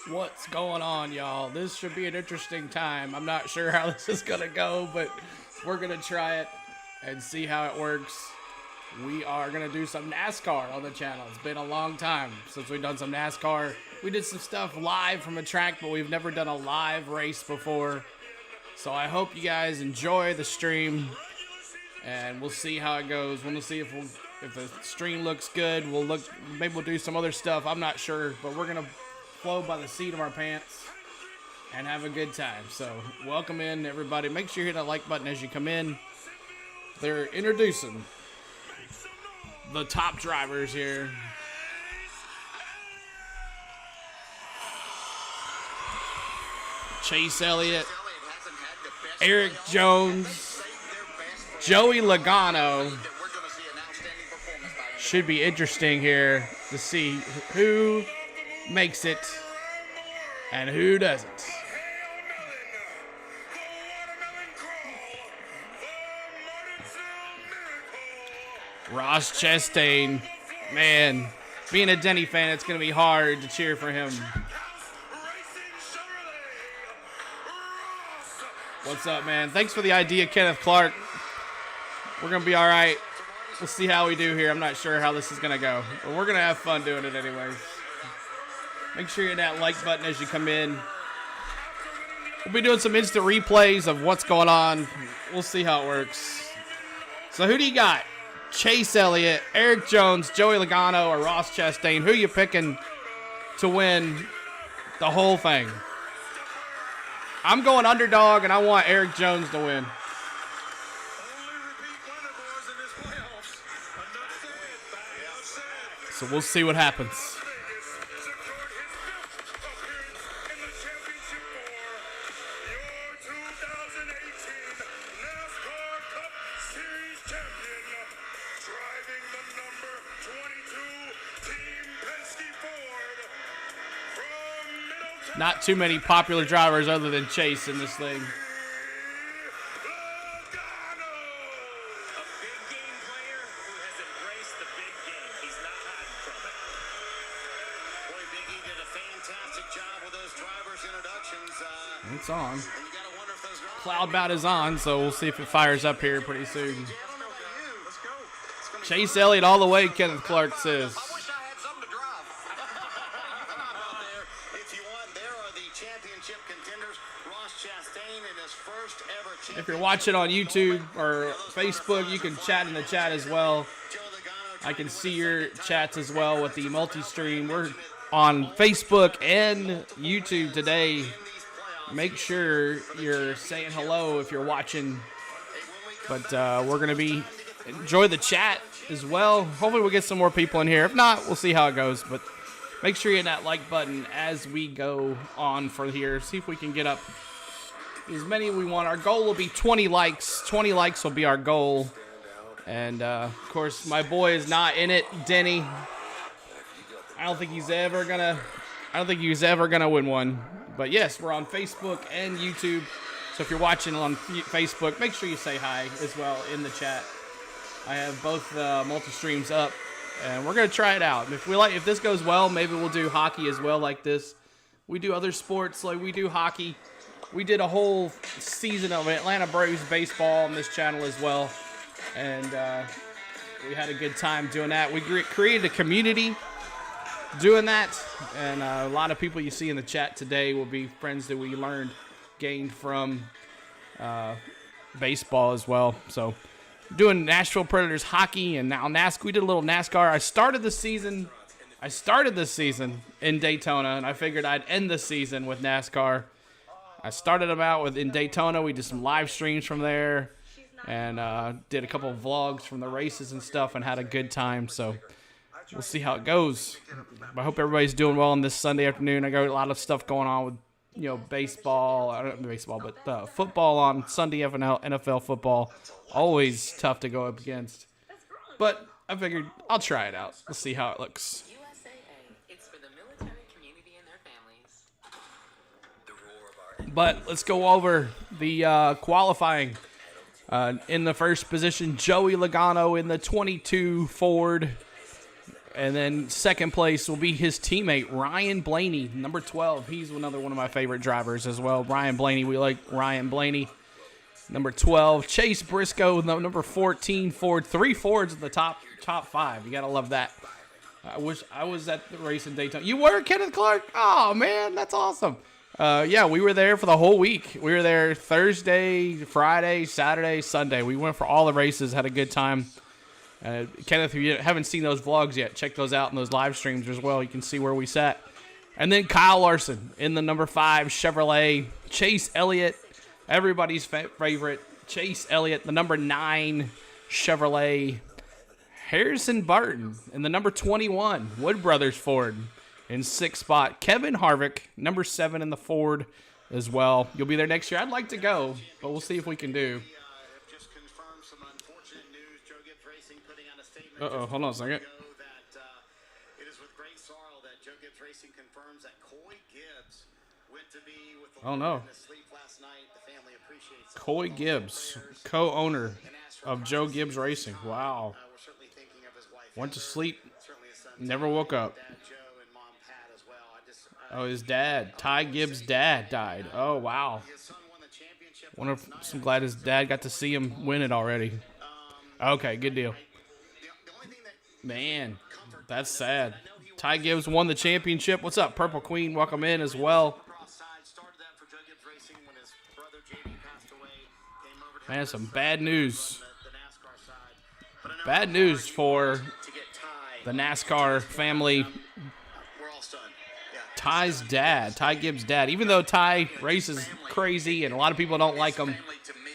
What's going on, y'all? This should be an interesting time. I'm not sure how this is going to go, but we're going to try it and see how it works. We are going to do some NASCAR on the channel. It's been a long time since we've done some NASCAR. We did some stuff live from a track, but we've never done a live race before. So I hope you guys enjoy the stream, and we'll see how it goes. We'll see if the stream looks good. Maybe we'll do some other stuff. I'm not sure, but we're going to flow by the seat of our pants and have a good time. So welcome in, everybody. Make sure you hit that like button as you come in. They're introducing the top drivers here. Chase Elliott, Eric Jones, Joey Logano. Should be interesting here to see who makes it and who doesn't. Ross Chastain, man, being a Denny fan, it's going to be hard to cheer for him. What's up, man? Thanks for the idea, Kenneth Clark. We're going to be all right. We'll see how we do here. I'm not sure how this is going to go, but we're going to have fun doing it anyways. Make sure you hit that like button as you come in. We'll be doing some instant replays of what's going on. We'll see how it works. So who do you got? Chase Elliott, Eric Jones, Joey Logano, or Ross Chastain? Who are you picking to win the whole thing? I'm going underdog, and I want Eric Jones to win. So we'll see what happens. Not too many popular drivers other than Chase in this thing. It's on. Cloud bat is on, so we'll see if it fires up here pretty soon. Chase Elliott all the way, Kenneth Clark says. If you're watching on YouTube or Facebook, you can chat in the chat as well. I can see your chats as well with the multi-stream. We're on Facebook and YouTube today. Make sure you're saying hello if you're watching. But we're going to enjoy the chat as well. Hopefully we'll get some more people in here. If not, we'll see how it goes. But make sure you hit that like button as we go on for here. See if we can get up as many we want. Our goal will be 20 likes. 20 likes will be our goal. And, of course, my boy is not in it, Denny. I don't think he's ever gonna win one. But, yes, we're on Facebook and YouTube. So if you're watching on Facebook, make sure you say hi as well in the chat. I have both multi-streams up, and we're going to try it out. If this goes well, maybe we'll do hockey as well like this. We do other sports, like we do hockey. We did a whole season of Atlanta Braves baseball on this channel as well. And we had a good time doing that. We created a community doing that. And a lot of people you see in the chat today will be friends that we gained from baseball as well. So doing Nashville Predators hockey and now NASCAR. We did a little NASCAR. I started this season in Daytona, and I figured I'd end the season with NASCAR. I started them out in Daytona. We did some live streams from there and did a couple of vlogs from the races and stuff and had a good time. So we'll see how it goes. I hope everybody's doing well on this Sunday afternoon. I got a lot of stuff going on with, baseball. I don't know baseball, but football on Sunday, NFL football. Always tough to go up against. But I figured I'll try it out. We'll see how it looks. But let's go over the qualifying. In the first position, Joey Logano in the 22 Ford. And then second place will be his teammate, Ryan Blaney, number 12. He's another one of my favorite drivers as well. Ryan Blaney, we like Ryan Blaney. Number 12, Chase Briscoe, number 14 Ford. 3 Fords in the top 5. You got to love that. I wish I was at the race in Daytona. You were, Kenneth Clark? Oh, man, that's awesome. Yeah, we were there for the whole week. We were there Thursday, Friday, Saturday, Sunday. We went for all the races, had a good time. Kenneth, if you haven't seen those vlogs yet, check those out in those live streams as well. You can see where we sat. And then Kyle Larson in the number 5 Chevrolet. Chase Elliott, everybody's favorite. Chase Elliott, the number 9 Chevrolet. Harrison Barton in the number 21 Wood Brothers Ford in 6th spot. Kevin Harvick, number 7 in the Ford as well. You'll be there next year. I'd like to go, but we'll see if we can do. Uh-oh, hold on a second. It is with great sorrow that Joe Gibbs Racing confirms that Coy Gibbs went to be with the Lord in his sleep last night. The family appreciates Coy Gibbs, co-owner of Joe Gibbs Racing. Wow. Went to sleep, never woke up. Oh, his dad, Ty Gibbs' dad died. Oh, wow. I'm glad his dad got to see him win it already. Okay, good deal. Man, that's sad. Ty Gibbs won the championship. What's up, Purple Queen? Welcome in as well. Man, some bad news. Bad news for the NASCAR family. Ty's dad, Ty Gibbs' dad. Even though Ty races crazy and a lot of people don't like him,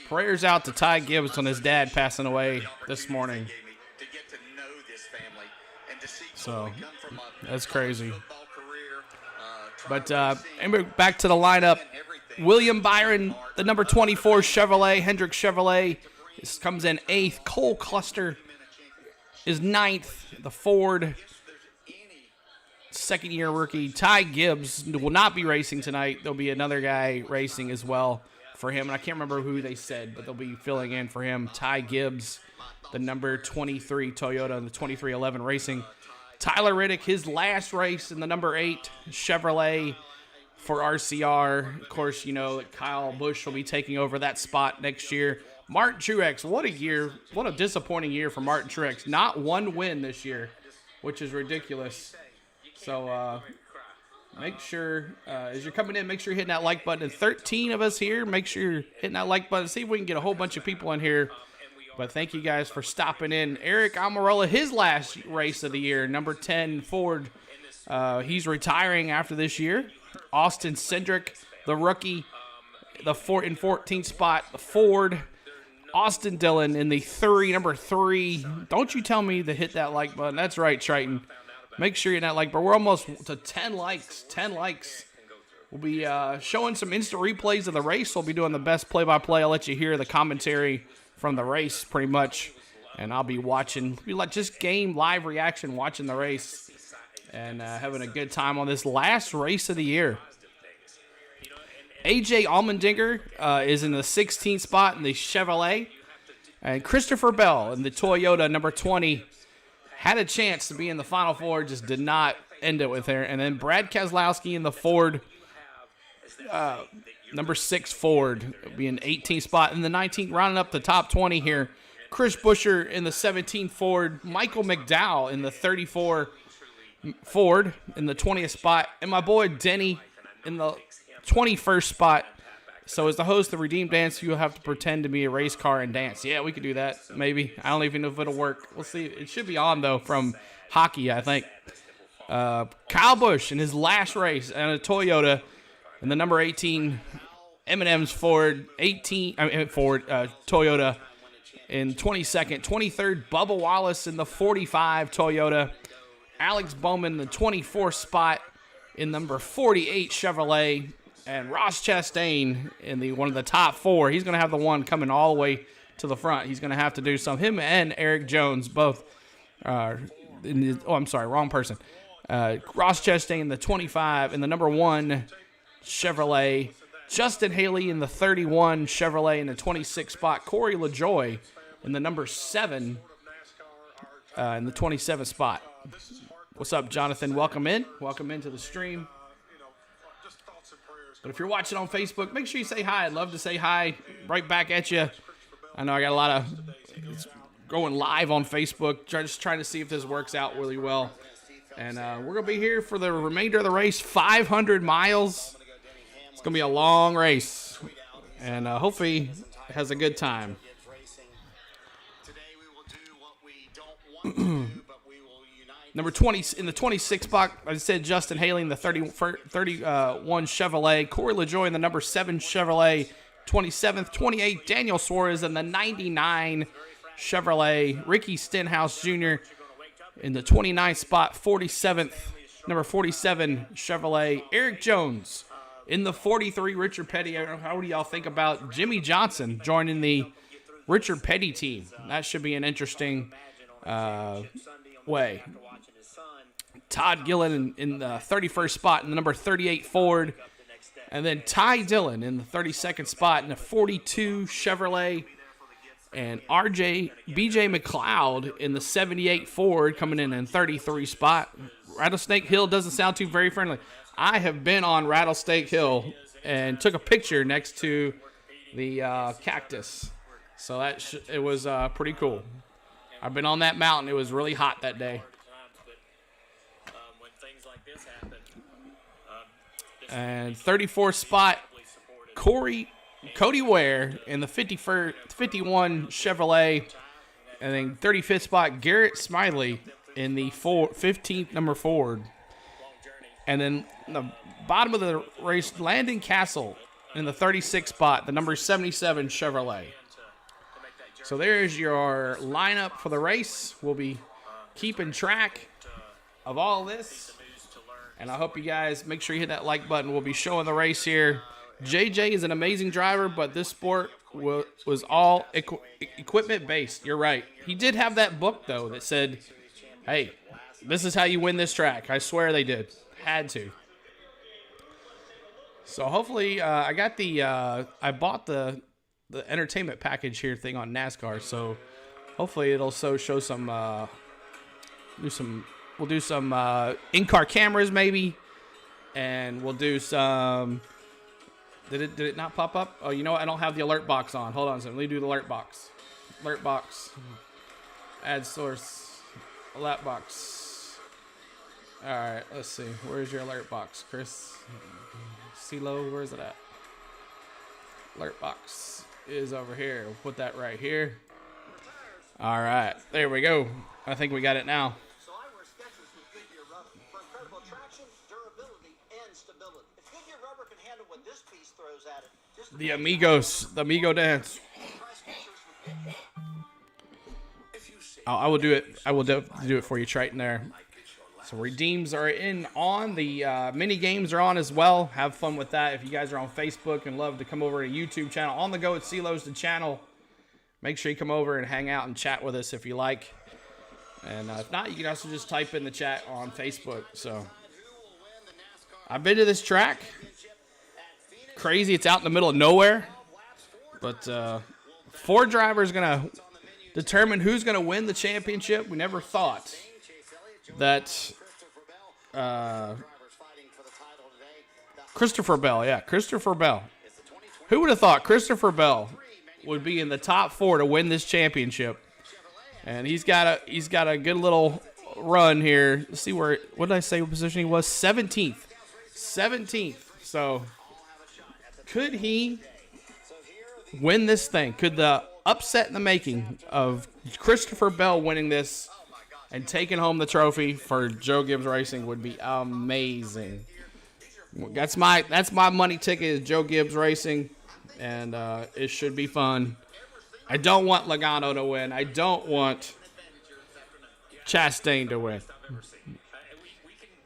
prayers out to Ty Gibbs on his dad passing away this morning. So, that's crazy. But back to the lineup. William Byron, the number 24 Chevrolet, Hendrick Chevrolet, comes in 8th. Cole Cluster is 9th. The Ford, second-year rookie. Ty Gibbs will not be racing tonight. There'll be another guy racing as well for him. And I can't remember who they said, but they'll be filling in for him. Ty Gibbs, the number 23 Toyota, and the 2311 Racing. Tyler Riddick, his last race in the number 8 Chevrolet for RCR. Of course, you know that Kyle Busch will be taking over that spot next year. Martin Truex, what a year. What a disappointing year for Martin Truex. Not one win this year, which is ridiculous. So make sure, as you're coming in, make sure you're hitting that like button. And 13 of us here, make sure you're hitting that like button. See if we can get a whole bunch of people in here. But thank you guys for stopping in. Eric Almirola, his last race of the year, number 10 Ford. He's retiring after this year. Austin Cindric, the rookie, the in 14th spot, the Ford. Austin Dillon in the number 3. Don't you tell me to hit that like button. That's right, Triton. Make sure you're not like, but we're almost to 10 likes. 10 likes. We'll be showing some instant replays of the race. We'll be doing the best play-by-play. I'll let you hear the commentary from the race pretty much. And I'll be watching, just game live reaction, watching the race. And having a good time on this last race of the year. AJ Allmendinger is in the 16th spot in the Chevrolet. And Christopher Bell in the Toyota, number 20, had a chance to be in the Final Four, just did not end it with her. And then Brad Keselowski in the Ford, number 6 Ford, being 18th spot. In the 19th, rounding up the top 20 here, Chris Buescher in the 17th Ford, Michael McDowell in the 34 Ford in the 20th spot, and my boy Denny in the 21st spot. So as the host of Redeem Dance, you'll have to pretend to be a race car and dance. Yeah, we could do that, maybe. I don't even know if it'll work. We'll see. It should be on, though, from hockey, I think. Kyle Busch in his last race and a Toyota in the number 18 M&M's Ford, Toyota in 22nd. 23rd, Bubba Wallace in the 45 Toyota. Alex Bowman, the 24th spot in number 48 Chevrolet. And Ross Chastain in one of the top 4. He's going to have the one coming all the way to the front. He's going to have to do something. Him and Eric Jones both. I'm sorry, wrong person. Ross Chastain in the 25 in the number 1 Chevrolet. Justin Haley in the 31 Chevrolet in the 26th spot. Corey LaJoie in the number 7 in the 27th spot. What's up, Jonathan? Welcome in. Welcome into the stream. But if you're watching on Facebook, make sure you say hi. I'd love to say hi right back at you. I know I got a lot of going live on Facebook, just trying to see if this works out really well. And we're going to be here for the remainder of the race, 500 miles. It's going to be a long race. And hopefully it has a good time. Number 20 in the 26 spot, I said Justin Haley in the 31 Chevrolet. Corey LaJoy in the number 7 Chevrolet. 27th, 28, Daniel Suarez in the 99 Chevrolet. Ricky Stenhouse Jr. in the 29th spot. 47th, number 47 Chevrolet. Eric Jones in the 43 Richard Petty. How do y'all think about Jimmy Johnson joining the Richard Petty team? That should be an interesting way. Todd Gillen in the 31st spot in the number 38 Ford. And then Ty Dillon in the 32nd spot in the 42 Chevrolet. And BJ McLeod in the 78 Ford coming in 33 spot. Rattlesnake Hill doesn't sound too very friendly. I have been on Rattlesnake Hill and took a picture next to the cactus. So it was pretty cool. I've been on that mountain. It was really hot that day. And 34th spot, Cody Ware in the 51 Chevrolet. And then 35th spot, Garrett Smiley in the 15th number Ford. And then the bottom of the race, Landon Castle in the 36th spot, the number 77 Chevrolet. So there's your lineup for the race. We'll be keeping track of all this. And I hope you guys make sure you hit that like button. We'll be showing the race here. JJ is an amazing driver, but this sport was all equipment-based. You're right. He did have that book, though, that said, hey, this is how you win this track. I swear they did. Had to. So hopefully I got I bought the entertainment package here thing on NASCAR. So hopefully it'll show some, we'll do some in-car cameras maybe. And we'll do some, did it not pop up? Oh, you know what? I don't have the alert box on. Hold on a second. Let me do the alert box. Alert box. Add source. Alert box. All right, let's see. Where's your alert box, Chris? CeeLo, where's it at? Alert box is over here. We'll put that right here. All right, there we go. I think we got it now. The Amigos, the Amigo dance. I will do it. I will definitely do it for you, Triton. There. So redeems are on. The mini games are on as well. Have fun with that. If you guys are on Facebook and love to come over to YouTube channel, On the Go at CeeLo's the channel. Make sure you come over and hang out and chat with us if you like. And if not, you can also just type in the chat on Facebook. So I've been to this track. Crazy, it's out in the middle of nowhere. But 4 drivers going to determine who's going to win the championship. We never thought that Christopher Bell. Who would have thought Christopher Bell would be in the top 4 to win this championship? And he's got a good little run here. Let's see what did I say what position he was? 17th. So could he win this thing? Could the upset in the making of Christopher Bell winning this and taking home the trophy for Joe Gibbs Racing would be amazing. That's my money ticket is Joe Gibbs Racing, and it should be fun. I don't want Logano to win. I don't want Chastain to win.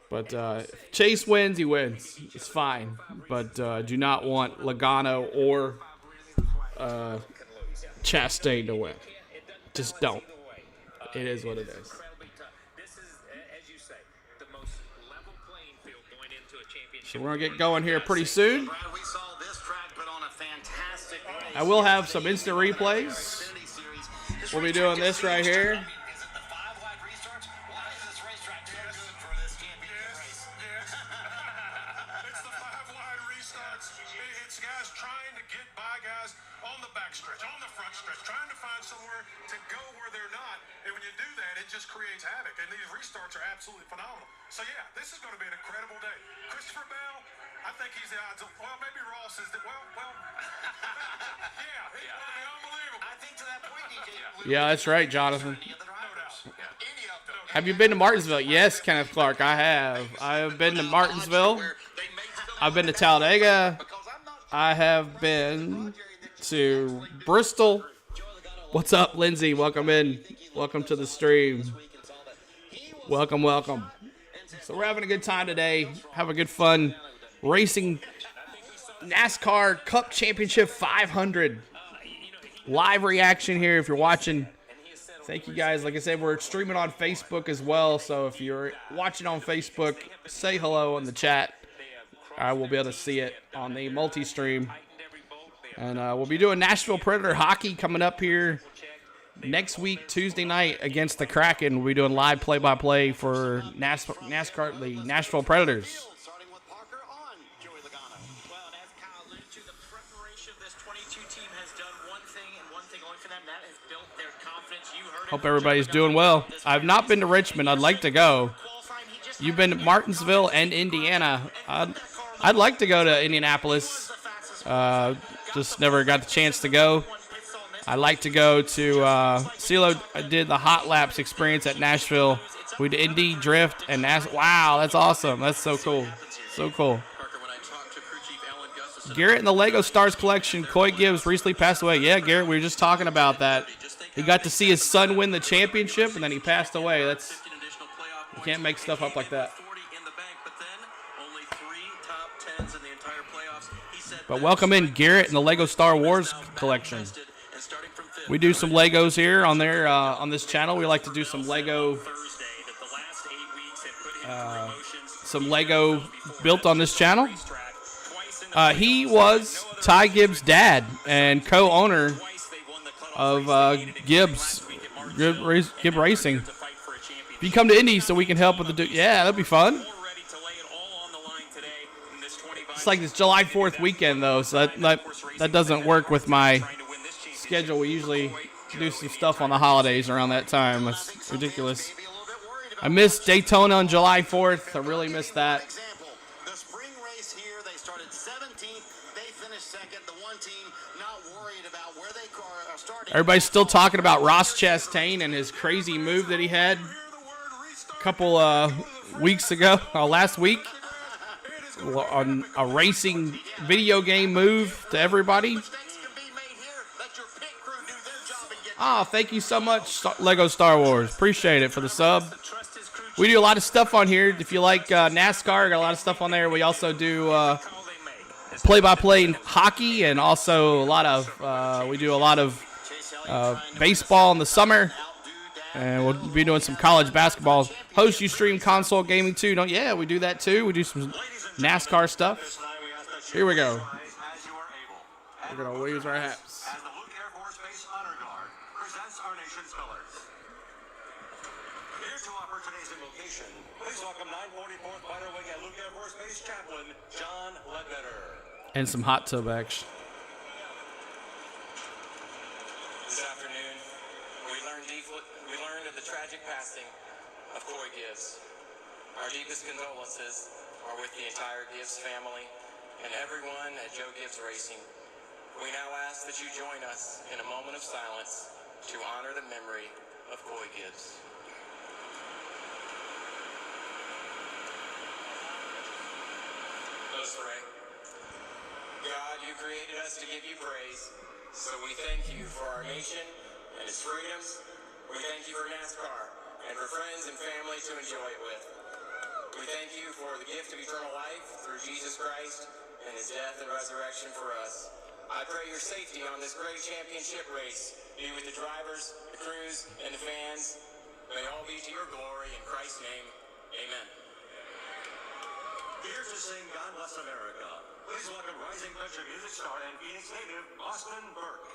But if Chase wins, he wins. It's fine. But do not want Logano or Chastain to win. Just don't. It is what it is. So we're going to get going here pretty soon. I will have some instant replays. We'll be doing this right here. backstretch, on the front stretch, trying to find somewhere to go where they're not. And when you do that, it just creates havoc. And these restarts are absolutely phenomenal. So, yeah, this is going to be an incredible day. Christopher Bell, I think he's the odds of, well, maybe Ross is the, yeah, he's going to be unbelievable. I think to that point, DJ. Yeah, that's right, Jonathan. Have you been to Martinsville? Yes, Kenneth Clark, I have. I have been to Martinsville. I've been to Talladega. I have been to Bristol. What's up, Lindsay? Welcome in. Welcome to the stream. Welcome, welcome. So we're having a good time today. Have a good fun racing NASCAR Cup Championship 500. Live reaction here if you're watching. Thank you guys. Like I said, we're streaming on Facebook as well. So if you're watching on Facebook, say hello in the chat. I will be able to see it on the multi-stream. And we'll be doing Nashville Predator hockey coming up here next week, Tuesday night, against the Kraken. We'll be doing live play-by-play for NASCAR, the Nashville Predators. Hope everybody's doing well. I've not been to Richmond. I'd like to go. You've been to Martinsville and Indiana. I'd like to go to Indianapolis. Just never got the chance to go. I'd like to go to CeeLo did the hot laps experience at Nashville. We did Indy Drift and wow, that's awesome. That's so cool. So cool. Garrett and the Lego Stars collection. Coy Gibbs recently passed away. Yeah, Garrett, we were just talking about that. He got to see his son win the championship and then he passed away. You can't make stuff up like that. But welcome in Garrett and the Lego Star Wars collection. We do some Legos here on on this channel. We like to do some Lego built on this channel. He was Ty Gibbs' dad and co-owner of Gibbs Racing. If you come to Indy so we can help with yeah, that'd be fun. It's like this July 4th weekend, though, so that doesn't work with my schedule. We usually do some stuff on the holidays around that time. That's ridiculous. I missed Daytona on July 4th. I really missed that. The spring race here, they started 17th. They finished second. The one team not worried about where they are starting. Everybody's still talking about Ross Chastain and his crazy move that he had a couple weeks ago, last week. On a racing video game move to everybody. Thank you so much, Lego Star Wars. Appreciate it for the sub. We do a lot of stuff on here. If you like NASCAR, got a lot of stuff on there. We also do play-by-play hockey, and also we do a lot of baseball in the summer. And we'll be doing some college basketball. Host, you stream console gaming too, don't you? Yeah, we do that too. We do some NASCAR stuff. Here we go. We're going to wave our hats. As the Luke Air Force Base Honor Guard presents our nation's colors. Here to offer today's invocation, please welcome 944th Fighter Wing at Luke Air Force Base Chaplain, John Ledbetter. And some hot tub action. This afternoon, we learned of the tragic passing of Coy Gibbs. Our deepest condolences are with the entire Gibbs family and everyone at Joe Gibbs Racing. We now ask that you join us in a moment of silence to honor the memory of Coy Gibbs. Let's pray. God, you created us to give you praise, so we thank you for our nation and its freedoms. We thank you for NASCAR and for friends and family to enjoy it with. We thank you for the gift of eternal life through Jesus Christ and his death and resurrection for us. I pray your safety on this great championship race. Be with the drivers, the crews, and the fans. May all be to your glory. In Christ's name, amen. Here to sing God Bless America, please welcome rising country music star and Phoenix native, Austin Burke.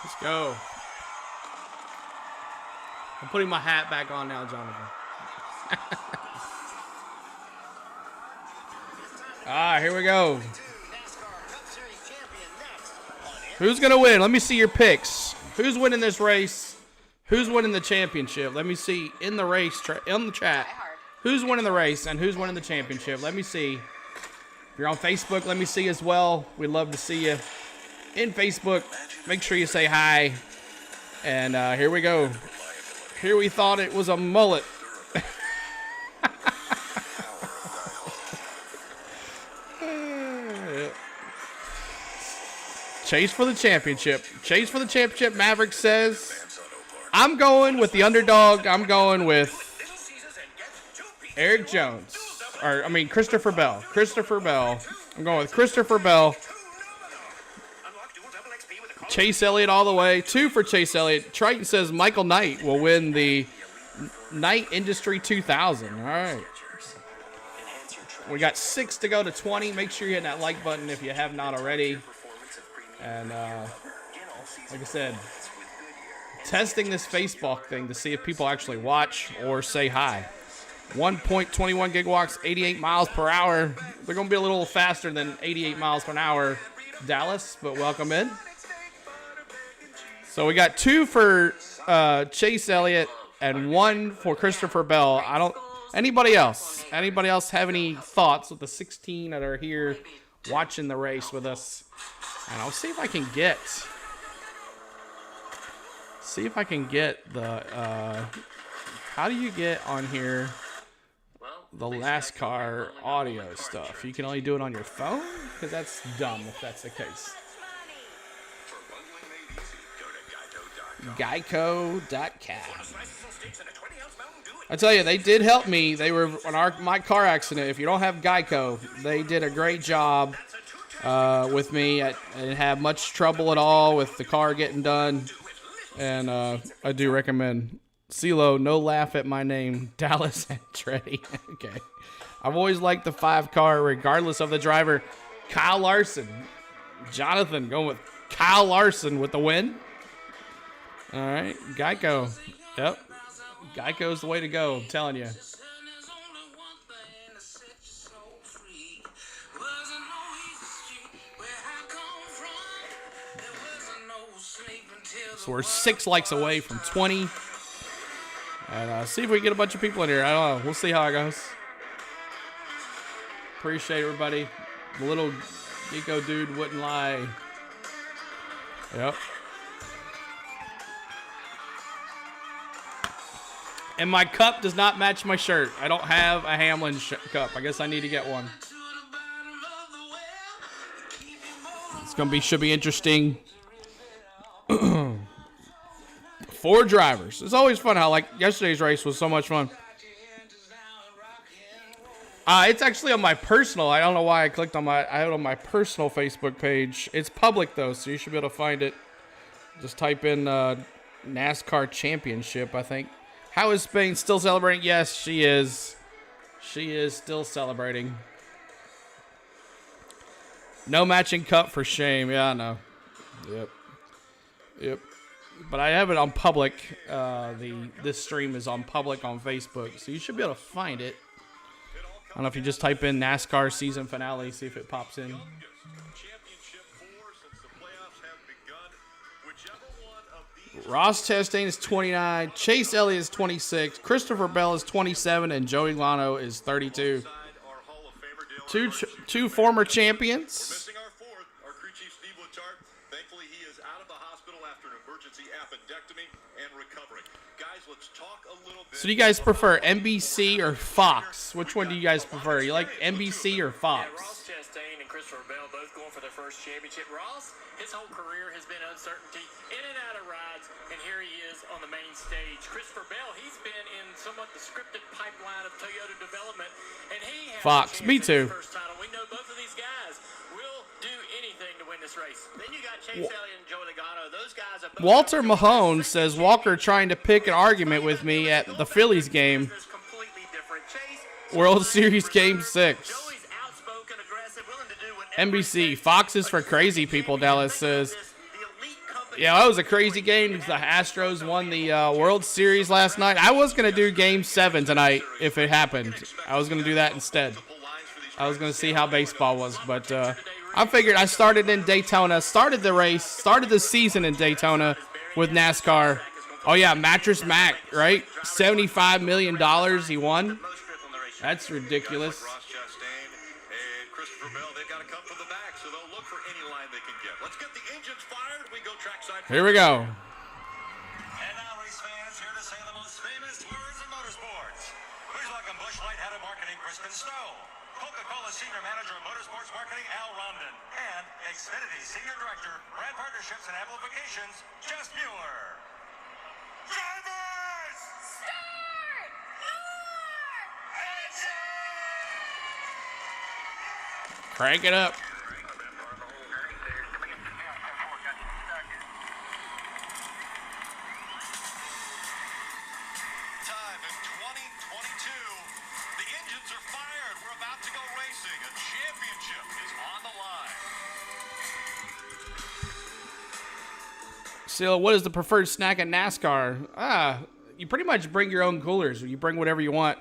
Let's go. I'm putting my hat back on now, Jonathan. Here we go. Who's going to win? Let me see your picks. Who's winning this race? Who's winning the championship? Let me see in the race, in the chat. Who's winning the race and who's winning the championship? Let me see. If you're on Facebook, let me see as well. We'd love to see you in Facebook. Make sure you say hi. And here we go. Here we thought it was a mullet. Chase for the championship. Chase for the championship. Maverick says, I'm going with the underdog. I'm going with Eric Jones. Christopher Bell. Christopher Bell. I'm going with Christopher Bell. Chase Elliott all the way. 2 for Chase Elliott. Triton says Michael Knight will win the Knight Industry 2000. All right. We got 6 to go to 20. Make sure you hit that like button if you have not already. And like I said, testing this Facebook thing to see if people actually watch or say hi. 1.21 gigawatts, 88 miles per hour. They're going to be a little faster than 88 miles per hour, Dallas, but welcome in. So we got 2 for Chase Elliott and 1 for Christopher Bell. Anybody else have any thoughts with the 16 that are here watching the race with us? And I'll see if I can get the how do you get on here the Nascar audio stuff? You can only do it on your phone? Because that's dumb if that's the case. Geico.com. I tell you, they did help me. They were on my car accident. If you don't have Geico, they did a great job with me. I didn't have much trouble at all with the car getting done. And I do recommend CeeLo, no laugh at my name, Dallas Andretti. Okay. I've always liked the 5 car, regardless of the driver. Kyle Larson. Jonathan going with Kyle Larson with the win. All right, Geico. Yep, Geico's the way to go. I'm telling you. So we're 6 likes away from 20. And see if we can get a bunch of people in here. I don't know. We'll see how it goes. Appreciate everybody. The little Geeko dude wouldn't lie. Yep. And my cup does not match my shirt. I don't have a Hamlin cup. I guess I need to get one. It's gonna be should be interesting. 4 drivers. It's always fun how, like, yesterday's race was so much fun. It's actually on my personal. I don't know why I clicked on I have it on my personal Facebook page. It's public, though, so you should be able to find it. Just type in NASCAR Championship, I think. How is Spain still celebrating? Yes, she is. She is still celebrating. No matching cup for shame. Yeah, I know. Yep. But I have it on public. This stream is on public on Facebook, so you should be able to find it. I don't know if you just type in NASCAR season finale, see if it pops in. Ross Chastain is 29, Chase Elliott is 26, Christopher Bell is 27, and Joey Logano is 32. Two former champions. So do you guys prefer NBC or Fox? Which one do you guys prefer? You like NBC or Fox? Yeah, Ross Chastain and Christopher Bell both going for their first championship. Ross, his whole career has been uncertainty, in and out of rides, and here he is on the main stage. Christopher Bell, he's been in somewhat the scripted pipeline of Toyota development, and he has Fox, me too. First title. We know both of these guys will do anything to win this race. Then you got Chase Elliott and Joey Logano. Those guys are Walter Mahone says Walker trying to pick an argument with me at the Phillies game. World Series Game 6. NBC. Fox is for crazy people, Dallas says. Yeah, that was a crazy game. The Astros won the World Series last night. I was going to do Game 7 tonight if it happened. I was going to do that instead. I was going to see how baseball was, but I figured I started in Daytona, started the race, started the season in Daytona with NASCAR. Oh, yeah, Mattress Mac, right? $75 million he won. That's ridiculous. Here we go. And now, race fans, here to say the most famous words in motorsports. Please welcome Busch Light Head of Marketing, Kristen Snow. Coca-Cola Senior Manager of Motorsports Marketing, Al Rondon. And Xfinity Senior Director, Brand Partnerships and Amplifications, Jess Mueller. Drivers! Start! Action! Crank it up. Time in 2022. The engines are fired. We're about to go racing. A championship is on the line. So, what is the preferred snack at NASCAR? You pretty much bring your own coolers. You bring whatever you want.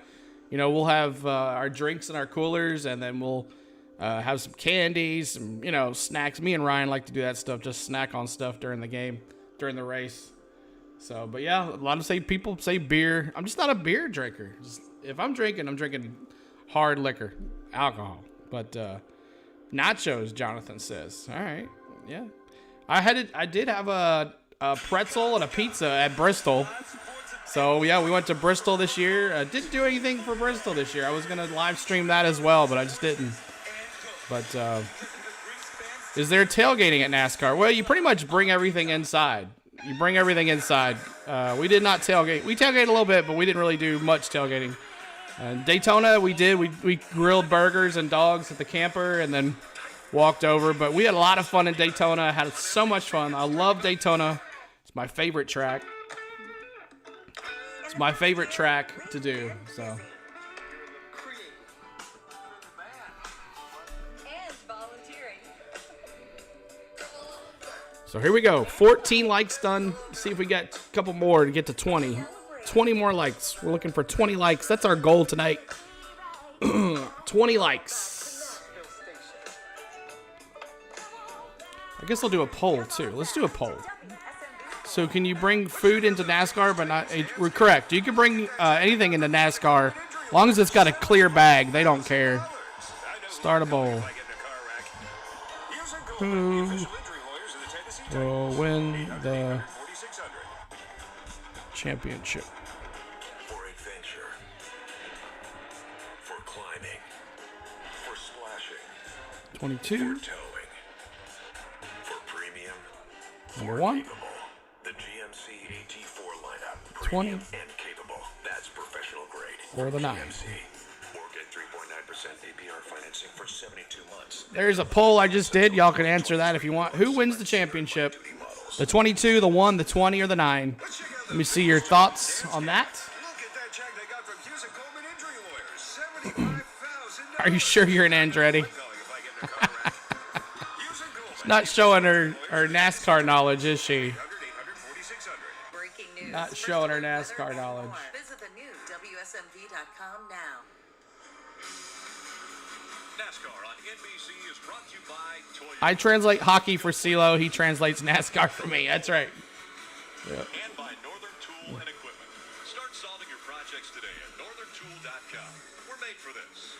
You know, we'll have our drinks in our coolers, and then we'll have some candies, some, snacks. Me and Ryan like to do that stuff, just snack on stuff during the game, during the race. So, but yeah, a lot of people say beer. I'm just not a beer drinker. If I'm drinking hard liquor, alcohol. But nachos, Jonathan says. All right, yeah. I did have a pretzel and a pizza at Bristol. So yeah, we went to Bristol this year. Didn't do anything for Bristol this year. I was gonna live stream that as well, but I just didn't. But is there tailgating at NASCAR? Well, you pretty much bring everything inside. You bring everything inside. We did not tailgate. We tailgated a little bit, but we didn't really do much tailgating. Daytona, we did. We grilled burgers and dogs at the camper, and then walked over. But we had a lot of fun in Daytona. I had so much fun. I love Daytona. It's my favorite track. It's my favorite track to do. So. And volunteering. So here we go. 14 likes done. See if we got a couple more to get to 20. 20 more likes. We're looking for 20 likes. That's our goal tonight. 20 likes. I guess I'll do a poll too. Let's do a poll. So can you bring food into NASCAR, but not... We're correct. You can bring anything into NASCAR as long as it's got a clear bag. They don't care. Start a bowl. Who will win the championship? For adventure, for climbing, for splashing, 22. towing, for premium, Number 1. capable. The GMC AT4 lineup, 20. premium and capable. That's professional grade. Or the 9. GMC. Or get 3.9% APR financing for 72 months. There's a poll I just did. Y'all can answer that if you want. Who wins the championship? The 22, the 1, the 20, or the 9? Let me see your thoughts on that. Look at that check they got from Hughes and Coleman Injury Lawyers. $75,000. Are you sure you're an Andretti? Not showing her NASCAR knowledge, is she? Breaking news. Not showing her NASCAR knowledge. Visit the new WSMV.com now. NASCAR on NBC is brought to you by Toyota. I translate hockey for CeeLo. He translates NASCAR for me. That's right. And by Northern Tool and Equipment. Start solving your projects today at northerntool.com. We're made for this.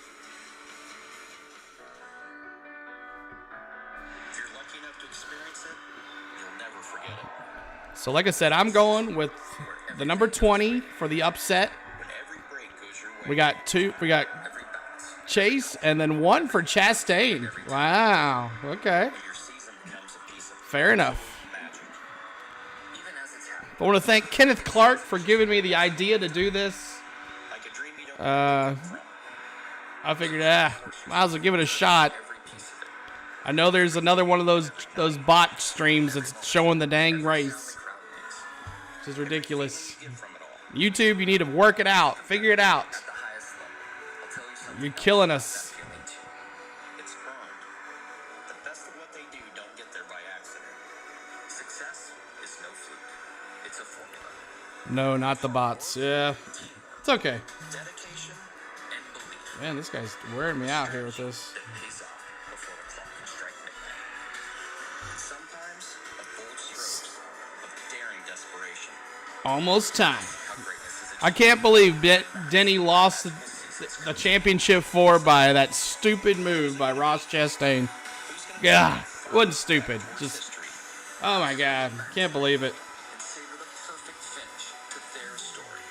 If you're lucky enough to experience it, you'll never forget it. So like I said, I'm going with the number 20 for the upset. When every break goes your way, We got 2. We got every bounce, Chase and then 1 for Chastain. Wow. Okay. your season becomes a piece of Fair enough. magic. Even as it's happening, I want to thank Kenneth Clark for giving me the idea to do this. like a dream you don't I figured, might as well give it a shot. every piece of it. I know there's another one of those bot streams that's showing the dang race, which is ridiculous. Get from it all. YouTube, you need to work it out. Figure it out. At the highest level, I'll tell you something. You're killing us. Feeling too. It's earned. The best of what they do don't get there by accident. Success is no fluke. It's a formula. No, not the bots. Yeah. It's okay. Dedication and belief Man, this guy's wearing me out here with this. that pays off before the clock can strike midnight. Sometimes a bold strokes of daring desperation. Almost time. How greatness is I can't believe Denny lost the championship 4 by that stupid move by Ross Chastain. Yeah, it wasn't stupid. Just, history oh my God, can't believe it. and savor the perfect finish to their story.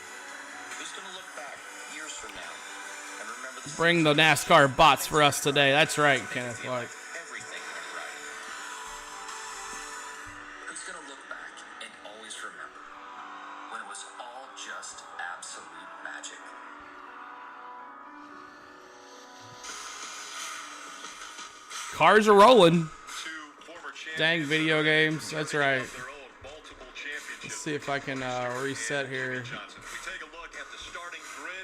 Who's going to look back years from now and remember the Bring the NASCAR bots for us today. That's right, Kenneth Clark. everything went right? Who's going to look back and always remember when it was all just absolute magic? Cars are rolling. Two former champions Dang video games. That's right. of their own multiple championships. Let's see if I can reset here. Johnson. If we take a look at the starting grid,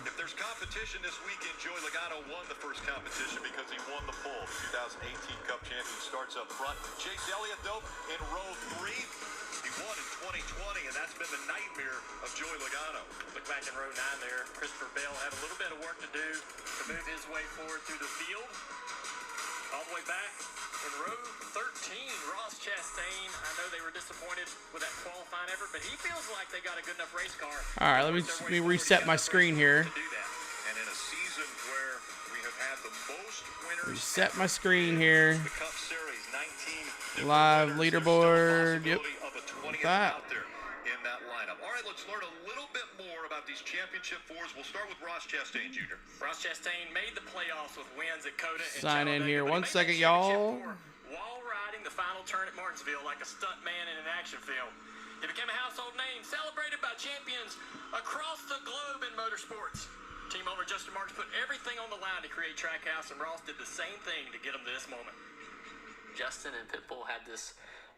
if there's competition this weekend, Joey Logano won the first competition because he won the pole. 2018 Cup champion starts up front. Chase Elliott, though, in row 3. He won in 2020, and that's been the nightmare of Joey Logano. Look back in row 9 there. Christopher Bell had a little bit of work to do to move his way forward through the field. All the way back in row 13, Ross Chastain. I know they were disappointed with that qualifying effort, but he feels like they got a good enough race car. All right, let me reset my screen here. To do that. And in a season where we have had the most winners Reset my screen here. the Cup Series, 19 Live winners, there's leaderboard. still Yep. a possibility of a 20th That. out there in that lineup. All right, let's learn a little bit more about these championship 4s. We'll start with Ross Chastain Jr. Ross Chastain made the playoffs with wins at Coda and Sign in Talladega, here. but he 1 made second, the championship y'all. four while riding the final turn at Martinsville like a stunt man in an action film. He became a household name, celebrated by champions across the globe in motorsports. Team owner Justin Marks put everything on the line to create Trackhouse, and Ross did the same thing to get him to this moment. Justin and Pitbull had this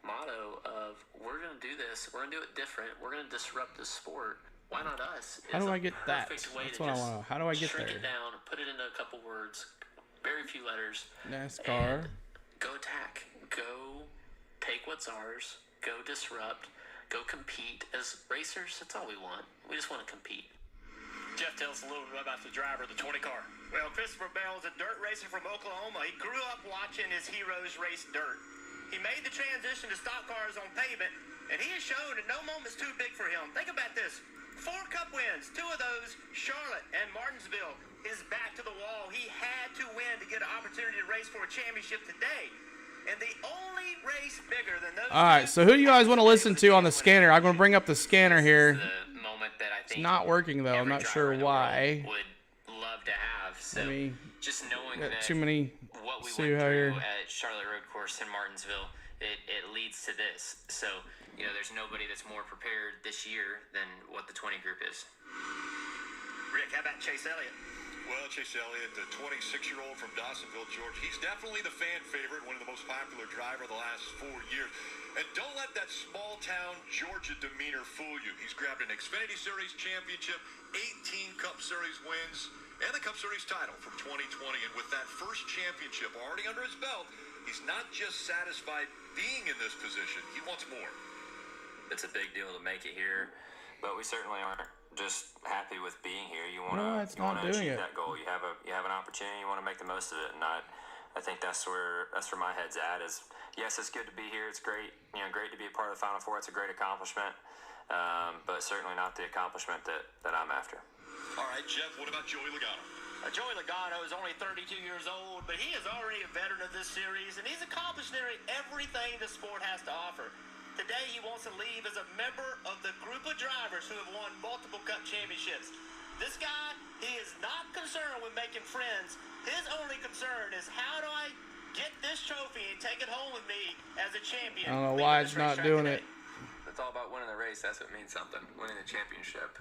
motto of, we're going to do this, we're going to do it different, we're going to disrupt the sport. Why not us? How It's do a I get that? perfect way That's to what I just want to know. How do I get shrink there? it down, put it into a couple words, very few letters, NASCAR. and go attack, go take what's ours, go disrupt, go compete. As racers, that's all we want. We just want to compete. Jeff, tell us a little bit about the driver of the 20 car. Well, Christopher Bell is a dirt racer from Oklahoma. He grew up watching his heroes race dirt. He made the transition to stock cars on pavement, and he has shown that no moment's too big for him. Think about this. 4 Cup wins, 2 of those, Charlotte and Martinsville. His back to the wall. He had to win to get an opportunity to race for a championship today. And the only race bigger than those. All right, so who do you guys want to listen to on the scanner? I'm going to bring up the scanner here. The moment that I think it's not working, though. I'm not sure why. Would love to have. So just knowing got that too many what we see went how through here. at Charlotte Road Course in Martinsville, it leads to this. So, you know, there's nobody that's more prepared this year than what the 20 group is. Rick, how about Chase Elliott? Well, Chase Elliott, the 26-year-old from Dawsonville, Georgia, he's definitely the fan favorite, one of the most popular driver the last 4 years. And don't let that small-town Georgia demeanor fool you. He's grabbed an Xfinity Series championship, 18 Cup Series wins, and the Cup Series title from 2020. And with that first championship already under his belt, he's not just satisfied being in this position. He wants more. It's a big deal to make it here, but we certainly aren't just happy with being here. You want No, to it's not doing achieve it. that goal. You have an opportunity. You want to make the most of it, and I think that's where my head's at. Is yes, it's good to be here. It's great, great to be a part of the Final Four. It's a great accomplishment, but certainly not the accomplishment that I'm after. All right, Jeff, what about Joey Logano? Joey Logano is only 32 years old, but he is already a veteran of this series, and he's accomplished nearly everything the sport has to offer. Today, he wants to leave as a member of the group of drivers who have won multiple Cup championships. This guy, he is not concerned with making friends. His only concern is, how do I get this trophy and take it home with me as a champion? I don't know why it's not doing it. It's all about winning the race. That's what means something. Winning the championship,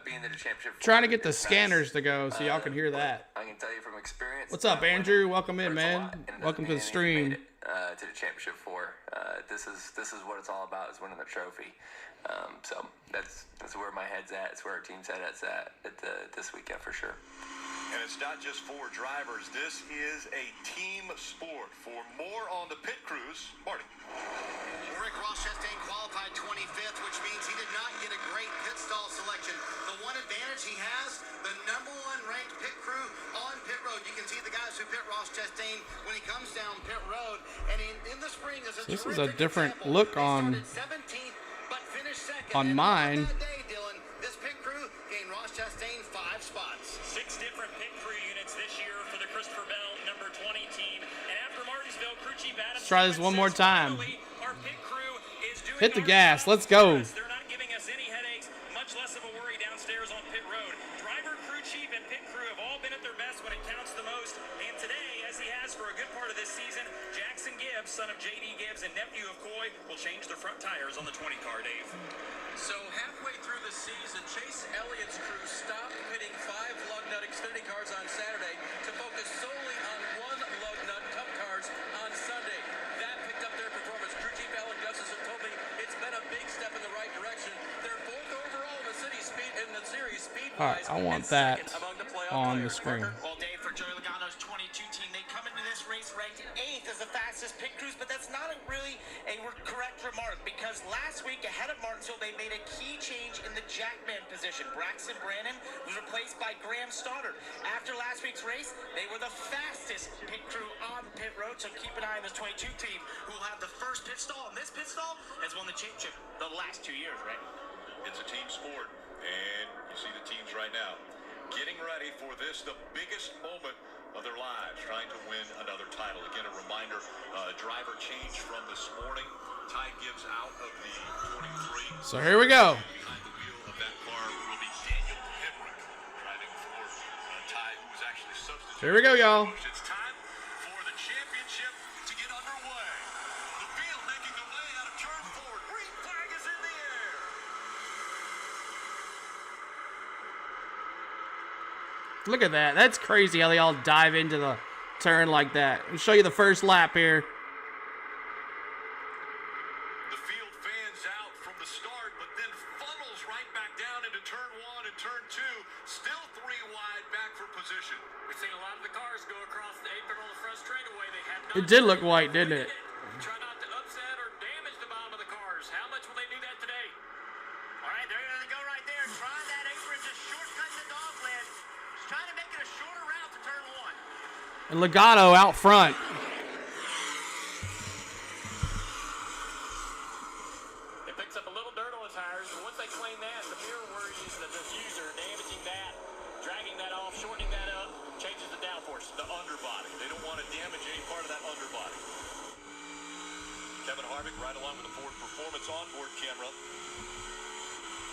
being in the championship. Trying to get the scanners to go so y'all can hear that. I can tell you from experience. What's up, Andrew? Welcome in, man. Welcome to the stream. To the championship 4. This is what it's all about, is winning the trophy. So that's where my head's at. It's where our team's head's at this weekend for sure. And it's not just 4 drivers. This is a team sport. For more on the pit crews, Marty. Rick Ross Chastain qualified 25th, which means he did not get a great pit stall selection. The one advantage he has, the #1 ranked pit crew on pit road. You can see the guys who pit Ross Chastain when he comes down pit road. And in the spring is a This is a terrific different example. look They on started 17th, but finished second. on And mine. that day, Dylan, this pit crew gained Ross Chastain 5 spots. 6 different pit crew units this year for the Christopher Bell number 20 team. And after Martinsville, crew chief Adam Let's try this one more time. Our pit crew is doing Hit the our gas. job Let's go. for us. They're not giving us any headaches, much less of a worry downstairs on pit road. Driver, crew chief, and pit crew have all been at their best when it counts the most. And today, as he has for a good part of this season, Jackson Gibbs, son of J.D. Gibbs and nephew of Coy, will change the front tires on the 20 car, Dave. So halfway through the season, Chase Elliott's crew stopped pitting 5 lug nut Xfinity cars on Saturday to focus solely on 1 lug nut Cup cars on Sunday. That picked up their performance. Crew chief Alan Gustafson told me it's been a big step in the right direction. They're 4th overall in the series speed-wise. All right, I want and that second among the playoff on the players. screen. Well, Dave, for Joey Logano's 22 team, they come into this race ranked 8th as the fastest pit crews, but that's not really a correct remark, because last week ahead of Martinsville, they made a key change in the jackman position. Braxton Brannon was replaced by Graham Stoddard. After last week's race, they were the fastest pit crew on pit road, so keep an eye on this 22 team, who will have the first pit stall, and this pit stall has won the championship the last 2 years, right? It's a team sport, and you see the teams right now getting ready for this, the biggest moment of their lives, trying to win another title. Again, a reminder, driver change from this morning. Ty Gibbs out of the 23. So here we go. Behind the wheel of that car will be Daniel Hemrick, driving for Ty, who was actually substituted. Here we go, y'all. It's time for the championship to get underway. The field making the way out of turn 4. Green flag is in the air. Look at that. That's crazy how they all dive into the turn like that. I'll show you the first lap here. The field fans out from the start, but then funnels right back down into turn 1 and turn 2. Still 3 wide back for position. We've seen a lot of the cars go across the apron on the front straightaway. They have not. It did look white, didn't it? Try not to upset or go right there. Trying that apron, just shortcutting the dog leg. Just trying to make it a shorter route to turn 1. And Logano out front. It picks up a little dirt on the tires, and once they clean that, the mirror worry is the diffuser, damaging that, dragging that off, shortening that up, changes the downforce. The underbody. They don't want to damage any part of that underbody. Kevin Harvick right along with the Ford Performance onboard camera.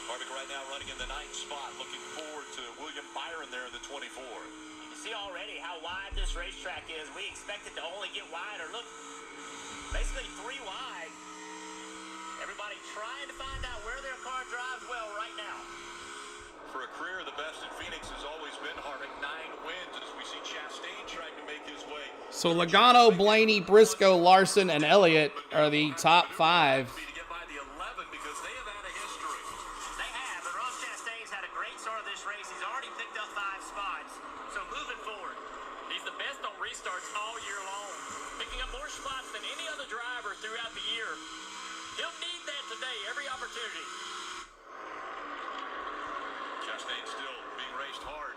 Harvick right now running in the 9th spot, looking forward to William Byron there in the 24. You see already how wide this racetrack is. We expect it to only get wider. Look, basically 3 wide. Everybody trying to find out where their car drives well right now. For a career, the best in Phoenix has always been Harvick. 9 wins as we see Chastain trying to make his way. So Logano, Blaney, Briscoe, Larson, and Elliott are the top 5. To get by the 11 because they have had a history. They have, and Ross Chastain's had a great start of this race. He's already picked up 5 spots. So moving forward, He's the best on restarts all year long, picking up more spots than any other driver throughout the year. He'll need that today, every opportunity. Chastain still being raced hard.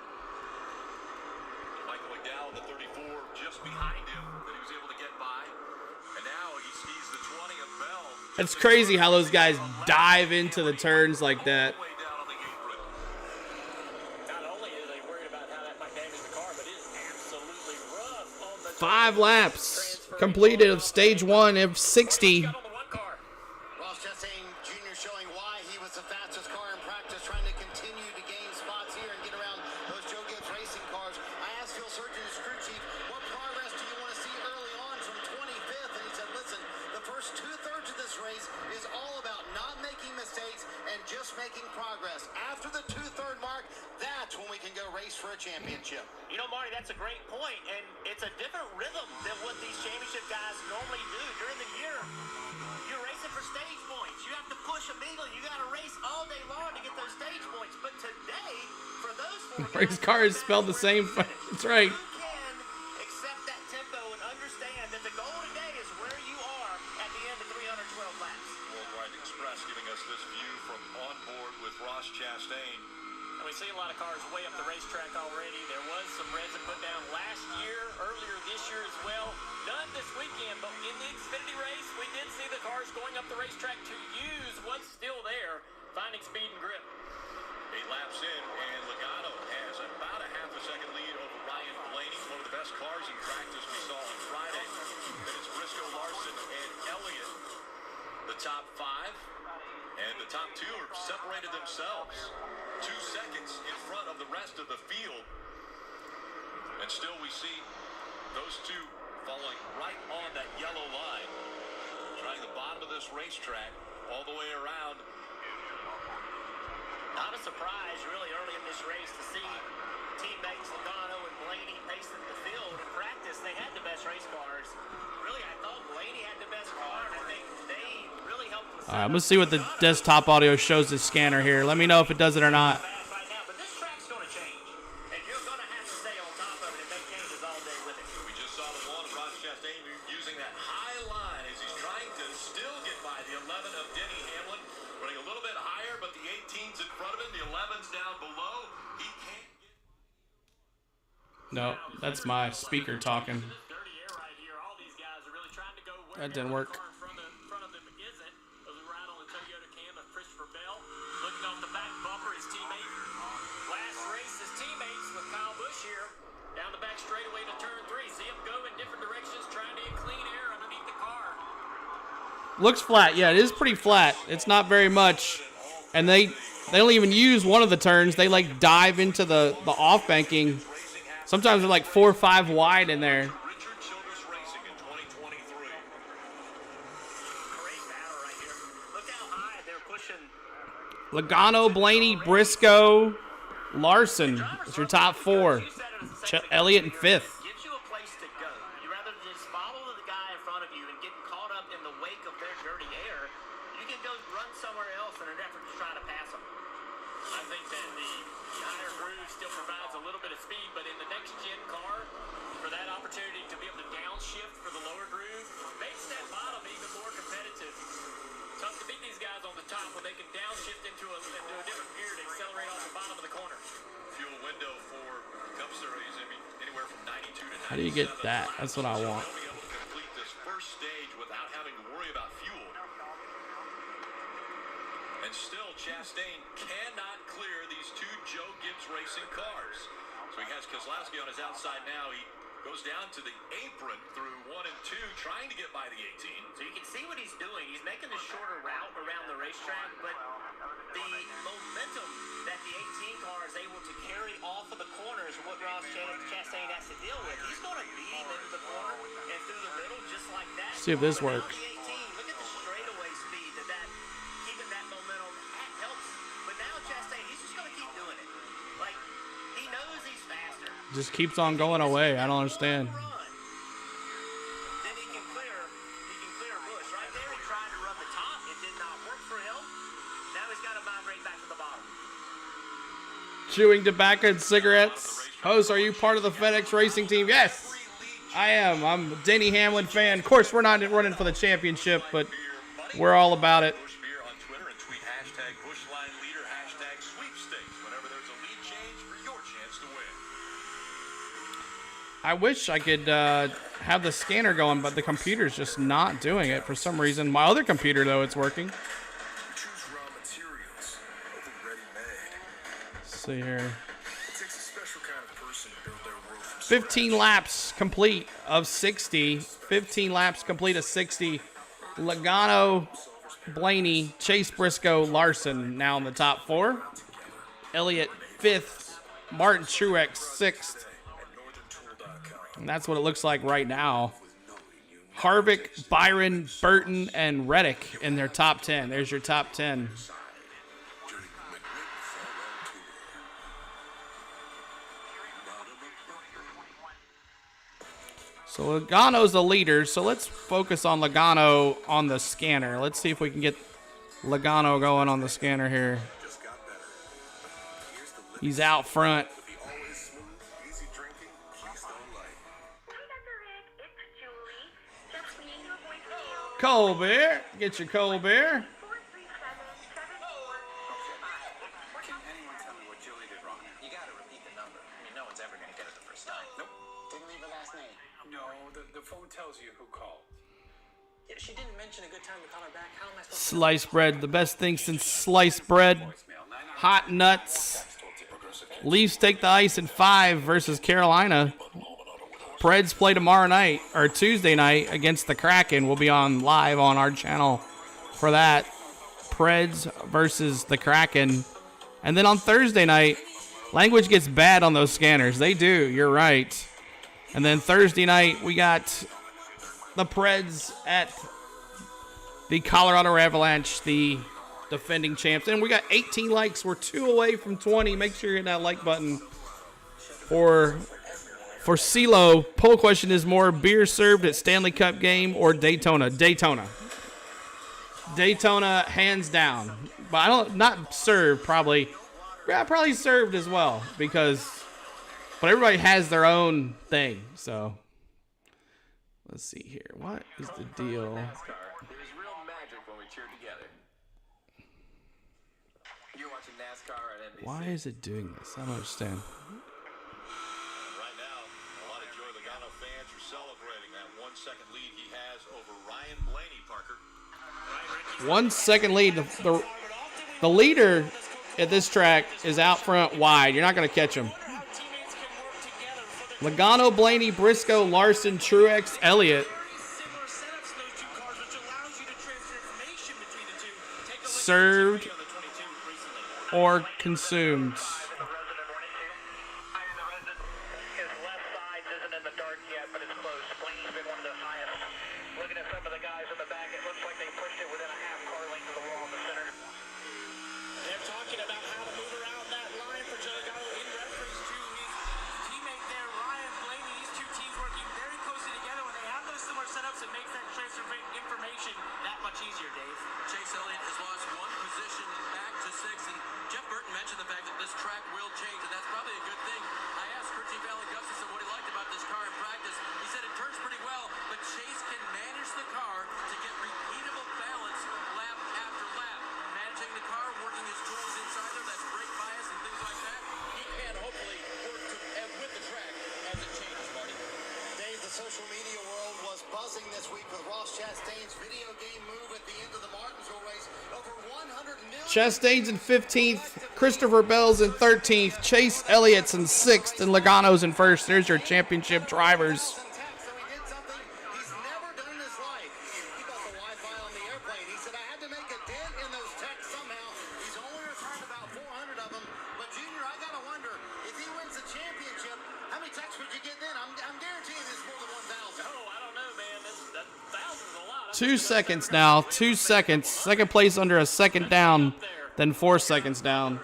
Michael McDowell, the 34, just behind him that he was able to get by. And now he sees the 20 of Bell. It's crazy how those guys dive into the turns like that. Way down on the apron. Not only are they worried about how that might damage the car, but it is absolutely rough on the 5 laps completed of stage 1 of 60. got on the 1 car. Ross Chastain Jr. showing why he was the fastest car in practice, trying to continue to gain spots here and get around those Joe Gibbs racing cars. I asked Phil Surgeon, his crew chief, what progress do you want to see early on from 25th? And he said, listen, the first 2/3 of this race is all about not making mistakes and just making progress. After the 2/3 mark, that's when we can go race for a championship. you know, Marty, that's a great point, and it's a different rhythm than what these championship guys normally do during the year. You're racing for stage points. You have to push immediately. You got to race all day long to get those stage points. But today, for those 4 His car is spelled the same. That's right. You can accept that tempo and understand that the goal today is where you are at the end of 312 laps. Worldwide Express giving us this view from on board with Ross Chastain. And we see a lot of cars way up the racetrack already. There was some resin put down last year, earlier this year as well. None this weekend, but in the Xfinity race, we did see the cars going up the racetrack to use what's still there, finding speed and grip. 8 laps in, and Logano has about a half a second lead over Ryan Blaney, one of the best cars in practice we saw on Friday. Then it's Briscoe, Larson, and Elliott, the top 5. And the top 2 are separated themselves 2 seconds in front of the rest of the field. And still we see those 2 falling right on that yellow line. Trying the bottom of this racetrack all the way around. Not a surprise, really, early in this race to see teammates Logano and Blaney pacing the field. In practice, they had the best race cars. Really, I thought Blaney had the best car, and I think they really helped them. All right, let's see what the desktop audio shows the scanner here. Let me know if it does it or not. Right now, but this track's going to change, and you're going to have to stay on top of it and make changes all day with it. We just saw the one of Ross Chastain using that high line as he's trying to still get by the 11 of Denny Hamlin. Running a little bit higher, but the 18's in front of him, the 11's down below. He can't get... No, that's my speaker talking. Dirty air right here. All these guys are really trying to go where That didn't work. the car in front of them isn't. As we ride on the Toyota Cam of Christopher Bell, looking off the back bumper, his teammate. Last race, his teammates with Kyle Busch here. Down the back straightaway to turn 3. See him go in different directions, trying to get clean air underneath the car. Looks flat. Yeah, it is pretty flat. It's not very much. And they don't even use one of the turns. They like dive into the off banking. Sometimes they're like 4 or 5 wide in there. Richard Childress Racing in 2023. Great battle right here. Look how high they're pushing. Logano, Blaney, Briscoe, Larson. It's your top 4. Elliott in 5th. Gives you a place to go. You rather just follow the guy in front of you and get caught up in the wake of their dirty air. You can go run somewhere else in an effort to try to pass them. I think that the higher groove still provides a little bit of speed, but in the next-gen car, for that opportunity to be able to downshift for the lower groove, makes that bottom even more competitive. Tough to beat these guys on the top when they can downshift into a different gear to accelerate off the bottom of the corner. Fuel window for Cup Series, I mean, anywhere from 92 to 97. How do you get that? That's what I want. They'll be able to complete this first stage without having to worry about fuel. And still, Chastain cannot clear these two Joe Gibbs racing cars. So he has Keselowski on his outside now. He goes down to the apron through 1 and 2, trying to get by the 18. So you can see what he's doing. He's making the shorter route around the racetrack, but the momentum that the 18 car is able to carry off of the corners, what Ross Chastain has to deal with. He's going to beat him into the corner and through the middle just like that. See if this But now works. the 18, look at the straightaway speed that keeping that momentum helps. But now Chastain, he's just going to keep doing it. Like, he knows he's faster. Just keeps on going away. I don't understand. Then he can clear Bush. Right there, he tried to run the top. It did not work for him. Now he's got to migrate back to the bottom. Chewing tobacco and cigarettes. Host, are you part of the FedEx racing team? Yes, I am. I'm a Denny Hamlin fan. Of course, we're not running for the championship, but we're all about it. Bush Beer on Twitter and tweet hashtag Bushline Leader, hashtag sweepstakes whenever there's a lead change for your chance to win. I wish I could have the scanner going, but the computer's just not doing it for some reason. My other computer, though, it's working. Choose raw materials over ready-made. Let's see here. It takes a special kind of person to build their world from 15 laps complete of 60. 15 laps complete of 60. Logano, Blaney, Chase Briscoe, Larson now in the top 4. Elliott 5th. Martin Truex 6th. And that's what it looks like right now. Harvick, Byron, Burton, and Reddick in their top 10. There's your top 10. So Logano's the leader, so let's focus on Logano on the scanner. Let's see if we can get Logano going on the scanner here. He's out front. Cold beer. Get your cold beer. Can anyone tell me what Julie did wrong? You gotta repeat the number. I mean, no one's ever gonna get it the first time. Nope. Didn't leave her last name. No, the phone tells you who called. Yeah, she didn't mention a good time to call her back. How am I supposed Sliced bread. The best thing since sliced bread. Hot nuts. Leafs take the ice in 5 versus Carolina. Preds play tomorrow night, or Tuesday night, against the Kraken. We'll be on live on our channel for that. Preds versus the Kraken. And then on Thursday night, language gets bad on those scanners. They do, you're right. And then Thursday night, we got the Preds at the Colorado Avalanche, the defending champs. And we got 18 likes. We're 2 away from 20. Make sure you hit that like button for CeeLo. Poll question is more beer served at Stanley Cup game or Daytona? Daytona, hands down. But I don't, not served probably. Yeah, probably served as well but everybody has their own thing. So let's see here. What is the deal? There's real magic when we cheer together. You're watching NASCAR on NBC. Why is it doing this? I don't understand. Right now, a lot of Joey Logano fans are celebrating that 1 second lead he has over Ryan Blaney, Parker. 1 second lead. The leader at this track is out front wide. You're not going to catch him. Logano, Blaney, Briscoe, Larson, Truex, Elliott. Served or consumed. this week with Ross Chastain's video game move at the end of the Martinsville race. Over 100 million. Chastain's in 15th. Christopher Bell's in 13th. Chase Elliott's in 6th. And Logano's in 1st. There's your championship drivers. So he did something he's never done in his life. He bought the Wi-Fi on the airplane. He said, I had to make a dent in those texts somehow. He's only returned about 400 of them. But, Junior, I got to wonder, if he wins the championship, how many texts would you get then? I'm guaranteeing it's more than 1,000. Oh, I don't know, man. That 1,000's a lot. 2 seconds now. 2 seconds. Second place under a second down. Then 4 seconds down.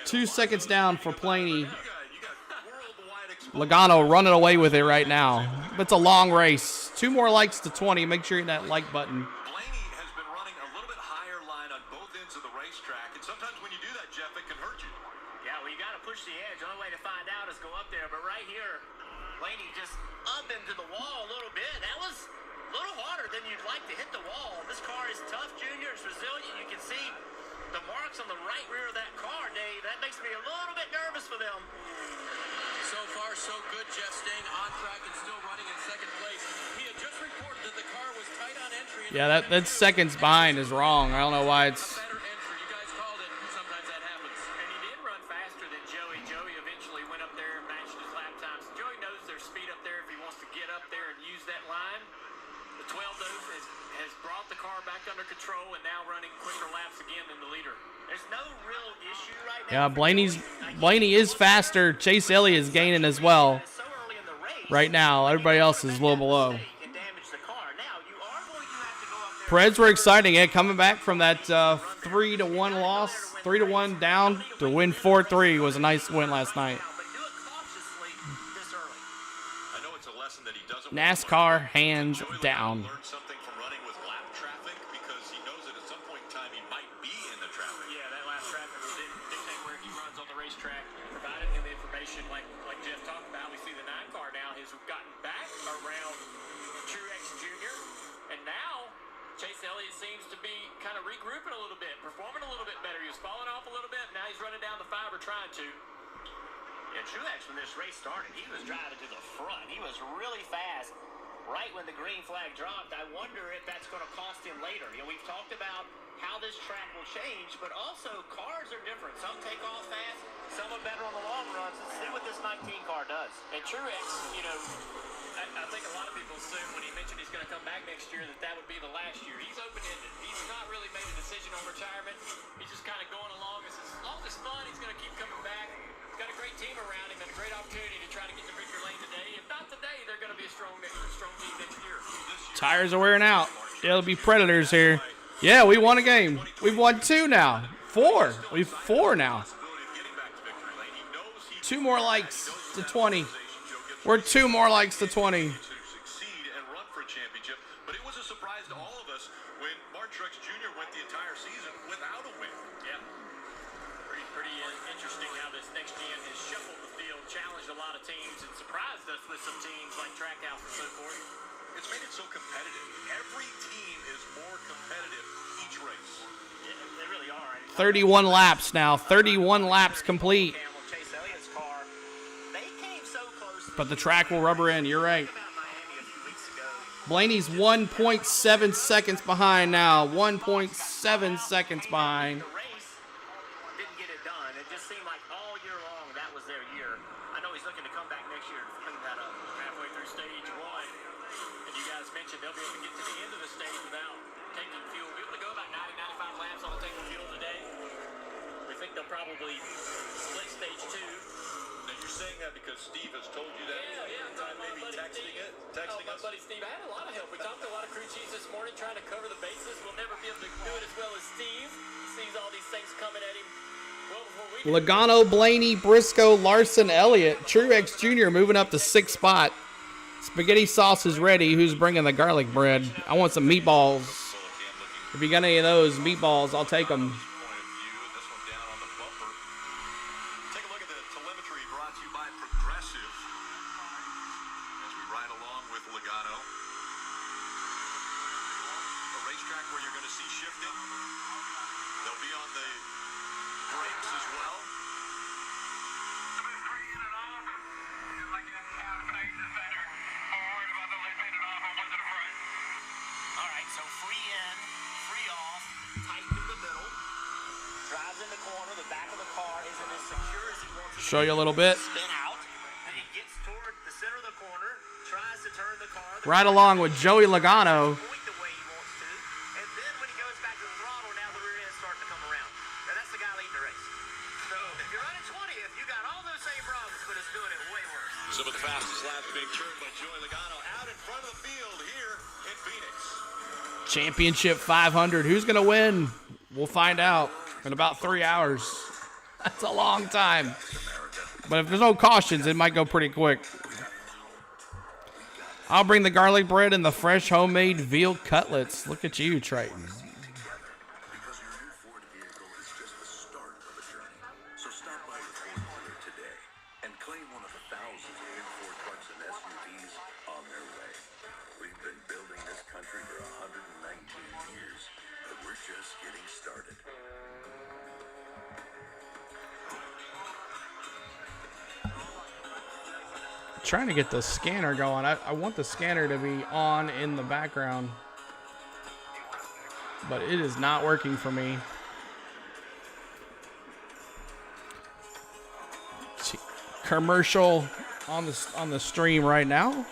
2 seconds down for Planey. Logano running away with it right now. It's a long race. 2 more likes to 20. Make sure you hit that like button. Blaney has been running a little bit higher line on both ends of the racetrack, and sometimes when you do that, Jeff, it can hurt you. Yeah, well, you got to push the edge. The only way to find out is go up there. But right here, Blaney just up into the wall a little bit. That was a little harder than you'd like to hit the wall. This car is tough, Junior. It's resilient. You can see the marks on the right rear of that car, Dave. That makes me a little bit nervous for them. So far, so good. Jeff staying on track and still running in second place. He had just reported that the car was tight on entry. Yeah, that seconds behind is wrong. I don't know why it's... Better entry. You guys called it. Sometimes that happens. And he did run faster than Joey. Joey eventually went up there and matched his lap times. Joey knows there's speed up there if he wants to get up there and use that line. The 12 though has brought the car back under control and now running quicker laps again than the leader. There's no real issue right now. Yeah, Blaney is faster. Chase Elliott is gaining as well. So early in the race, Right now, everybody else is a little below. you can damage the car. Now, you are going to have to go up there. Preds were exciting. Coming back from that 3-1 loss, 3-1 down to win 4-3 was a nice win last night. But do it cautiously this early. I know it's a lesson that he doesn't NASCAR hands Joey down. Logano learned something from running with lap traffic because he knows that at some point in time he might be in the traffic. Yeah, that last traffic will dictate where he runs on the racetrack, providing him the information like Jeff talked about. We see the 9 car now has gotten back around Truex Jr. And now Chase Elliott seems to be kind of regrouping a little bit, performing a little bit better. He was falling off a little bit. Now he's running down the 5 or trying to. Yeah, Truex, when this race started, he was driving to the front. He was really fast right when the green flag dropped. I wonder if that's going to cost him later. You know, we've talked about how this track will change, but also cars are different. Some take off fast, some are better on the long runs. Let's see what this 19 car does. And Truex, you know, I think a lot of people assume when he mentioned he's going to come back next year that would be the last year. He's open-ended. He's not really made a decision on retirement. He's just kind of going along. As long as it's fun, he's going to keep coming back. He's got a great team around him and a great opportunity to try to get to victory lane today. If not today, they're going to be a strong team next year. Tires are wearing out. It'll be Predators here. Yeah, we won a game. We've won 2 now. 4. We've 4 now. 2 more likes to 20. We're 2 more likes to 20. Succeed and run for a championship, but it was a surprise to all of us when Martin Truex Jr. went the entire season without a win. Yeah. Pretty interesting how this next gen has shuffled the field, challenged a lot of teams, and surprised us with some teams like Trackhouse and so forth. It's made it so competitive. Every team is more competitive each race. Yeah, they really are. 31 laps now. 31 laps complete. Chase Elliott's car, they came so close. But the track will rubber in. You're right. Blaney's 1.7 seconds behind now. 1.7 seconds behind. The race didn't get it done. It just seemed like all year long that was their year. I know he's looking to come back next year and clean that up. Halfway through stage 1, and you guys mentioned they'll be able to get to the end of the stage without taking fuel. Be able to go about 90, 95 laps on taking fuel today. We think they'll probably split stage 2. Now you're saying that because Steve has told you that? Yeah. Maybe texting My us? buddy Steve, I had a lot of help. We talked to a lot of crew chiefs this morning trying to cover the bases. We'll never be able to do it as well as Steve. He sees all these things coming at him well before we do. Logano, Blaney, Briscoe, Larson, Elliott. Truex Jr. moving up to 6th spot. Spaghetti sauce is ready. Who's bringing the garlic bread? I want some meatballs. If you got any of those meatballs, I'll take them. Like a half-night defender. I'm worried about the late minute off. I wanted to corner. The back of the car isn't as secure as he wants it to Show you a little be. bit. Spin out, and he gets toward the center of the corner, tries to turn the car. Right along with Joey Logano. Point the way he wants to, and then when he goes back to the throttle, now the rear end's starting to come around. Now that's the guy leading the race. So if you're running 20th, you got all those same problems, but it's doing it way worse. Some of the fastest laps being turned by Joey Logano out in front of the field here in Phoenix. Championship 500. Who's going to win? We'll find out in about 3 hours. That's a long time. But if there's no cautions, it might go pretty quick. I'll bring the garlic bread and the fresh homemade veal cutlets. Look at you, Triton. Because your new Ford vehicle is just the start of a journey. So stop by the Ford dealer today and claim one of the thousands of new Ford trucks and SUVs on their way. We've been building this country for 119 years, but we're just getting started. Trying to get the scanner going. I want the scanner to be on in the background, but it is not working for me. Commercial on the stream right now.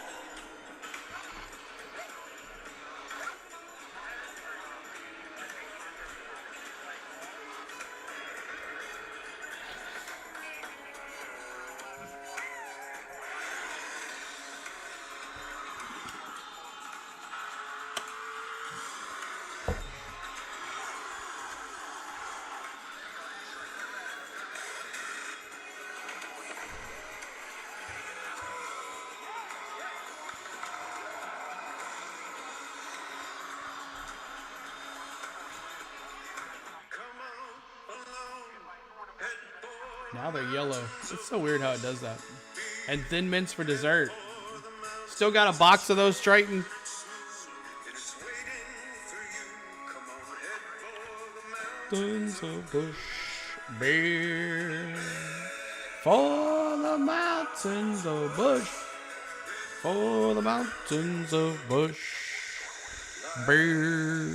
Now they're yellow. It's so weird how it does that. And Thin Mints for dessert. Still got a box of those, Triton? Mountains of Bush beer. For the mountains of Bush. For the mountains of Bush beer.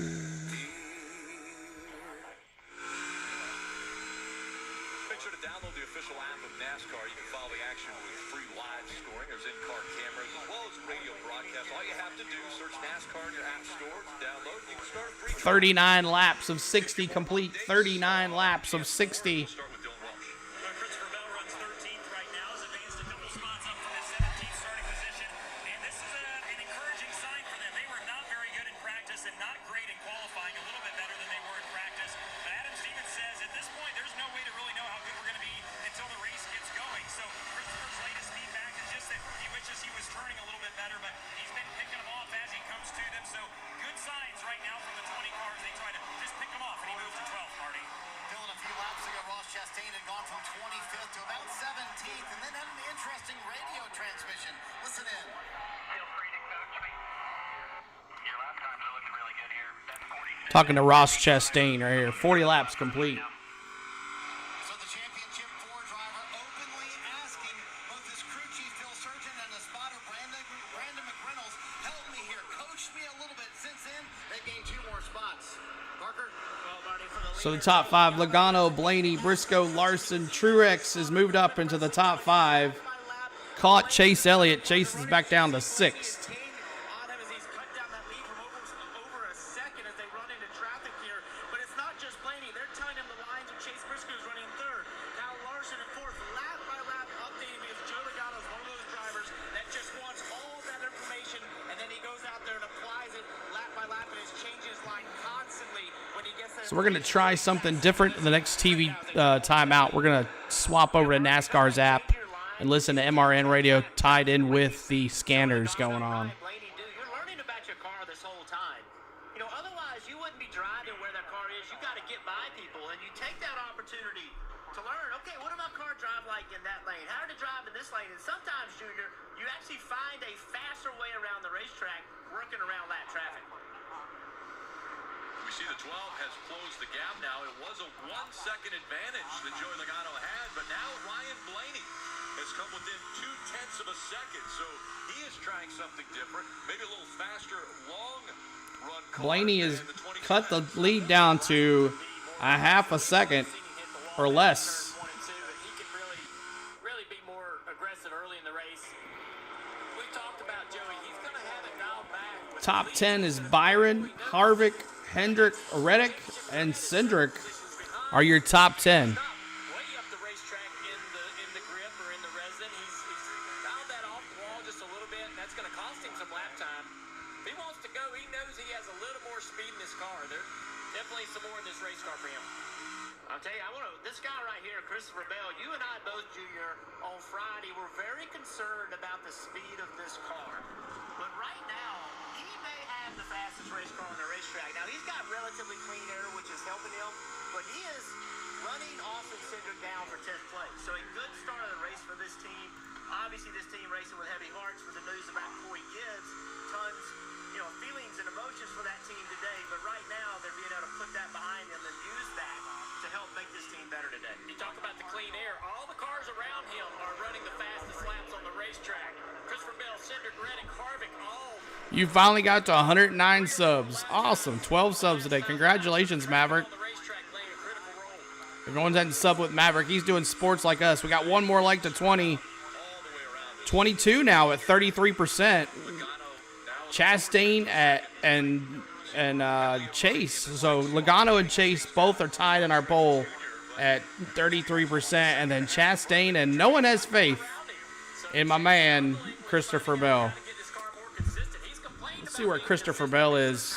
Make sure to download the official app of NASCAR. You can follow the action with free live scoring. There's in-car cameras as well as radio broadcasts. All you have to do is search NASCAR in your app store, download, you can start free. 39 laps of 60 complete. 39 laps of 60. Start with Dylan Walsh. Christopher Bell runs 13th right now. Has advanced a couple spots up from his 17th starting position. And this is an encouraging sign for them. They were not very good in practice and not great in qualifying. A little bit better than they were in practice. But Adam Stevens says at this point, there's no way to really know how good we're going to be until the race gets going. So Christopher's latest feedback is just that he wishes he was turning a little bit better, but he's been picking them off as he comes to them. So good signs right now from the 20 cars. They try to just pick them off, and he moves to 12th, Marty. Dylan, a few laps ago, Ross Chastain had gone from 25th to about 17th, and then had an interesting radio transmission. Listen in. Feel free to coach me. Your lap times are looking really good here. That's 46. Talking to Ross Chastain right here. 40 laps complete. So the championship four driver openly asking both his crew chief Phil Surgeon and the spotter Brandon McReynolds, help me here, coach me a little bit. Since then, they gained 2 more spots. Parker? Well, Marty, for the So the top 5, Logano, Blaney, Briscoe, Larson, Truex has moved up into the top 5. Caught Chase Elliott. Chase is back down to 6th. on him as he's cut down that lead from over a second as they run into traffic here. But it's not just Blaney. They're telling him the lines of Chase Briscoe's running 3rd. Kyle Larson in 4th. Lap by lap updating because Joe Logano's one of those drivers that just wants all that information and then he goes out there and applies it lap by lap and is changing his line constantly when he gets there. So we're going to try something different in the next TV timeout. We're going to swap over to NASCAR's app and listen to MRN radio tied in with the scanners going on. Blaney, dude, you're learning about your car this whole time. You know, otherwise you wouldn't be driving where that car is. You got to get by people, and you take that opportunity to learn. Okay, what did my car drive like in that lane? How did it drive in this lane? And sometimes, Junior, you actually find a faster way around the racetrack working around that traffic. We see the 12 has closed the gap now. It was a 1-second advantage that Joey Logano had, but now Ryan Blaney has come within 0.2 of a second. So he is trying something different, maybe a little faster, long run. Blaney has cut the lead down to a half a second. or less. 1 and 2, but he can really be more aggressive early in the race. We talked about Joey. He's going to have it dialed back. With Top 10 is Byron, Harvick, Hendrick, Reddick, and Cindric are your top 10. way up the racetrack in the grip or in the resin. He's dialed that off the wall just a little bit, and that's going to cost him some lap time. If he wants to go, he knows he has a little more speed in this car. There's definitely some more in this race car for him. I'll tell you, this guy right here, Christopher Bell, you and I both, Junior, on Friday were very concerned about the speed of this car. But right now, he may have the fastest race car on the racetrack. Now, he's got relatively clean air, which is helping him, but he is running Austin Cindric down for 10th place. So a good start of the race for this team. Obviously, this team racing with heavy hearts with the news about Corey Gibbs. Tons, feelings and emotions for that team today. But right now, they're being able to put that behind them and use that to help make this team better today. You talk about the clean air. All the cars around him are running the fastest laps on the racetrack. Christopher Bell, Cindric, Reddick, Harvick, all. You finally got to 109 subs. Awesome. 12 subs today. Congratulations, Maverick. On the racetrack playing a critical role. Everyone's hadn't sub with Maverick. He's doing sports like us. We got one more like to 20. 22 now at 33%. Chastain and Chase. So Logano and Chase both are tied in our poll at 33%. And then Chastain, and no one has faith in my man, Christopher Bell. Let's see where Christopher Bell is.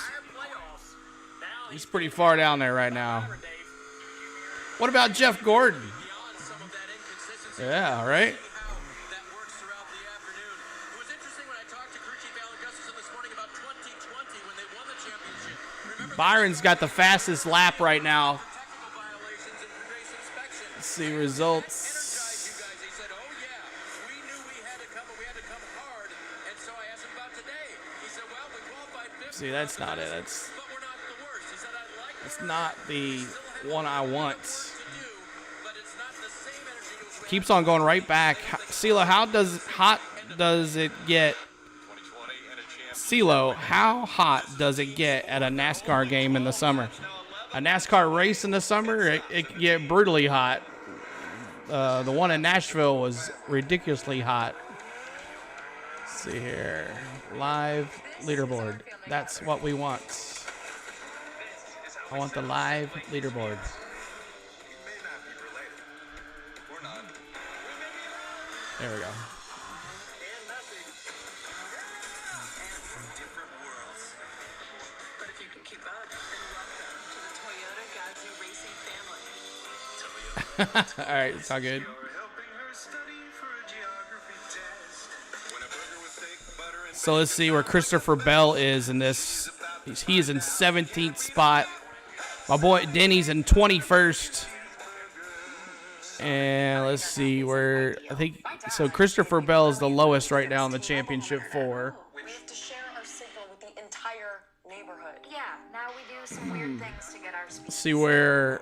He's pretty far down there right now. What about Jeff Gordon? Yeah, right? Byron's got the fastest lap right now. Let's see results. See, that's not it. That's not the one I want. Keeps on going right back. CeeLo, how hot does it get? CeeLo, how hot does it get at a NASCAR game in the summer? A NASCAR race in the summer, it can get brutally hot. The one in Nashville was ridiculously hot. Let's see here. Live leaderboard. That's what we want. I want the live leaderboard. There we go. All right, it's all good. So let's see where Christopher Bell is in this. He is in 17th spot. My boy Denny's in 21st. And let's see where, I think, so Christopher Bell is the lowest right now in the championship 4. We have to share our signal with the entire neighborhood. Yeah, now we do some weird things to get our speed. Let's see where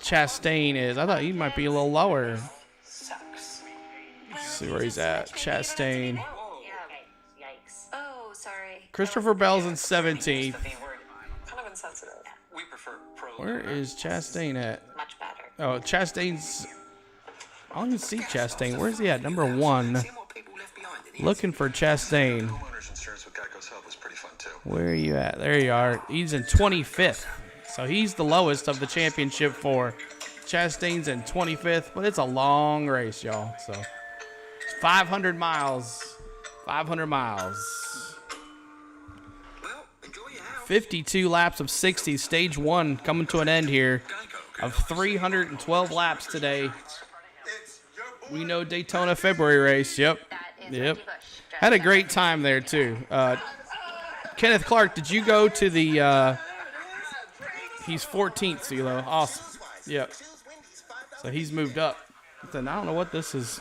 Chastain is. I thought he might be a little lower. Let's see where he's at. Chastain. Yikes. Oh, sorry. Christopher Bell's in 17th. Kind of insensitive. We prefer pro. Where is Chastain at? Much better. Oh, Chastain's... I don't even see Chastain. Where's he at? Number 1. Looking for Chastain. Where are you at? There you are. He's in 25th. So he's the lowest of the championship 4. Chastain's in 25th, but it's a long race, y'all. So it's 500 miles. 500 miles. 52 laps of 60. Stage 1 coming to an end here of 312 laps today. We know Daytona February race. Yep. Had a great time there, too. Kenneth Clark, did you go to the... He's 14th, CeeLo. Awesome. Yep. So he's moved up. Then I don't know what this is.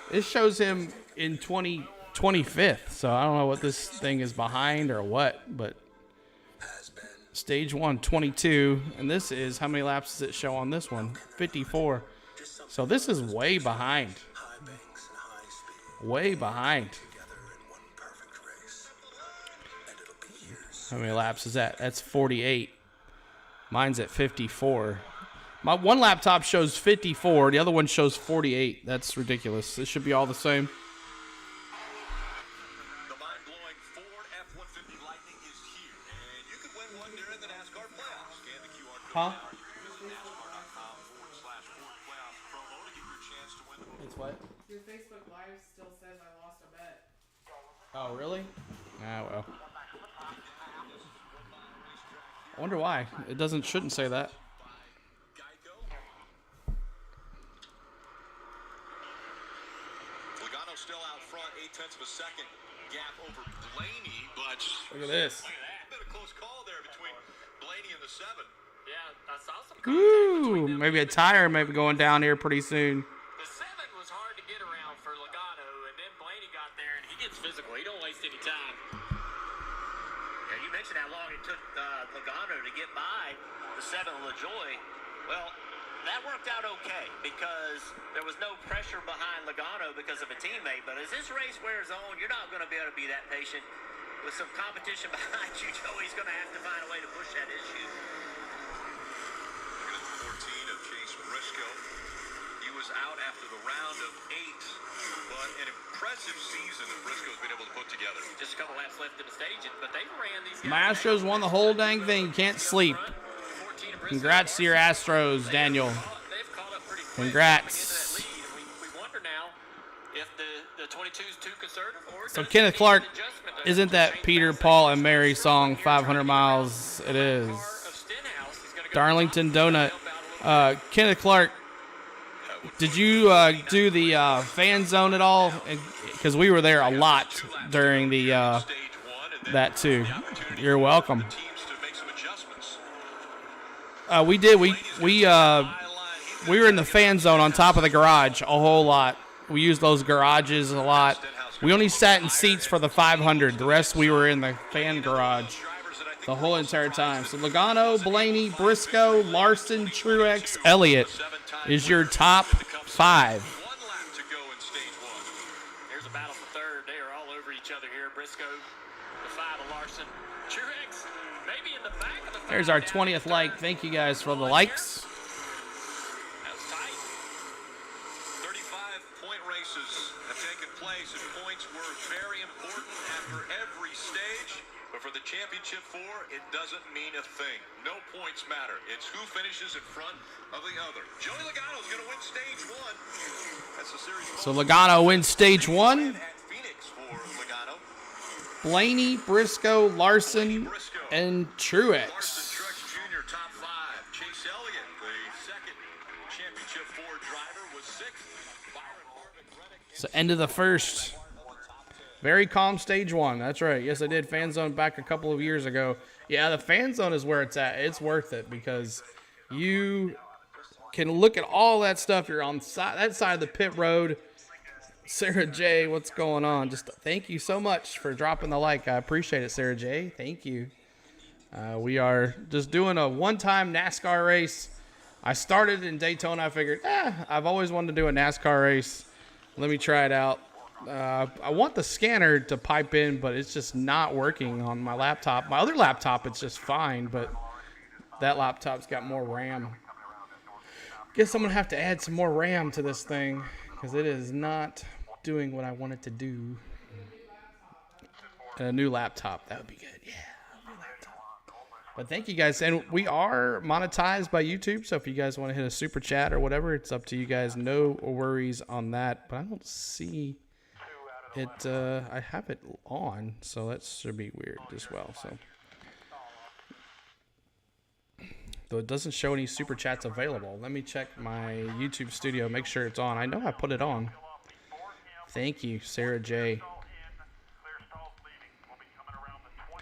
This shows him in 25th. So I don't know what this thing is behind or what. But stage 1, 22. And this is, how many laps does it show on this one? 54. So this is way behind. Way behind. How many laps is that? That's 48. Mine's at 54. My one laptop shows 54. The other one shows 48. That's ridiculous. It should be all the same. The mind-blowing Ford F-150 Lightning is here, and you could win one during the NASCAR playoffs. Scan the QR code Huh? now, or you can visit NASCAR.com/Ford Playoffs promo to get your chance to win the It's what? Your Facebook Live still says I lost a bet. Oh, really? Ah, well. I wonder why. It shouldn't say that. Logano still out front, 0.8 of a second gap over Blaney, but Look at this. look at that. Been a close call there between Blaney and the 7. Yeah, I saw some contact Ooh, between them. maybe a tire may be going down here pretty soon. The 7 was hard to get around for Logano, and then Blaney got there, and he gets physical. He don't waste any time. Yeah, you mentioned how long it took Logano to get by the 7 LaJoy. Well, that worked out okay because there was no pressure behind Logano because of a teammate. But as this race wears on, you're not going to be able to be that patient. With some competition behind you, Joey's going to have to find a way to push that issue. Look at 14 of Chase Briscoe. He was out after the round of 8, but an impressive season that Briscoe's been able to put together. Just a couple laps left in the stage, but they ran these guys. My Astros won the whole dang thing. Can't sleep. Congrats to your Astros, Daniel. They've caught up pretty quick. Congrats. We wonder now if the 22 is too conservative or So does Kenneth it Clark, need an adjustment to isn't that change Peter, that Paul, second and Mary place? song, Here 500 trying to miles? get It is. car of Stenhouse. He's gonna go Darlington top, Donut. help out a little bit. Kenneth Clark, did you do the fan zone at all? Because we were there a lot during the that too. You're welcome. Teams to make some adjustments. We did. We were in the fan zone on top of the garage a whole lot. We used those garages a lot. We only sat in seats for the 500. The rest we were in the fan garage the whole entire time. So Logano, Blaney, Briscoe, Larson, Truex, Elliott is your top 5. 1 lap to go in stage 1. Here's a battle for third. They are all over each other here. Briscoe, the 5 of Larson. Truex, maybe in the back of the field. There's our 20th like. Thank you guys for the likes. That was tight. 35-point races have taken place, and points were very important after every stage. But for the championship 4, it doesn't mean a thing. No points matter. It's who finishes in front of the other. Joey Logano's going to win stage 1. That's the series. So Logano wins stage 1. At Phoenix for Logano. Blaney, Briscoe, Larson, and Larson Truex. Truex Jr. top 5. Chase Elliott, the second championship 4 driver, was 6th. Byron Harvick, Reddick, So end of the first. Very calm stage 1. That's right. Yes, I did fan zone back a couple of years ago. Yeah, the fan zone is where it's at. It's worth it because you can look at all that stuff. You're on that side of the pit road. Sarah J, what's going on? Just thank you so much for dropping the like. I appreciate it, Sarah J. Thank you. We are just doing a one-time NASCAR race. I started in Daytona. I figured, I've always wanted to do a NASCAR race. Let me try it out. I want the scanner to pipe in, but it's just not working on my laptop. My other laptop, it's just fine, but that laptop's got more RAM. Guess I'm going to have to add some more RAM to this thing because it is not doing what I want it to do. And a new laptop, that would be good. Yeah, a new laptop. But thank you guys. And we are monetized by YouTube, so if you guys want to hit a super chat or whatever, it's up to you guys. No worries on that. But I don't see it. I have it on, so that should be weird as well. So, though it doesn't show any super chats available. Let me check my YouTube studio, make sure it's on. I know I put it on. Thank you, Sarah J.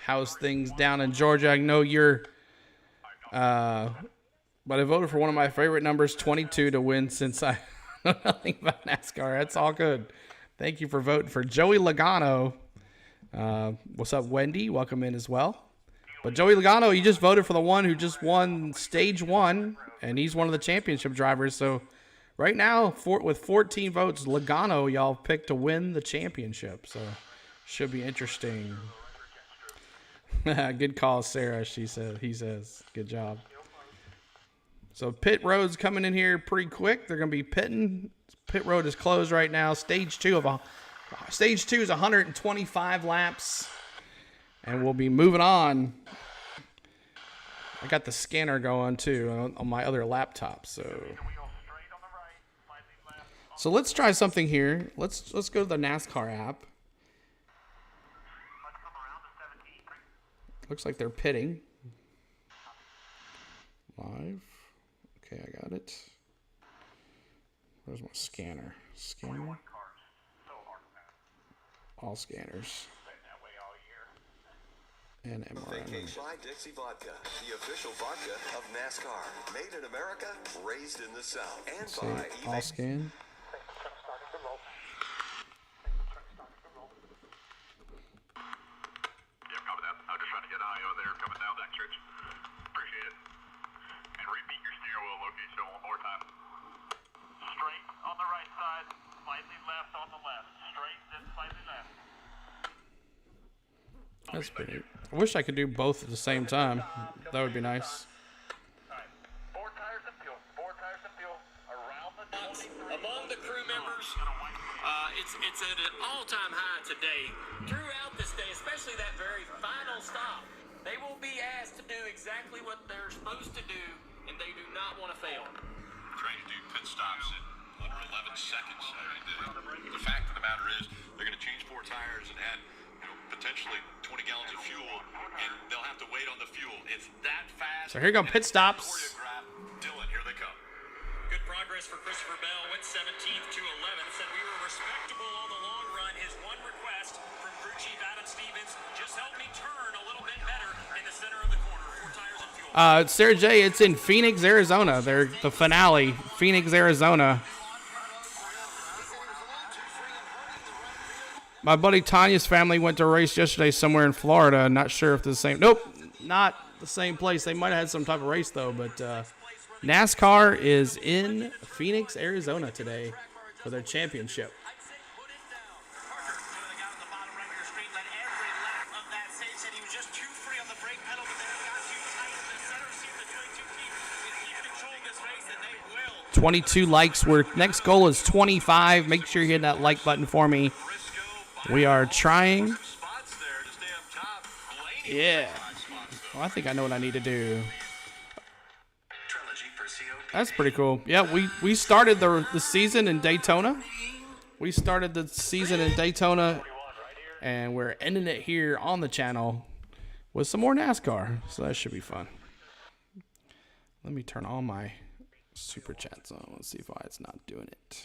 How's things down in Georgia? I know you're, but I voted for one of my favorite numbers, 22, to win since I know nothing about NASCAR. That's all good. Thank you for voting for Joey Logano. What's up, Wendy? Welcome in as well. But Joey Logano, you just voted for the one who just won stage 1, and he's one of the championship drivers. So right now, with 14 votes, Logano, y'all picked to win the championship. So should be interesting. Good call, Sarah. He says, good job. So pit road's coming in here pretty quick. They're going to be pitting. Pit road is closed right now. Stage 2 is 125 laps. And we'll be moving on. I got the scanner going too on my other laptop. So let's try something here. Let's go to the NASCAR app. Looks like they're pitting. Live. Okay, I got it. Where's my scanner? Scanner. All scanners. And MRN. Buy Dixie Vodka, the official vodka of NASCAR. Made in America, raised in the South. And by all scan. That's pretty. I wish I could do both at the same time. That would be nice. Among the crew members, it's at an all-time high today. Throughout this day, especially that very final stop, they will be asked to do exactly what they're supposed to do, and they do not want to fail. Trying to do pit stops in under 11 seconds. The fact of the matter is, they're going to change 4 tires and add potentially 20 gallons of fuel, and they'll have to wait on the fuel. It's that fast. So here go pit stops. Dylan, here they come. Good progress for Christopher Bell. Went 17th to 11th. Said we were respectable on the long run. His one request from crew chief Adam Stevens: just help me turn a little bit better in the center of the corner. 4 tires and fuel. Sarah J, it's in Phoenix, Arizona. They're the finale. Phoenix, Arizona. My buddy Tanya's family went to a race yesterday somewhere in Florida. Not sure if it's the same. Nope, not the same place. They might have had some type of race, though. But NASCAR is in Phoenix, Arizona today for their championship. He was just too free on the brake pedal, but then he got too tight in the center seat. The 22 keep controlling this race, and they will. 22 likes. Next goal is 25. Make sure you hit that like button for me. We are trying. Yeah. Well, I think I know what I need to do. That's pretty cool. Yeah, we started the season in Daytona. We started the season in Daytona, and we're ending it here on the channel with some more NASCAR. So that should be fun. Let me turn all my super chats on. Let's see why it's not doing it.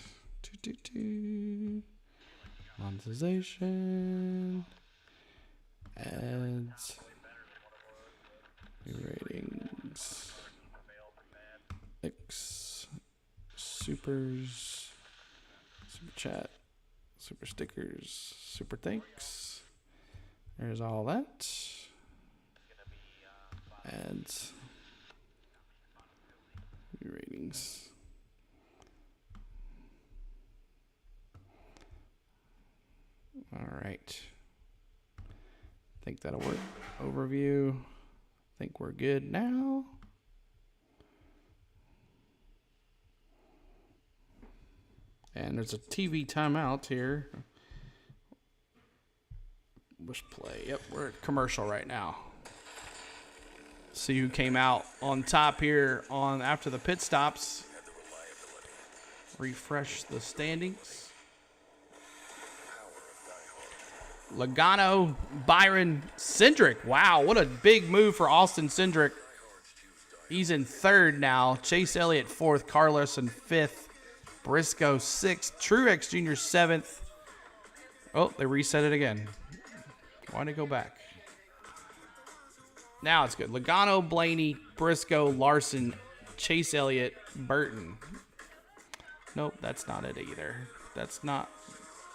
Monetization. Ads. Ratings. X. Supers. Super chat. Super stickers. Super thanks. There's all that. Ads. Ratings. All right. Think that'll work. Overview. Think we're good now. And there's a TV timeout here. Push play. Yep, we're at commercial right now. See who came out on top here after the pit stops. Refresh the standings. Logano, Byron, Cindric. Wow, what a big move for Austin Cindric. He's in 3rd now. Chase Elliott 4th. Carlos in 5th. Briscoe 6th. Truex Jr. 7th. Oh, they reset it again. Why'd it go back? Now it's good. Logano, Blaney, Briscoe, Larson, Chase Elliott, Burton. Nope, that's not it either. That's not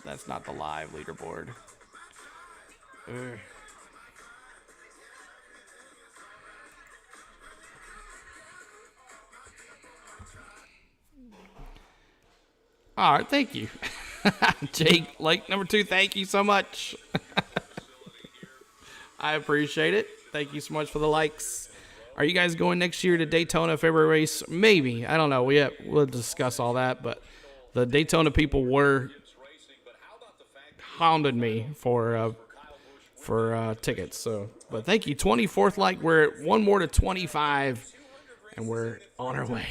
the live leaderboard. Ugh. All right, thank you. Jake, like number 2, thank you so much. I appreciate it. Thank you so much for the likes. Are you guys going next year to Daytona February race? Maybe. I don't know. We'll discuss all that. But the Daytona people were hounding me for tickets. So, but thank you. 24th like. We're at one more to 25, and we're on our way.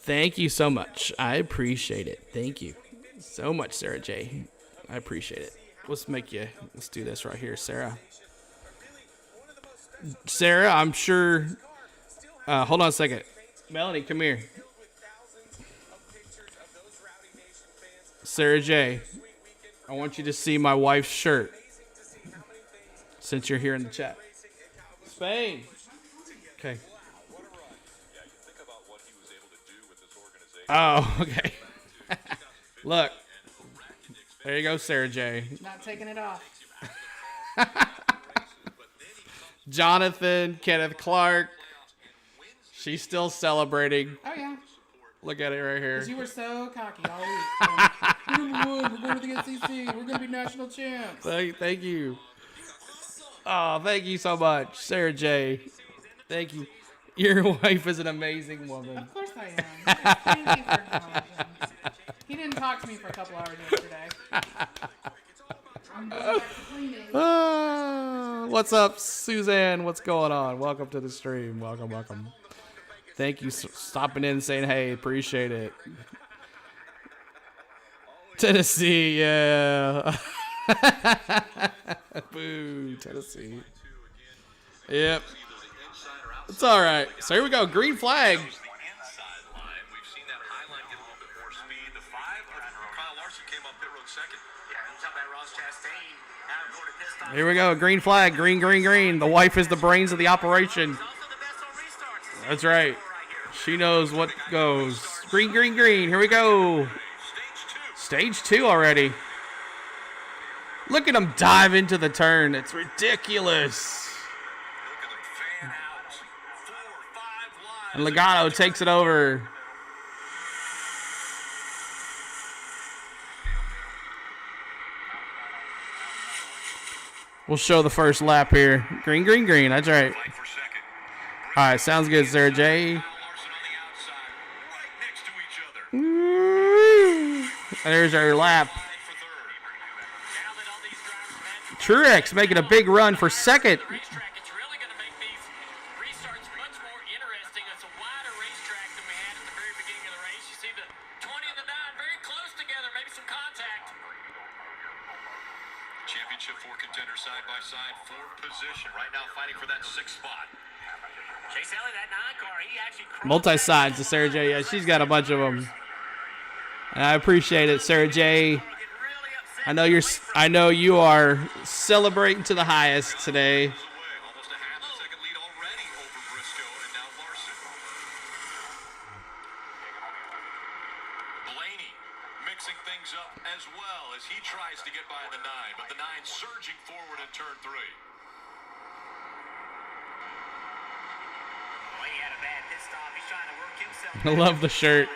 Thank you so much. I appreciate it. Thank you so much, Sarah J. I appreciate it. Let's do this right here, Sarah. Sarah, I'm sure. Hold on a second. Melanie, come here. Sarah J., I want you to see my wife's shirt since you're here in the chat. Spain. Okay. Oh, okay. Look. There you go, Sarah J. Not taking it off. Jonathan, Kenneth Clark. She's still celebrating. Oh, yeah. Look at it right here. Because you were so cocky all week. We're going to the SEC. We're going to be national champs. Thank you. Oh, thank you so much, Sarah J. Thank you. Your wife is an amazing woman. Of course I am. Thank you for acknowledging. He didn't talk to me for a couple hours yesterday. I'm going back to cleaning. What's up, Suzanne? What's going on? Welcome to the stream. Welcome. Thank you for stopping in and saying, hey, appreciate it. Tennessee, yeah. Boo, Tennessee. Yep. It's all right. So here we go. Green flag. Here we go. Green flag. Green. The wife is the brains of the operation. That's right. She knows what goes. Green. Here we go. Stage 2 already. Look at him dive into the turn. It's ridiculous. And Logano takes it over. We'll show the first lap here. Green. That's right. All right, sounds good, Sarah J. There's our lap. Truex making a big run for second. Championship 4 contenders side by side, 4th position. Right now fighting for that 6th spot. Chase Elliott, that 9 car, he actually Multi-sides to Sarah J. Yeah, she's got a bunch of them. And I appreciate it, Sarah J. I know you are celebrating to the highest today. Almost a half a second lead already over Briscoe and now Larson. Blaney mixing things up as well as he tries to get by the 9, but the 9 surging forward in turn 3. Blaney had a bad pit stop. He's trying to work himself. I love the shirt.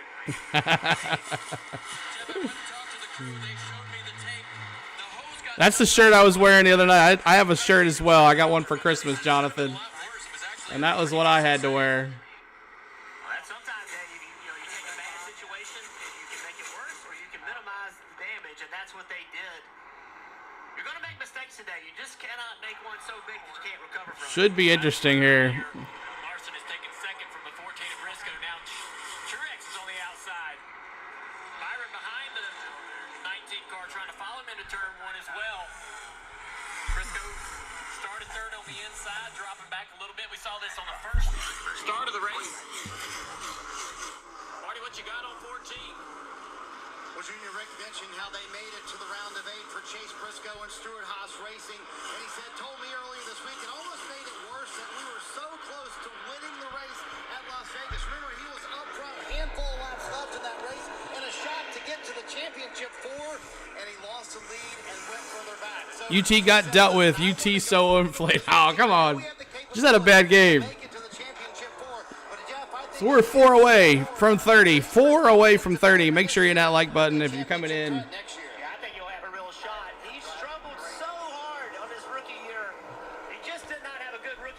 That's the shirt I was wearing the other night. I have a shirt as well. I got one for Christmas, Jonathan. And that was what I had to wear. Sometimes you take a bad situation and you can make it worse or you can minimize the damage, and that's what they did. You're going to make mistakes today. You just cannot make one so big that you can't recover from it. Should be interesting here. Larson is taking second from the 14 of Briscoe. Now Truex is on the outside. Byron behind the 19 car trying to follow him into turn 1 as well. Briscoe started third on the inside, dropping back a little bit. We saw this on the first start of the race. Marty, what you got on 14? Well, Junior Rick mentioned how they made it to the round of 8 for Chase Briscoe and Stuart Haas Racing. And he told me earlier this week, it almost made it worse that we were so close to winning the race at Las Vegas. Remember, he was up front, handful of laps left in that race, and a shot to get to the championship 4, and he lost the lead and went further back. So UT got dealt with. UT so inflated. Oh, come on. Just had a bad game. So we're 4 away from 30. 4 away from 30. Make sure you hit that like button if you're coming in. Yeah, I think you'll have a real shot. He struggled so hard on his rookie year. He just did not have a good rookie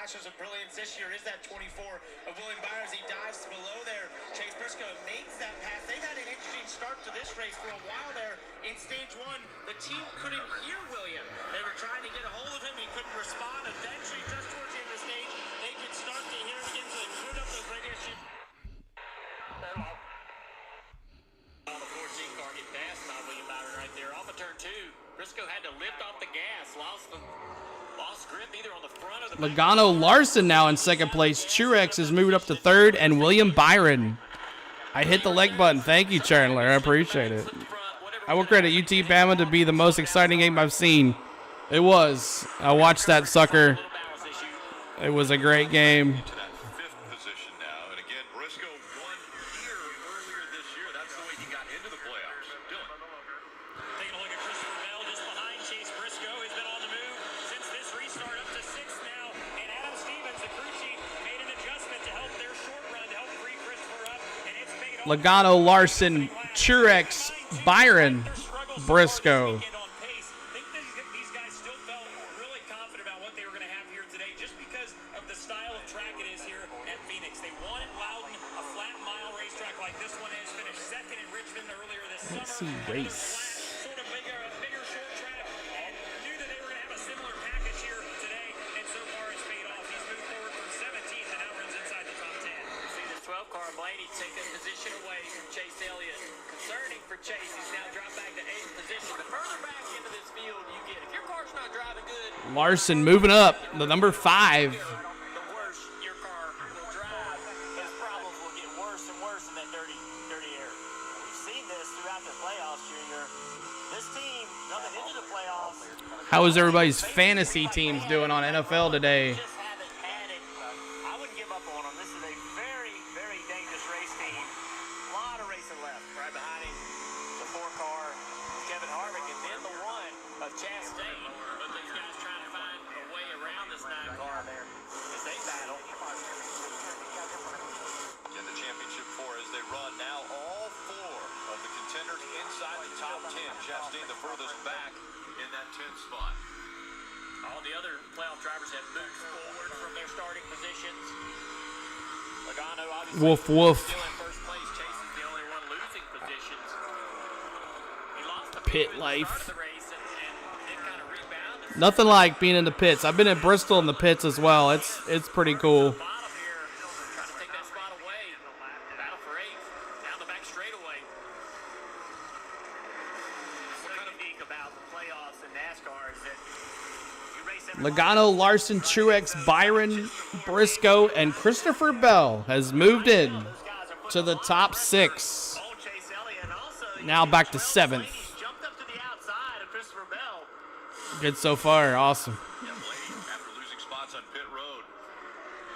flashes of brilliance this year is that 24 of William Byers. He dives below there. Chase Briscoe makes that pass. They've had an interesting start to this race for a while there. In stage one, the team couldn't hear William. They were trying to get a hold of him. He couldn't respond. Eventually, just towards the end of the stage, they could start to hear him again, so they put up those radio sheets. On the 14 car get passed by William Byron right there. Off of turn 2, Briscoe had to lift off the gas. Lost grip either on the front or the back. Logano Larson now in second place. Truex is moving up to third, and William Byron. I hit the like button. Thank you, Chandler. I appreciate it. I will credit UT Bama to be the most exciting game I've seen. It was. I watched that sucker. It was a great game. To that 5th position now, and again, Briscoe won here earlier this year. That's the way he got into the playoffs. Dylan. Taking a look at Christopher Bell just behind Chase Briscoe. He's been on the move since this restart, up to 6th now. And Adam Stevens, the crew chief, made an adjustment to help their short run, to help free Christopher up. And it's made all Logano Larson, Truex, Byron, Briscoe. on pace. I think these guys still felt really confident about what they were going to have here today, just because of the style of track it is here at Phoenix. They wanted Loudon, a flat mile racetrack like this one is. Finished second in Richmond earlier this summer. Let's see race. Sort of bigger short track, and knew that they were going to have a similar package here today, and so far it's paid off. He's moved forward from 17th and now runs inside the top 10. You see this 12 car Blaney take a position away from Chase Elliott. Concerning for Chase, he's now dropped back to 8th position. The further back into this field you get, if your car's not driving good, Larson moving up, the number 5. the worse your car will drive. Those problems will get worse and worse in that dirty air. We've seen this throughout the playoffs, Junior. This team, nothing into the playoffs. How is everybody's fantasy teams doing on NFL today? Just haven't had it. I wouldn't give up on them. This is a very, very dangerous race team. A lot of racing left. Right behind him, the 4 car, Kevin Harvick, and then the 1 of Chastain. But these guys trying to find a way around this 9 car there as they battle. In the championship 4 as they run now all 4 of the contenders inside the top 10. Chastain the furthest back in that 10th spot. All the other playoff drivers have moved forward from their starting positions. Logano obviously Woof, woof. still in first place. Chase is the only one losing positions. He lost the Pit at the life. start of the race and then kind of rebounded. Nothing like being in the pits. I've been at Bristol in the pits as well. It's pretty cool. Bottom here, trying to take that spot away. Battle for 8th. Down the back straightaway. What's unique about the playoffs in NASCAR is that you race every Logano, Larson, Truex, Byron, Briscoe, and Christopher Bell has moved in to the top 6. old Chase Elliott, and also Now back to 7th. jumped up to the outside of Christopher Bell. Good so far. Awesome. Yeah, Blaney, after losing spots on pit road,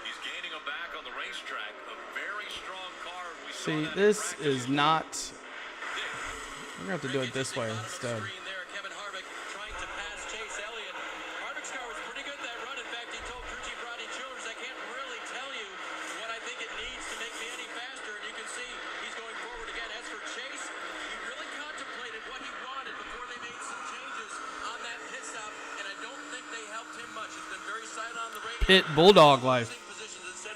he's gaining them back on the racetrack. A very strong car. We saw See, that this in is not. We're going to have to do it this way instead. Screen there, Kevin Harvick trying to pass Chase Elliott. Harvick's car was pretty good that run. In fact, he told crew chief Rodney Childers, I can't really tell you what I think it needs to make me any faster. And you can see he's going forward again. As for Chase, he really contemplated what he wanted before they made some changes on that pit stop. And I don't think they helped him much. He's been very silent on the radio. Pit Bulldog life.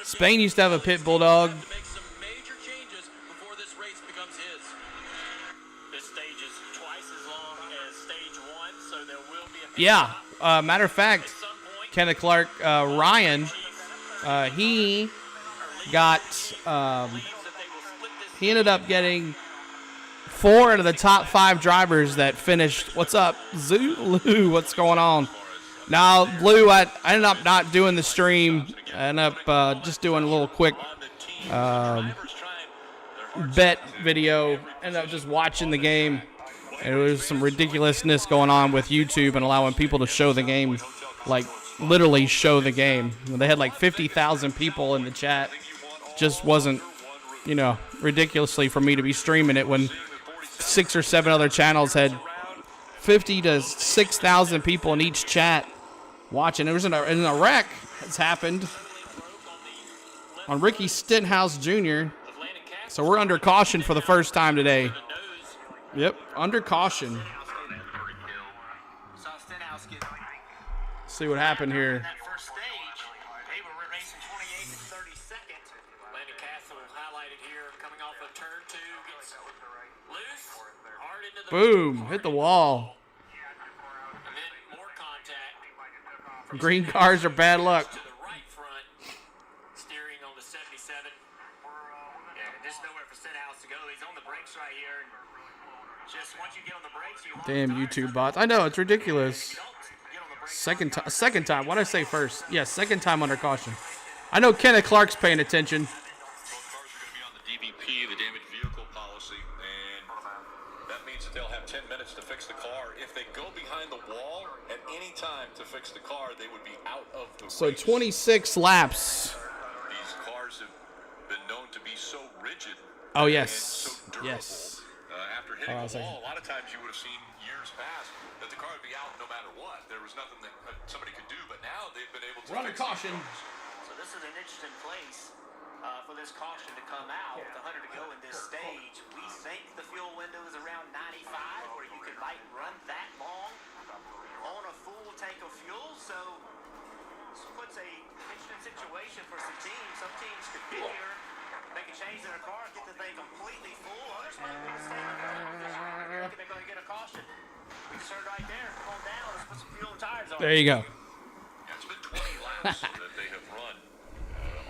Spain used to have a pit Bulldog. To make some major changes before this race becomes his. This stage is twice as long as stage 1, so there will be a Yeah. Matter of fact, Kenneth Clark, Ryan, he got. He ended up getting 4 out of the top 5 drivers that finished. What's up, Zulu? What's going on? Now, Lou, I ended up not doing the stream. I ended up just doing a little quick bet video. Ended up just watching the game. And there was some ridiculousness going on with YouTube and allowing people to show the game, like literally show the game. They had like 50,000 people in the chat. Just wasn't, ridiculously for me to be streaming it when 6 or 7 other channels had 50 to 6,000 people in each chat watching. There was a wreck that's happened on Ricky Stenhouse Jr. So we're under caution for the first time today. Yep, under caution. See what happened here. That first stage, they were Boom. Hit the wall. And then more contact. Green cars are bad luck. To the right front, steering on the 77. Yeah, there's nowhere for Stenhouse to go. He's on the brakes right here. And just once you get on the brakes, you hold Damn the YouTube tires. bots. I know, it's ridiculous. Don't get on the brakes. Second time. What did I say first? Yeah, second time under caution. I know Kenneth Clark's paying attention. Both cars are going to be on the DVP, the damaged vehicle policy, and that means that they'll have 10 minutes to fix the car. If they go behind the wall at any time to fix the car, they would be out of the So race. 26 laps. These cars have been known to be so rigid. Oh, And yes. so durable. Yes. After hitting Oh, the sorry. wall, a lot of times you would have seen years past that the car would be out no matter what. There was nothing that somebody could do, but now they've been able to We're under fix these caution. cars. So this is an interesting place for this caution to come out. With 100 to go in this stage, we think the fuel window is around 95, or you could might run that long on a full tank of fuel. So this puts a interesting situation for some teams. Some teams could get here, make a change in their car, get the thing completely full. Others might be staying in their position. Thinking they're going to get a caution. We just heard right there. Come on down. Let's put some fuel and tires on. There you go. Yeah, it's been 20 laps that they have run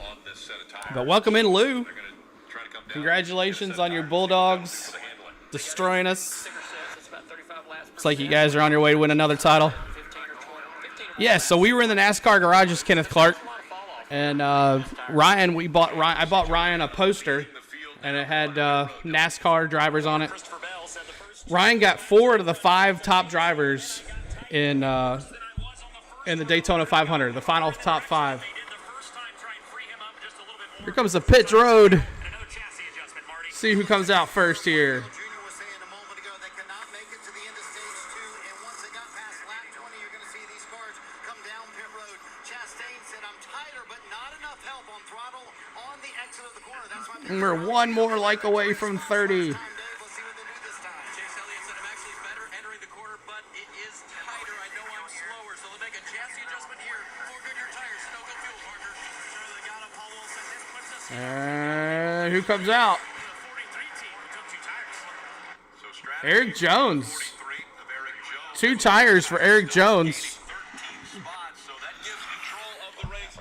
on this set of tires. But welcome in, Lou. They're gonna try to come down, Congratulations get a set on of your tires, Bulldogs see how they handle it. destroying us. Sticker says it's about 35 laps per It's like you guys are on your way to win another title. 15 or 20. 15 or Yeah, so we were in the NASCAR garages, Kenneth Clark. And Ryan, I bought Ryan a poster, and it had NASCAR drivers on it. Christopher Bell said the first Ryan got 4 of the 5 top drivers in the Daytona 500, the final top 5. they did the first time try and free him up just a little bit more. Here comes the pit road. And another chassis adjustment, Marty. See who comes out first here. Junior was saying a moment ago they could not make it to the end of stage 2, and once they got past lap 20, you're going to see these cars come down pit road. Chastain said, "I'm tighter, but not enough help on throttle on the exit of the corner." That's why And we're one more like away from 30. Let's see what they do this time. Chase Elliott said I'm actually better entering the corner, but it is tighter. I know I'm slower, so they'll make a chassis adjustment here. For Goodyear tires, no good fuel, partner. So they got him. Paul Wilson. This puts us And who comes out? The 43 team took 2 tires. So strategy Eric Jones. 43 of Eric Jones. 2 tires for Eric Jones. 13 spots, so that gives control of the race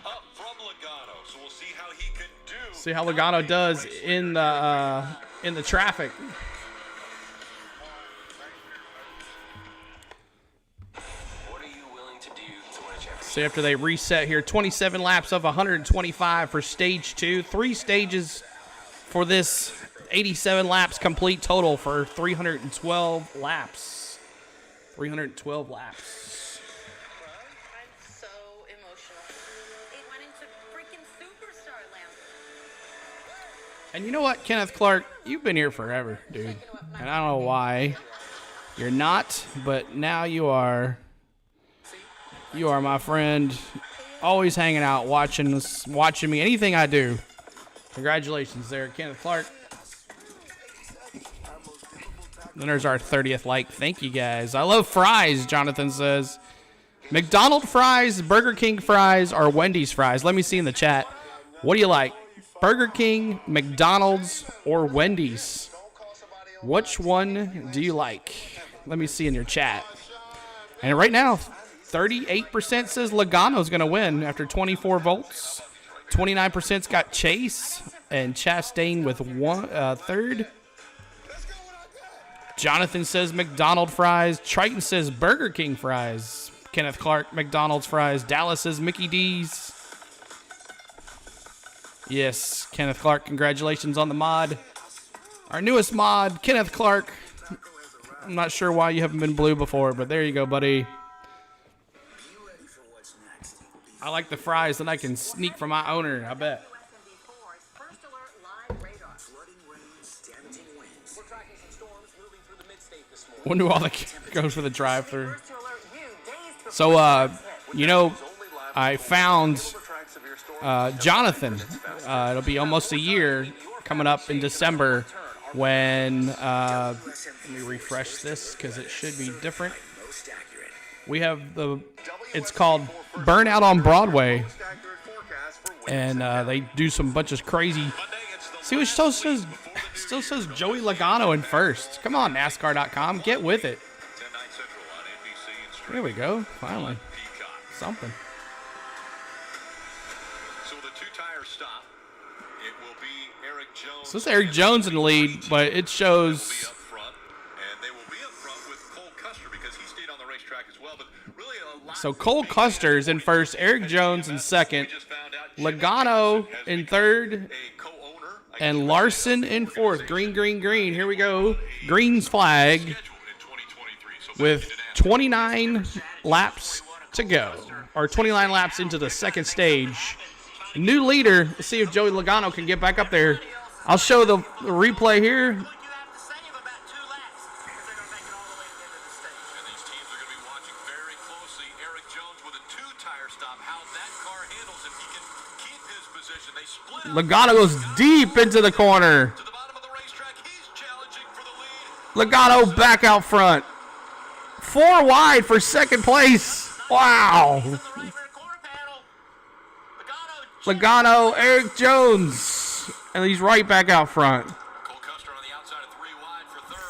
up from Logano. So we'll see how he can do. See how Logano does in the traffic. What are you willing to do to win a championship? So after they reset here, 27 laps of 125 for stage 2. 3 stages for this 87 laps complete total for 312 laps. 312 laps. I'm so emotional. It went into freaking superstar land. And you know what, Kenneth Clark? You've been here forever, dude. And I don't know why you're not, but now you are. You are my friend. Always hanging out, watching me, anything I do. Congratulations there, Kenneth Clark. Then there's our 30th like. Thank you, guys. I love fries, Jonathan says. McDonald's fries, Burger King fries, or Wendy's fries? Let me see in the chat. What do you like? Burger King, McDonald's, or Wendy's? Which one do you like? Let me see in your chat. And right now, 38% says Logano's going to win after 24 votes. 29%'s got Chase and Chastain with third. Jonathan says McDonald's fries. Triton says Burger King fries. Kenneth Clark, McDonald's fries. Dallas says Mickey D's. Yes, Kenneth Clark, congratulations on the mod. Our newest mod, Kenneth Clark. I'm not sure why you haven't been blue before, but there you go, buddy. I like the fries, then I can sneak from my owner, I bet. First alert live radar. We're tracking some storms moving through the mid-state this morning. Wonder all the goes for the drive-through. First to alert you days before So, you know, I found Jonathan. It'll be almost a year coming up in December when, let me refresh this because it should be different. We have it's called Burnout on Broadway, and they do some bunch of crazy See, it still says Joey Logano in first. Come on, NASCAR.com. Get with it. There we go. Finally. Something. So the two-tire stop, it will be Eric Jones. So it's Eric Jones in the lead, but it shows. Up front, and they will be up front with Cole Custer because he stayed on the racetrack as well. But really a lot So Cole Custer's in first, Eric Jones in second, Logano in third, and Larson in fourth. Green, green, green. Here we go. Green's flag with 29 laps to go, or 29 laps into the second stage. New leader. Let's see if Joey Logano can get back up there. I'll show the replay here. Logano goes deep into the corner. Logano back out front. 4 wide for second place. Wow. Logano, Eric Jones. And he's right back out front.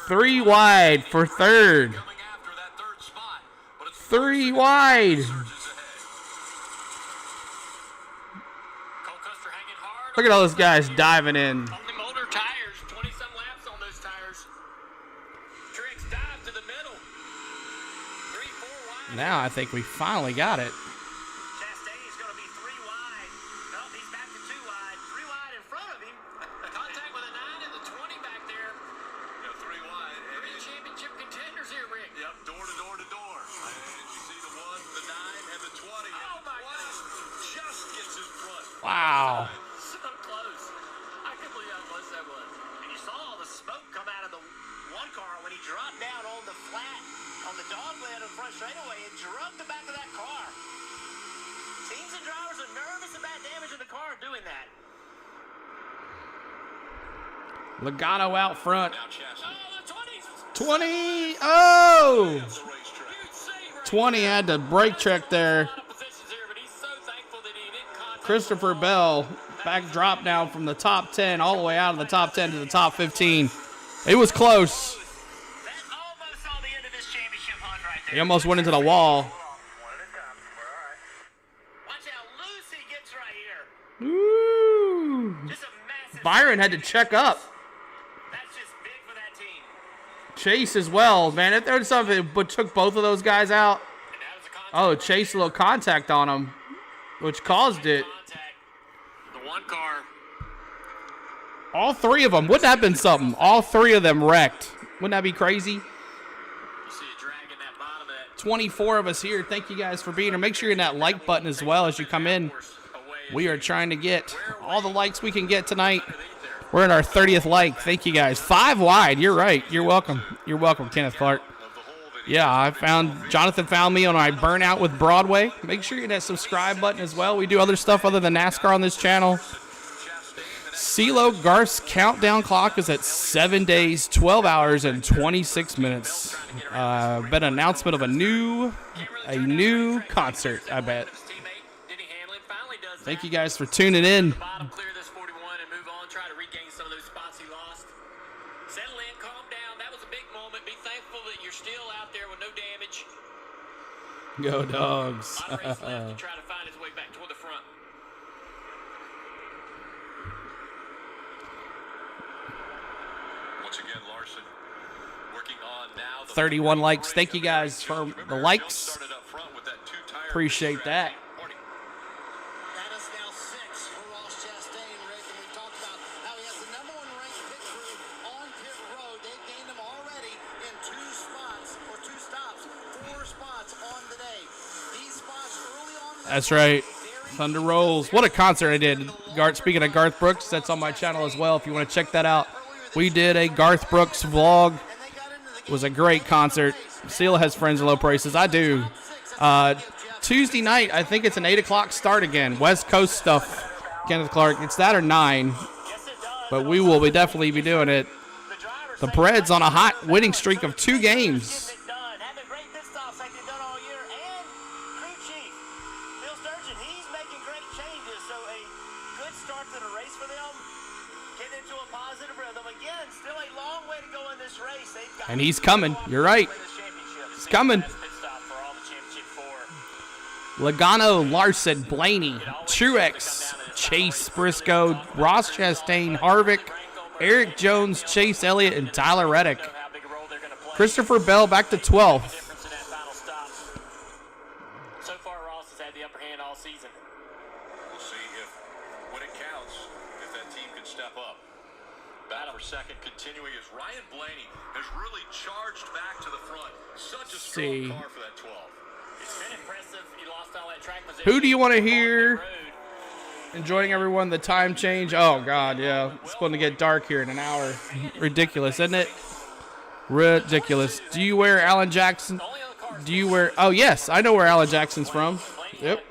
3 wide for third. 3 wide. Look at all those guys diving in. Older tires, 20-some laps on those tires. Tricks dive to the middle. 3, 4 wide. Now I think we finally got it. Chastain's going to be 3 wide. No, he's back to 2 wide. 3 wide in front of him. Contact with a 9 and the 20 back there. You know, 3 wide. 3 championship contenders here, Rick. Yep, door to door to door. And you see the 1, the 9, and the 20. Oh, my God. Just gets in front. Wow. So close. I can't believe how close that was. And you saw all the smoke come out of the one car when he dropped down on the flat, on the dogleg of the front straightaway and drugged the back of that car. Teams and drivers are nervous about damaging the car doing that. Logano out front. Oh, the 20s. 20. Oh. 20 had to brake check there. Christopher Bell back drop down from the top 10 all the way out of the top 10 to the top 15. It was close. That almost saw the end of this championship hunt right there. He almost went into the wall. Watch how loose he gets right here. Ooh. Just a massive. Byron had to check up. That's just big for that team. Chase as well, man. If there was something but took both of those guys out. And that was a contact. Oh, Chase a little contact on him, which caused it. The one car. All 3 of them. Wouldn't that have been something? All 3 of them wrecked. Wouldn't that be crazy? You see it dragging that bottom of that. 24 of us here. Thank you guys for being here. Make sure you're in that like button as well as you come in. We are trying to get all the likes we can get tonight. We're in our 30th like. Thank you guys. 5 wide. You're right. You're welcome. You're welcome, Kenneth Clark. Yeah, Jonathan found me on my Burnout with Broadway. Make sure you hit that subscribe button as well. We do other stuff other than NASCAR on this channel. CeeLo Garth's countdown clock is at 7 days, 12 hours, and 26 minutes. Been an announcement of a new concert, I bet. Thank you guys for tuning in. Bottom, clear this 41 and move on. Try to regain some of those spots he lost. Settle in, calm down. That was a big moment. Be thankful that you're still out there with no damage. Go Dogs. A lot of race left to try to find his way back toward the front. Once again, Larson working on now. 31 likes. Thank you guys for the likes. Appreciate that. That is now 6 for Ross Chastain, Rick, and we talked about how he has the #1 ranked pit crew on pit road. They've gained him already in 2 spots, or 2 stops, 4 spots on the day. These spots early on. That's right. Thunder Rolls. What a concert I did. Speaking of Garth Brooks, that's on my channel as well if you want to check that out. We did a Garth Brooks vlog. It was a great concert. CeeLo has friends at low prices. I do. Tuesday night, I think it's an 8 o'clock start again. West Coast stuff, Kenneth Clark. It's that or 9. But we will definitely be doing it. The Preds on a hot winning streak of 2 games. Having great pit stops like they've done all year. And crew chief, Phil Sturgeon, he's making great changes. So a good start to the race for them. Getting into a positive rhythm. Again, still a long way to go in this race. And he's coming. You're right. He's coming. Logano, Larson, Blaney, Truex, Chase Briscoe, Ross Chastain, Harvick, Eric Jones, Chase Elliott, and Tyler Reddick. Christopher Bell back to 12th. So far, Ross has had the upper hand all season. We'll see if, when it counts, if that team can step up. Battle for second continuing as Ryan Blaney has really charged back to the front. Such a strong car for that 12. It's been impressive. He lost all that track position. Who do you want to hear? Enjoying everyone, the time change. Oh, God, yeah. It's going to get dark here in an hour. Ridiculous, isn't it? Ridiculous. Do you wear Alan Jackson? Do you wear... Oh, yes. I know where Alan Jackson's from. Yep.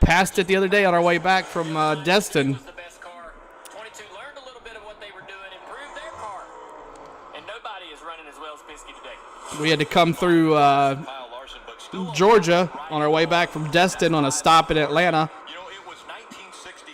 Passed it the other day on our way back from Destin. We had to come through Georgia on our way back from Destin on a stop in Atlanta.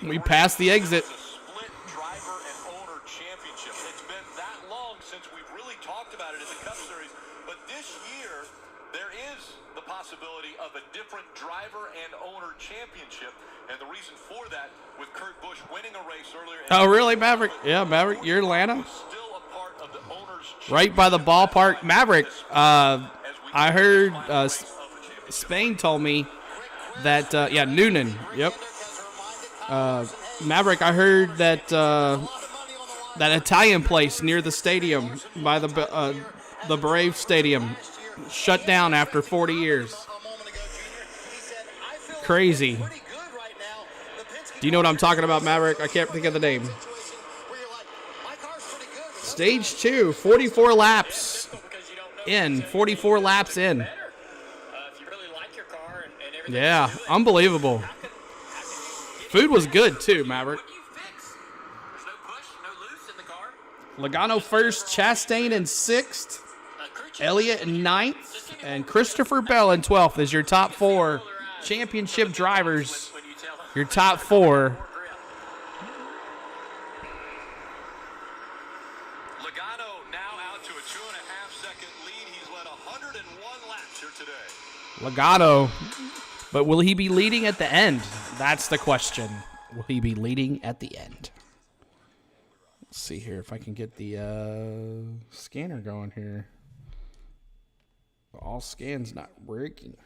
We passed the exit. Split driver and owner championship. It's been that long since we've really talked about it in the Cup Series, but this year there is the possibility of a different driver and owner championship, and the reason for that with Kurt Busch winning a race earlier. Oh, really, Maverick? Yeah, Maverick, you're Atlanta. Right by the ballpark. Maverick, I heard Spain told me that, Noonan, yep. Maverick, I heard that that Italian place near the stadium, by the Brave Stadium, shut down after 40 years. Crazy. Do you know what I'm talking about, Maverick? I can't think of the name. Stage 2, 44 laps in. 44 laps in. Yeah, unbelievable. Food was good too, Maverick. Logano first, Chastain in 6th, Elliott in 9th, and Christopher Bell in 12th as your top 4 championship drivers. Your top 4. Logano, but will he be leading at the end? That's the question. Will he be leading at the end? Let's see here if I can get the scanner going here. All scans not working.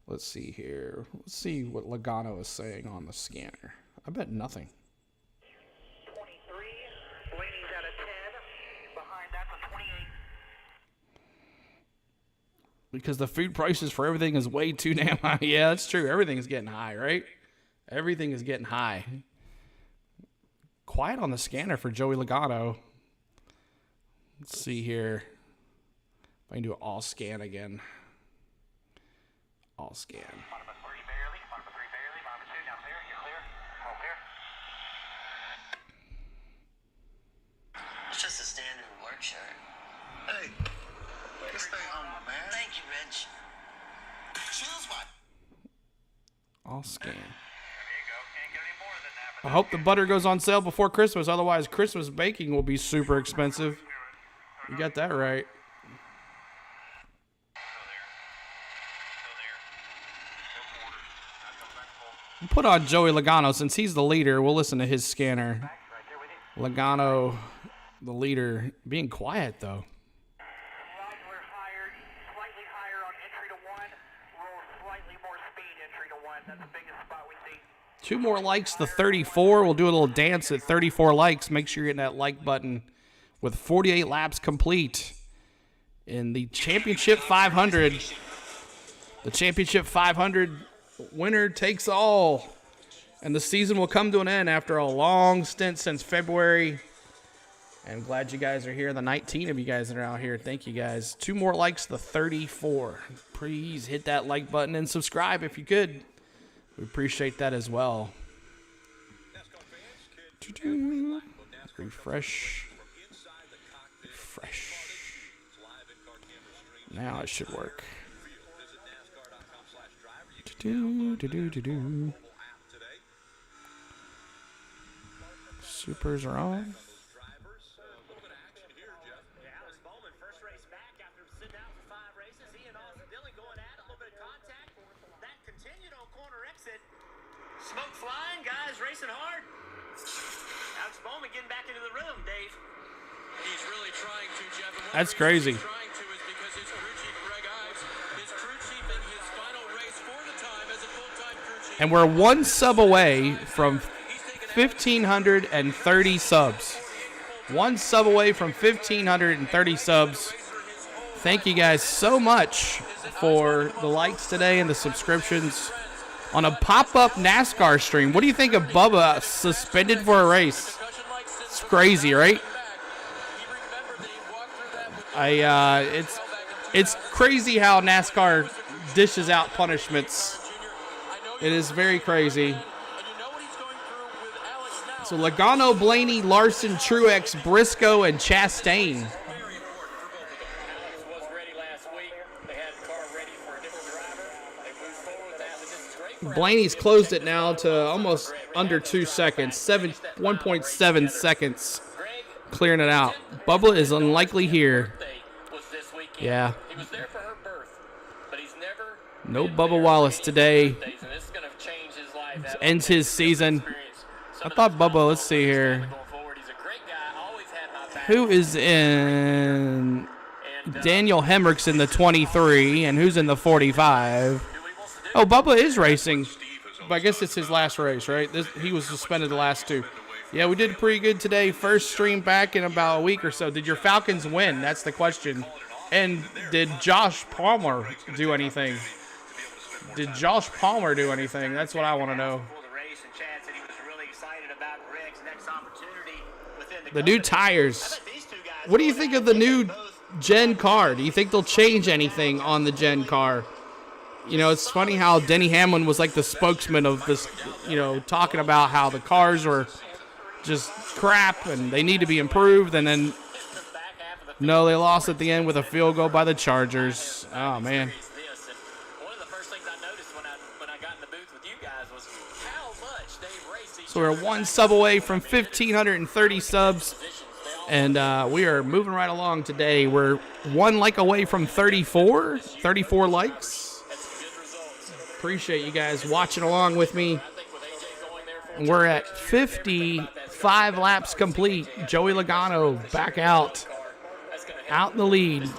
Let's see here. Let's see what Logano is saying on the scanner. I bet nothing. 23, Blaney's at a 10. Behind that's a 28. Because the food prices for everything is way too damn high. Yeah, that's true. Everything is getting high, right? Everything is getting high. Quiet on the scanner for Joey Logano. Let's see here. If I can do an all scan again. All scan. It's just a standard work shirt. Hey, just stay humble, man. Thank you, Rich. Choose one. All scan. I hope the butter goes on sale before Christmas. Otherwise, Christmas baking will be super expensive. You got that right. We'll put on Joey Logano since he's the leader. We'll listen to his scanner. Logano, the leader, being quiet though. Slightly higher on entry to 1. Roll slightly more speed entry to 1. That's the biggest spot we see. 2 more likes to 34. We'll do a little dance at 34 likes. Make sure you're hitting that like button with 48 laps complete in the Championship 500. The Championship 500 winner takes all. And the season will come to an end after a long stint since February. I'm glad you guys are here. The 19 of you guys that are out here. Thank you guys. 2 more likes to 34. Please hit that like button and subscribe if you could. We appreciate that as well. Refresh. Refresh. Now it should work. Supers are on. Alex Bowman, first race back after sitting out for 5 races. He and Austin Dillon going at it, a little bit of contact. That continued on corner exit. Smoke flying, guys racing hard. Alex Bowman getting back into the rhythm, Dave. He's really trying to, Jeff. And one That's reason crazy. He's trying to is because his crew chief, Greg Ives, is crew chiefing his final race for the time as a full-time crew chief. And we're 1 sub away from 1,530 subs. 1 sub away from 1,530 subs. Thank you guys so much for the likes today and the subscriptions on a pop-up NASCAR stream. What do you think of Bubba suspended for a race? It's crazy, right? It's crazy how NASCAR dishes out punishments. It is very crazy. So Logano, Blaney, Larson, Truex, Briscoe, and Chastain. Alex was ready last week. They had the car ready for a different driver. They moved forward with that. This is great. Blaney's closed it now to almost under 2 seconds, 1.7 seconds, clearing it out. Bubba is unlikely here. Was this weekend. Yeah. He was there for her birth, but he's never No Bubba Wallace today. and this is going to change his life. Ends his season. I thought Bubba, let's see here. Who is in? Daniel Hemrick's in the 23, and who's in the 45? Oh, Bubba is racing. But I guess it's his last race, right? He was suspended the last 2. Yeah, we did pretty good today. First stream back in about a week or so. Did your Falcons win? That's the question. And did Josh Palmer do anything? Did Josh Palmer do anything? That's what I want to know. The new tires. What do you think of the new Gen car? Do you think they'll change anything on the Gen car? You know, it's funny how Denny Hamlin was like the spokesman of this, you know, talking about how the cars were just crap and they need to be improved. And then, no, they lost at the end with a field goal by the Chargers. Oh, man. So we're 1 sub away from 1,530 subs, and we are moving right along today. We're 1 like away from 34 likes. Appreciate you guys watching along with me. And we're at 55 laps complete. Joey Logano back out in the lead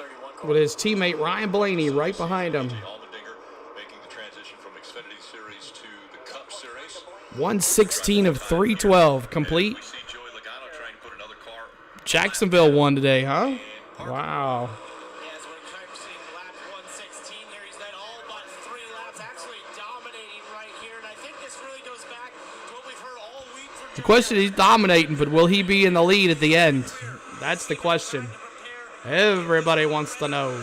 with his teammate Ryan Blaney right behind him. 116 of 312 complete. Jacksonville won today, huh? Wow. The question is, he's dominating, but will he be in the lead at the end? That's the question. Everybody wants to know.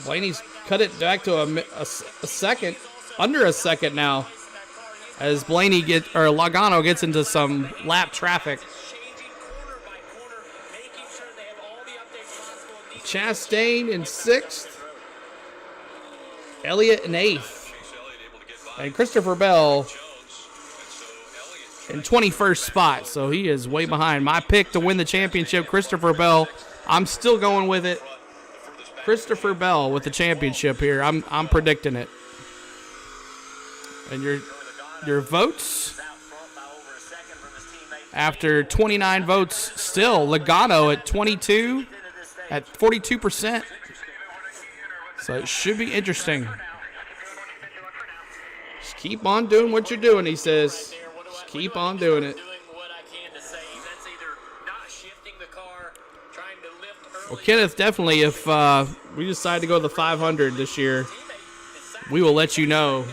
Blaney's cut it back to a second, under a second now, as Logano gets into some lap traffic. Chastain in 6th, Elliott in 8th, and Christopher Bell in 21st spot. So he is way behind. My pick to win the championship, Christopher Bell. I'm still going with it. Christopher Bell with the championship here. I'm predicting it. And your votes? After 29 votes, still Logano at 22, at 42%. So it should be interesting. Just keep on doing what you're doing, he says. Just keep on doing it. Well, Kenneth, definitely, if we decide to go to the 500 this year, we will let you know.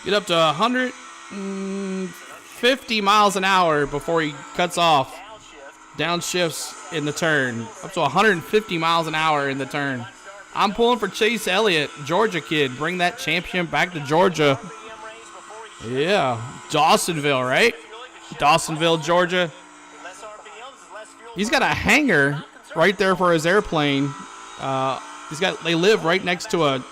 Get up to 150 miles an hour before he cuts off. Downshifts in the turn. Up to 150 miles an hour in the turn. I'm pulling for Chase Elliott, Georgia kid. Bring that champion back to Georgia. Yeah, Dawsonville, right? Dawsonville, Georgia. He's got a hangar right there for his airplane. They live right next to a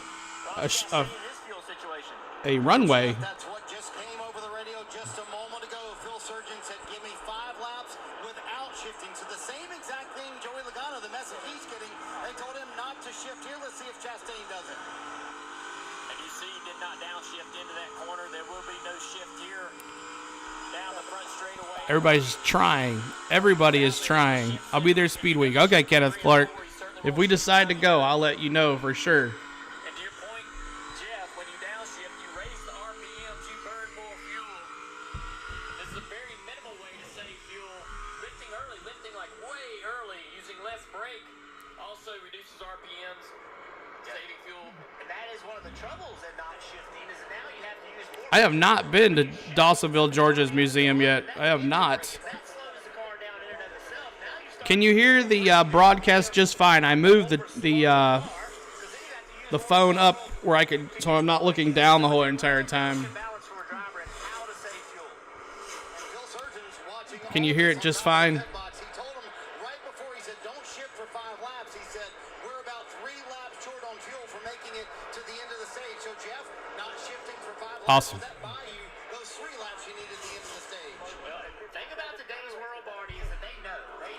runway. That's what just came over the radio just a moment ago. Phil Surgeon said, give me 5 laps without shifting. So the same exact thing Joey Logano, the message he's getting, they told him not to shift here. Let's see if Chastain does it. And you see he did not downshift into that corner. There will be no shift here down the front straightaway. Everybody's trying. Everybody is trying. I'll be there Speed Week. Okay, Kenneth Clark. If we decide to go, I'll let you know for sure. And to your point, Jeff, when you downshift, you raise the RPMs, you burn more fuel. This is a very minimal way to save fuel. Lifting early, lifting like way early, using less brake, also reduces RPMs, saving fuel. And that is one of the troubles in not shifting, is now you have to use more. I have not been to Dawsonville, Georgia's museum yet. I have not. Can you hear the broadcast just fine? I moved the phone up where I could, so I'm not looking down the whole entire time. Can you hear it just fine? He told him right before he said, don't shift for 5 laps. He said, we're about 3 laps short on fuel for making it to the end of the stage. So, Jeff, not shifting for 5 laps. Awesome. Will that buy you those 3 laps you need at the end of the stage? Well, the thing about today's world, Barney, is that they know. They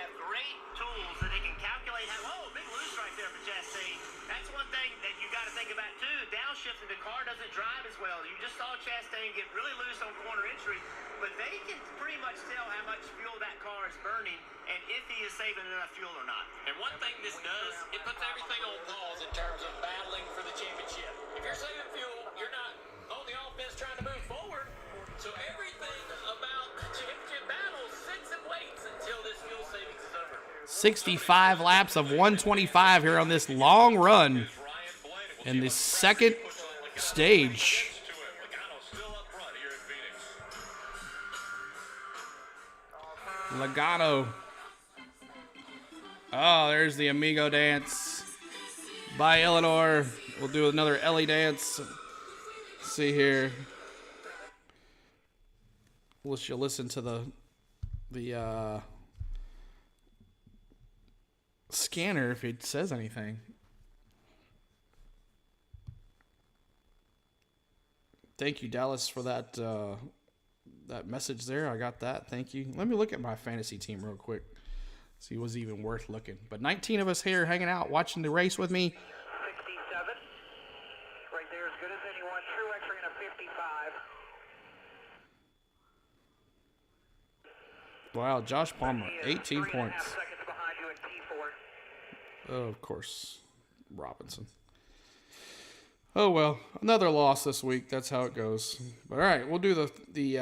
have great tools that they can calculate how, big loose right there for Chastain. That's one thing that you got to think about, too. Downshifting, the car doesn't drive as well. You just saw Chastain get really loose on corner entry, but they can pretty much tell how much fuel that car is burning and if he is saving enough fuel or not. And one thing this does, it puts everything on pause in terms of battling for the championship. If you're saving fuel, you're not on the offense trying to move forward. So everything about the championship battle sits and waits until this fuel savings is over. 65 laps of 125 here on this long run in the second stage. Logano. Oh, there's the Amigo dance by Eleanor. We'll do another Ellie dance. Let's see here. You'll listen to the scanner if it says anything. Thank you, Dallas, for that message there. I got that. Thank you. Let me look at my fantasy team real quick. See what's even worth looking. But 19 of us here hanging out, watching the race with me. 67. Right there, as good as anyone. Truex ran a 55. Wow, Josh Palmer, 18 points. Seconds behind you in P4. Oh, of course, Robinson. Oh, well, another loss this week. That's how it goes. All right, we'll do the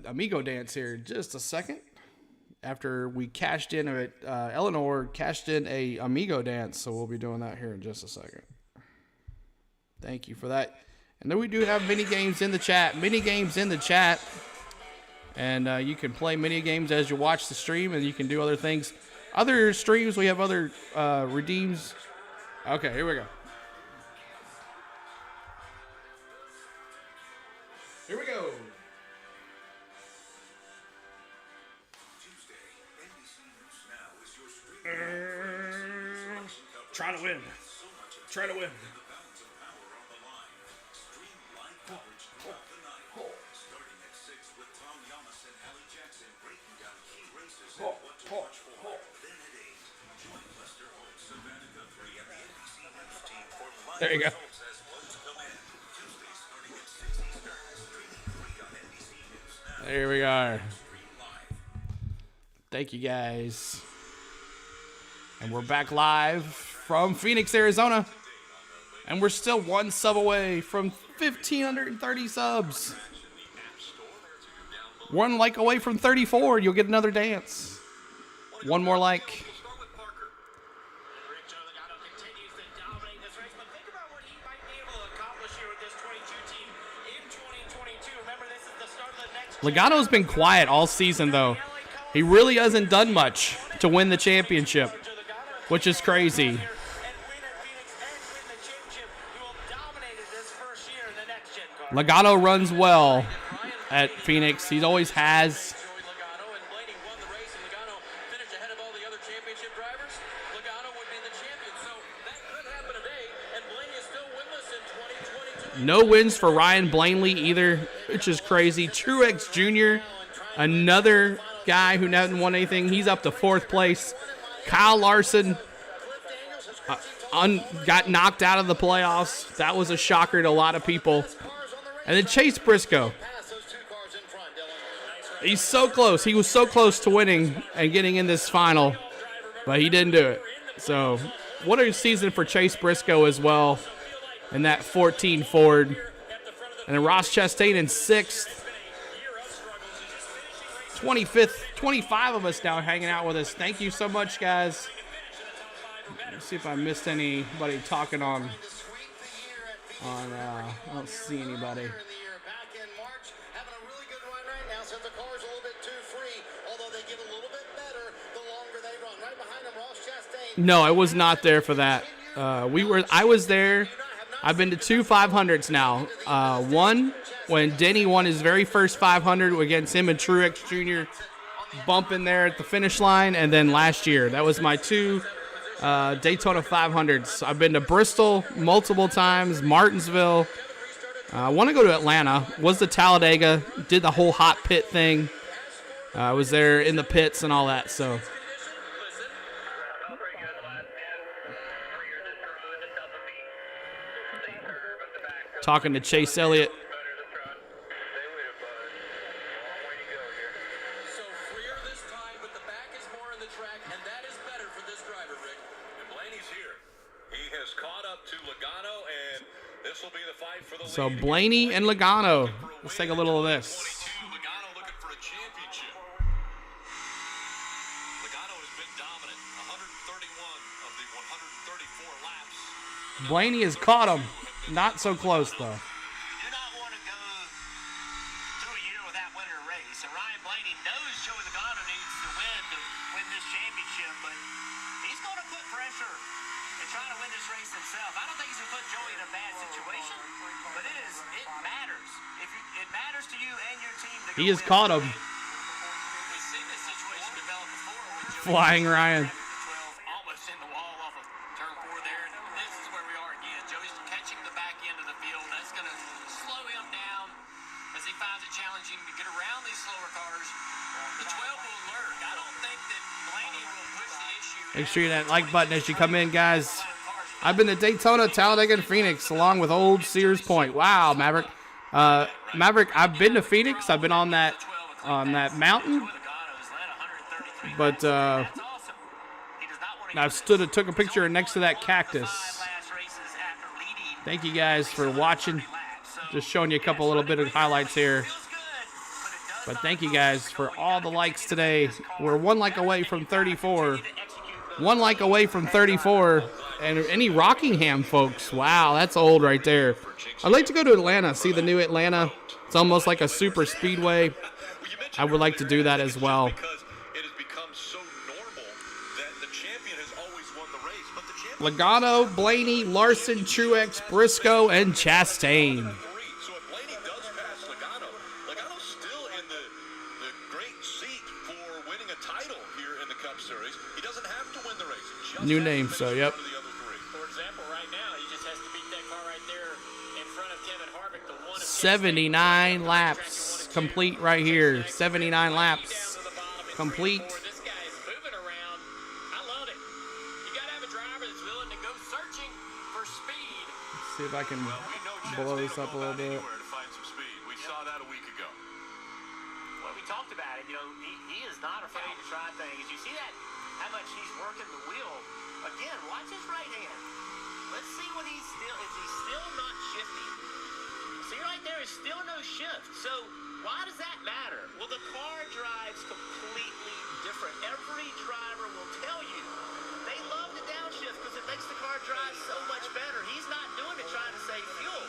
Amigo dance here in just a second. After we cashed in it, Eleanor cashed in a Amigo dance, so we'll be doing that here in just a second. Thank you for that. And then we do have mini games in the chat. And you can play mini games as you watch the stream, and you can do other things. Other streams, we have other redeems. Okay, here we go. Here we go. Trying to win. Trying to win. There you go. There we are. Thank you, guys. And we're back live from Phoenix, Arizona. And we're still one sub away from 1,530 subs. One like away from 34. You'll get another dance. One more like. Logano's been quiet all season, though. He really hasn't done much to win the championship, which is crazy. Logano runs well at Phoenix. He always has. No wins for Ryan Blaney either, which is crazy. Truex Jr., another guy who hasn't won anything. He's up to 4th place. Kyle Larson got knocked out of the playoffs. That was a shocker to a lot of people. And then Chase Briscoe. He's so close. He was so close to winning and getting in this final, but he didn't do it. So, what a season for Chase Briscoe as well. And that 14 Ford. And then Ross Chastain in 6th. 25th, 25 of us now hanging out with us. Thank you so much, guys. Let's see if I missed anybody talking on I don't see anybody. No, I was not there for that. I was there. I've been to 2 500s now. One when Denny won his very first 500 against him and Truex Jr. bumping there at the finish line, and then last year. That was my 2 Daytona 500s. I've been to Bristol multiple times, Martinsville. I want to go to Atlanta. Was to Talladega. Did the whole hot pit thing. I was there in the pits and all that, so. Talking to Chase Elliott. So freer this time, but the back is more in the track, and that is better for this driver, Rick. And Blaney's here. He has caught up to Logano, and this will be the fight for the So Blaney and Logano. Let's take a little of this. Logano looking for a championship. Logano has been dominant. 131 of the 134 laps. Blaney has caught him. Not so close, though. Do not want to go through a year without winning a race. And Ryan Blaney knows Joey Logano needs to win this championship, but he's going to put pressure and try to win this race himself. I don't think he's going to put Joey in a bad situation, but it matters. It matters to you and your team. He has caught him. We've seen this situation develop before. Flying Ryan. Almost in the wall off of turn 4 there. And this is where we are again. Joey's catching the back end of the field. That's going to slow him down as he finds it challenging to get around these slower cars. The 12 will lurk. I don't think that Blaney will push the issue. Make sure you hit that like button as you come in, guys. I've been to Daytona, Talladega, and Phoenix, along with old Sears Point. Wow, Maverick. Maverick, I've been to Phoenix. I've been on that mountain. But I stood and took a picture next to that cactus. Thank you guys for watching. Just showing you a couple little bit of highlights here. But thank you guys for all the likes today. We're 1 like away from 34. 1 like away from 34. And any Rockingham folks, wow, that's old right there. I'd like to go to Atlanta, see the new Atlanta. It's almost like a super speedway. I would like to do that as well. Logano, Blaney, Larson, Truex, Briscoe, and Chastain. So if Blaney does pass Logano, Logano's still in the great seat for winning a title here in the Cup Series. He doesn't have to win the race. New name, so yep. For example, right now, he just has to beat that car right there in front of Kevin Harvick, the one of 79 laps complete right here. 79 laps complete. See if I can blow this up a little bit. We saw that a week ago. Well, we talked about it. You know, he is not afraid to try things. You see that? How much he's working the wheel. Again, watch his right hand. Let's see what he's still. Is he still not shifting? See right there is still no shift. So why does that matter? Well, the car drives completely different. Every driver will tell you they love the downshift because it makes the car drive so much better. He's not doing it trying to save fuel.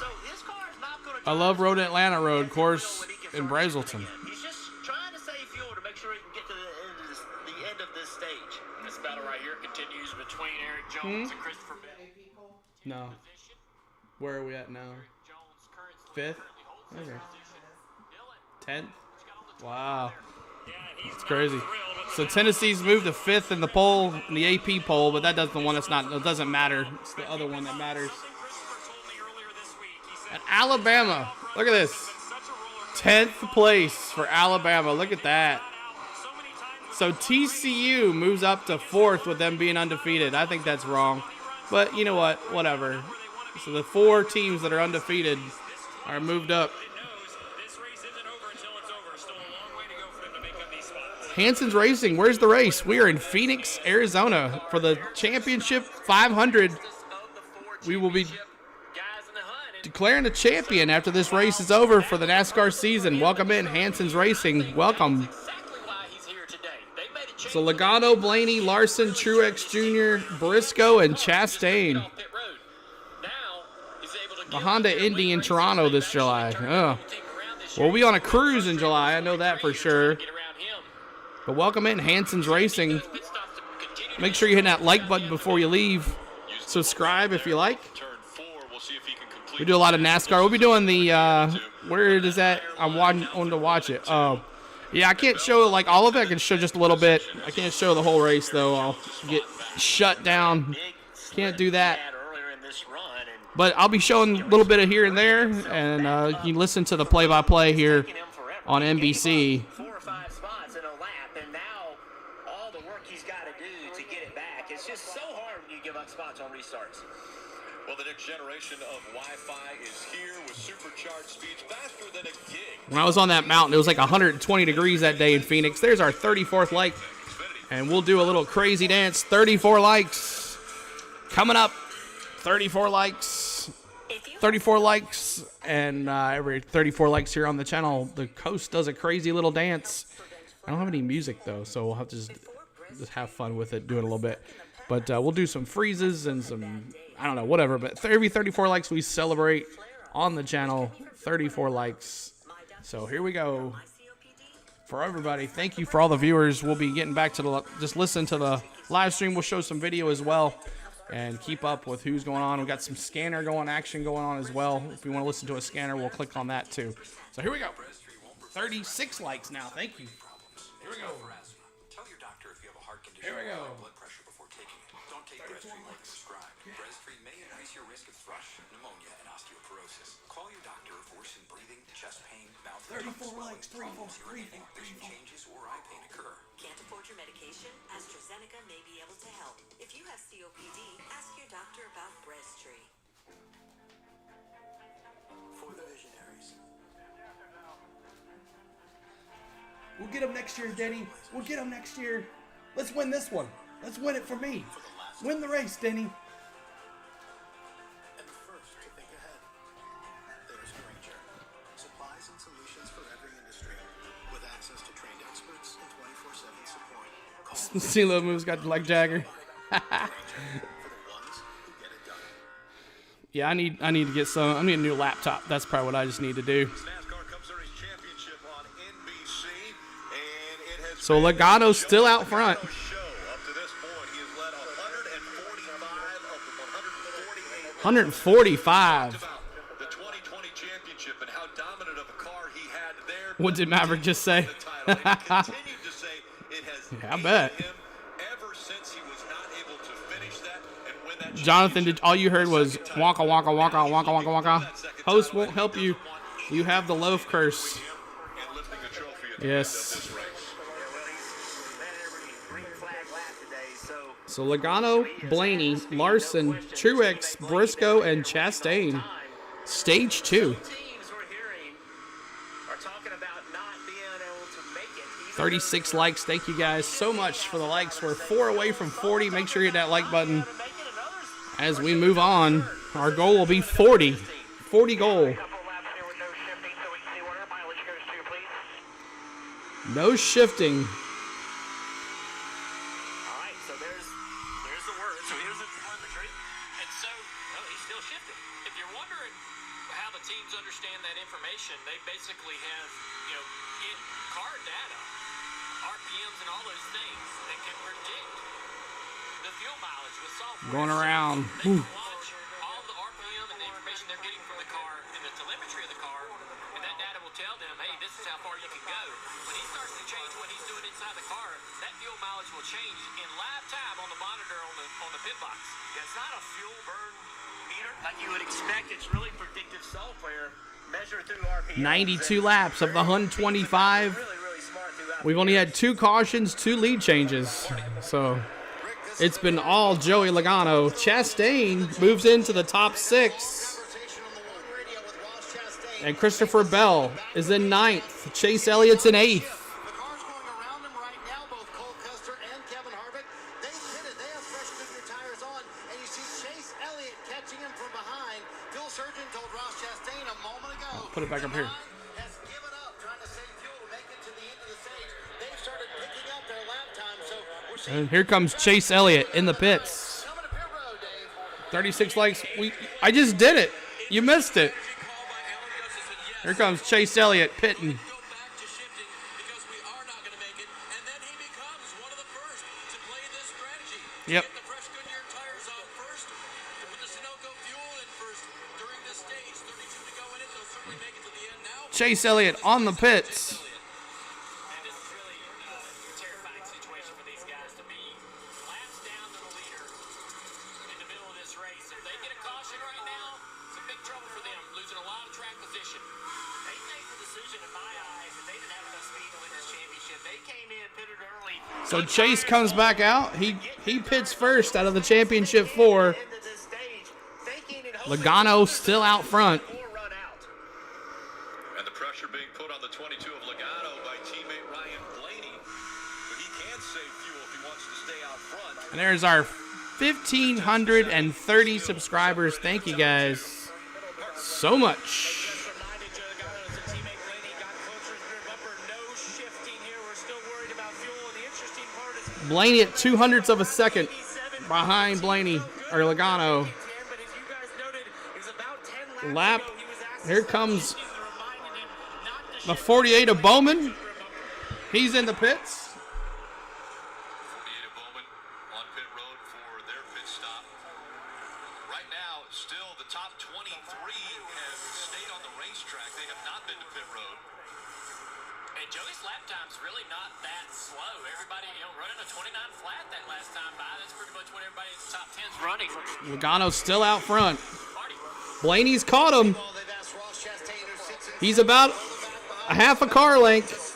So his car is not going to. I love Road Atlanta Road course in Brazelton. He's just trying to save fuel to make sure he can get to the end of this stage. This battle right here continues between Eric Jones and Christopher Bell. No. Where are we at now? Jones currently 5th? Okay. 10th? Wow. That's crazy. So Tennessee's moved to 5th in the poll, in the AP poll, but that doesn't matter. It's the other one that matters. And Alabama, look at this. 10th place for Alabama. Look at that. So TCU moves up to 4th with them being undefeated. I think that's wrong. But you know what? Whatever. So the 4 teams that are undefeated are moved up. Hanson's Racing, where's the race? We are in Phoenix, Arizona for the championship 500. We will be declaring a champion after this race is over for the NASCAR season. Welcome in, Hanson's Racing. Welcome. So Logano, Blaney, Larson, Truex Jr., Briscoe, and Chastain. The Honda Indy in Toronto this July. Oh. We'll be on a cruise in July. I know that for sure. But welcome in, Hanson's Racing. Make sure you hit that like button before you leave. Subscribe if you like. We do a lot of NASCAR. We'll be doing the, where is that? I'm wanting to watch it. Oh, yeah, I can't show like all of it. I can show just a little bit. I can't show the whole race though. I'll get shut down. Can't do that. But I'll be showing a little bit of here and there, and you can listen to the play-by-play here on NBC. 4 or 5 spots in a lap, and now all the work he's got to do to get it back. It's just so hard when you give up spots on restarts. Well, the next generation of Wi-Fi is here with supercharged speeds faster than a gig. When I was on that mountain, it was like 120 degrees that day in Phoenix. There's our 34th like, and we'll do a little crazy dance. 34 likes coming up. 34 likes. 34 likes, and every 34 likes here on the channel, the host does a crazy little dance. I don't have any music though, so we'll have to just have fun with it, do it a little bit. But we'll do some freezes and some, I don't know, whatever. But every 34 likes we celebrate on the channel. 34 likes. So here we go. For everybody, thank you for all the viewers. We'll be getting back to just listen to the live stream. We'll show some video as well. And keep up with who's going on. We've got some scanner action going on as well. If you want to listen to a scanner, we'll click on that too. So here we go. 36 likes now. Thank you. Here we go. Tell your doctor if you have a heart condition Here we go. or blood pressure before taking it. Don't take Breztri like prescribed. Breztri may increase your risk of thrush, pneumonia, and osteoporosis. Call your doctor if worsened breathing, chest pain, mouth 34 likes. 34. vision changes, or eye pain occur. Can't afford your medication? AstraZeneca may be able to help. If you have COPD, ask your doctor about Breztri. For the visionaries. We'll get them next year, Denny. We'll get them next year. Let's win this one. Let's win it for me. Win the race, Denny. And first to think ahead, there's Granger. Supplies and solutions for every industry, with access to trained experts and 24/7 support. CeeLo moves got like Jagger. Yeah, I need to get some. I need a new laptop. That's probably what I just need to do. So Logano's still out front. 145. The 2020 championship and how dominant of a car he had there. What did Maverick just say? Continued to say it has I bet. him ever since he was not able to finish that and win that. Jonathan, all you heard was wonka, wonka, wonka, wonka, wonka, wonka. Host won't help you. You have the loaf curse. Yes. So Logano, Blaney, Larson, Truex, Briscoe, and Chastain. Stage 2. 36 likes. Thank you guys so much for the likes. We're 4 away from 40. Make sure you hit that like button as we move on. Our goal will be 40. 40 goal. No shifting. They basically have, car data, RPMs and all those things that can predict the fuel mileage with software. Going around. They can watch all the RPM and the information they're getting from the car and the telemetry of the car this is how far you can go. When he starts to change what he's doing inside the car, that fuel mileage will change in live time on the monitor on the pit box. Yeah, it's not a fuel burn meter like you would expect. It's really predictive software measured through RPM. 92 laps of the 125. Really smart throughout. We've only had 2 cautions, 2 lead changes. So it's been all Joey Logano. Chastain moves into the top 6. And Christopher Bell is in 9th. Chase Elliott's in 8th. The cars going around him right now, both Cole Custer and Kevin Harvick, they pitted. They have fresh new tires on, and you see Chase Elliott catching him from behind. Phil Surgeon told Ross Chastain a moment ago. Put it back up here. Has given up trying to save fuel to make it to the end of the stage. They've started picking up their lap time, so we're seeing. And here comes Chase Elliott in the pits. 36 likes. I just did it. You missed it. Here comes Chase Elliott pitting. Yep. Chase Elliott on the pits. So Chase comes back out. He pits first out of the championship 4. Logano still out front. And the pressure being put on the 22 of Logano by teammate Ryan Blaney. But he can save fuel if he wants to stay out front. And there's our 1,530 subscribers. Thank you guys so much. Blaney at 200ths of a second behind Blaney or Logano. Lap. Here comes the 48 of Bowman. He's in the pits. 48 of Bowman on pit road for their pit stop. Right now, still the top 23 have stayed on the racetrack. They have not been to pit road. And Joey's lap time's really not that slow. Everybody, running a 29 flat that last time by. That's pretty much what everybody in the top 10's running. Logano's still out front. Blaney's caught him. He's about a half a car length.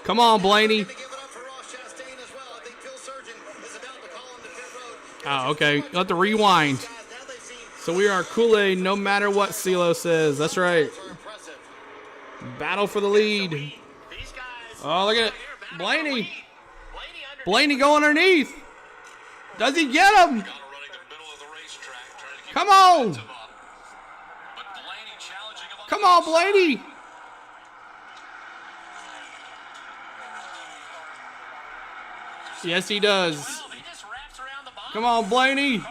Come on, Blaney. Oh, okay. You have to rewind. So we are Kool-Aid no matter what CeeLo says. That's right. Battle for the lead. Oh, look at it. Blaney going underneath. Does he get him? Come on. Come on, Blaney. Yes, he does. Come on, Blaney.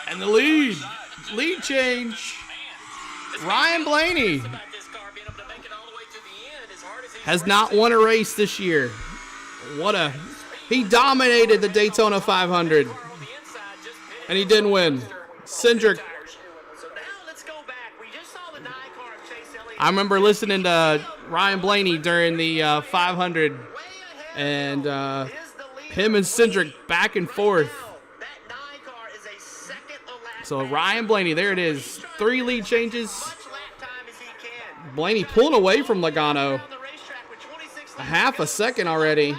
And the lead change. Ryan Blaney has not won a race this year. He dominated the Daytona 500, and he didn't win. Cindric. I remember listening to Ryan Blaney during the 500, and him and Cindric back and forth. So Ryan Blaney, there it is. 3 lead changes. Blaney pulling away from Logano. A half a second already.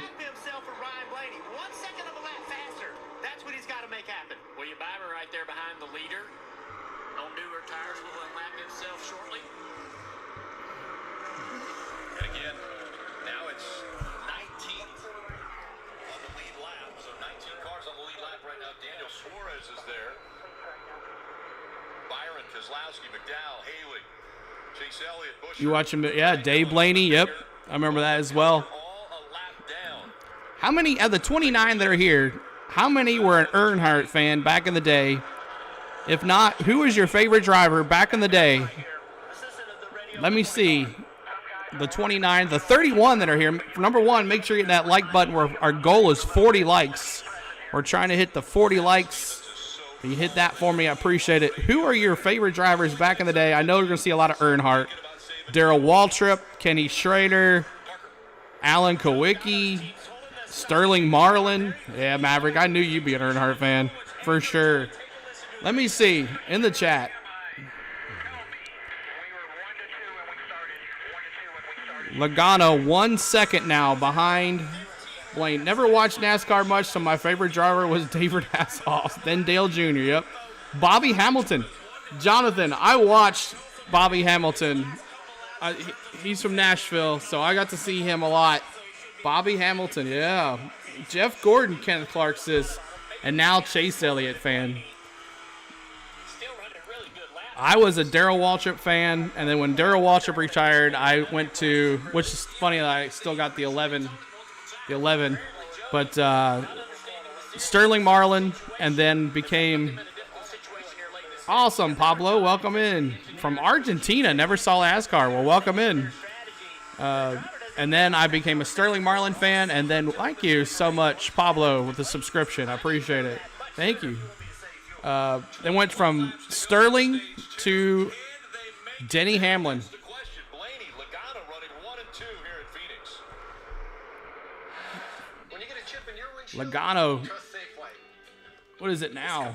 You watch him, yeah, Dave Blaney, yep. I remember that as well. How many of the 29 that are here, how many were an Earnhardt fan back in the day? If not, who was your favorite driver back in the day? Let me see. The 29, the 31 that are here. Number one, make sure you hit that like button. Our goal is 40 likes. We're trying to hit the 40 likes. You hit that for me. I appreciate it. Who are your favorite drivers back in the day? I know we're going to see a lot of Earnhardt. Darrell Waltrip, Kenny Schrader, Alan Kowicki, Sterling Marlin. Yeah, Maverick, I knew you'd be an Earnhardt fan for sure. Let me see in the chat. Logano 1 second now behind Blaine. Never watched NASCAR much, so my favorite driver was David Hasselhoff, then Dale Jr. Yep. Bobby Hamilton. Jonathan, I watched Bobby Hamilton. He's from Nashville, so I got to see him a lot. Bobby Hamilton, yeah. Jeff Gordon, Kenneth Clark says, and now Chase Elliott fan. I was a Darrell Waltrip fan, and then when Darrell Waltrip retired, I went to, which is funny that I still got the 11, but Sterling Marlin, and then became awesome. Pablo, welcome in from Argentina. Never saw NASCAR. Well, welcome in. And then I became a Sterling Marlin fan, and then thank you so much, Pablo, with the subscription. I appreciate it. Thank you. They went from Sterling to Denny Hamlin. Logano, what is it now?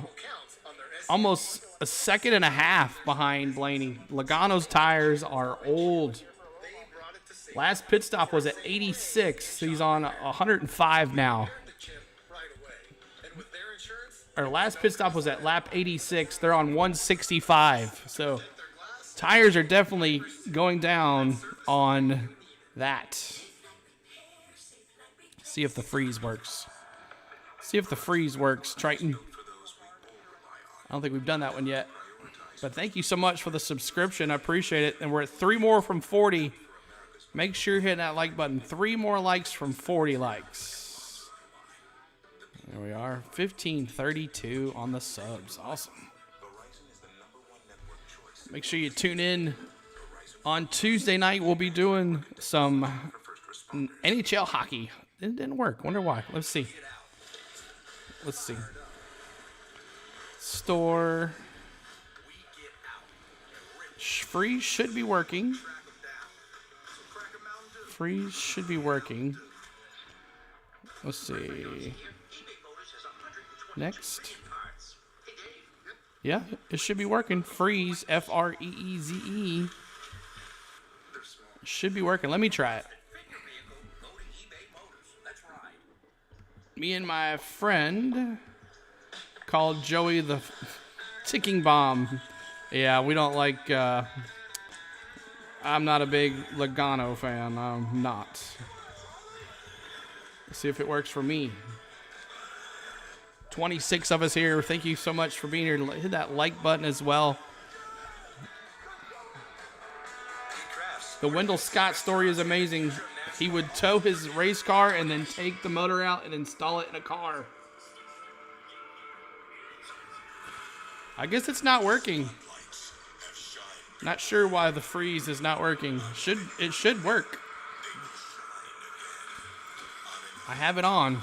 Almost a second and a half behind Blaney. Logano's tires are old. Last pit stop was at 86. He's on 105 now. Our last pit stop was at lap 86. They're on 165. So tires are definitely going down on that. See if the freeze works. Triton. I don't think we've done that one yet. But thank you so much for the subscription. I appreciate it. And we're at 3 more from 40. Make sure you're hitting that like button. 3 more likes from 40 likes. There we are. 1532 on the subs. Awesome. Make sure you tune in on Tuesday night. We'll be doing some NHL hockey. It didn't work. Wonder why. Let's see. Store. Freeze should be working. Let's see. Next. Yeah, it should be working. Freeze, Freeze. Should be working. Let me try it. Me and my friend called Joey the ticking bomb. Yeah, we don't like, I'm not a big Logano fan. I'm not. Let's see if it works for me. 26 of us here. Thank you so much for being here. Hit that like button as well. The Wendell Scott story is amazing. He would tow his race car and then take the motor out and install it in a car. I guess it's not working. Not sure why the freeze is not working. It should work. I have it on.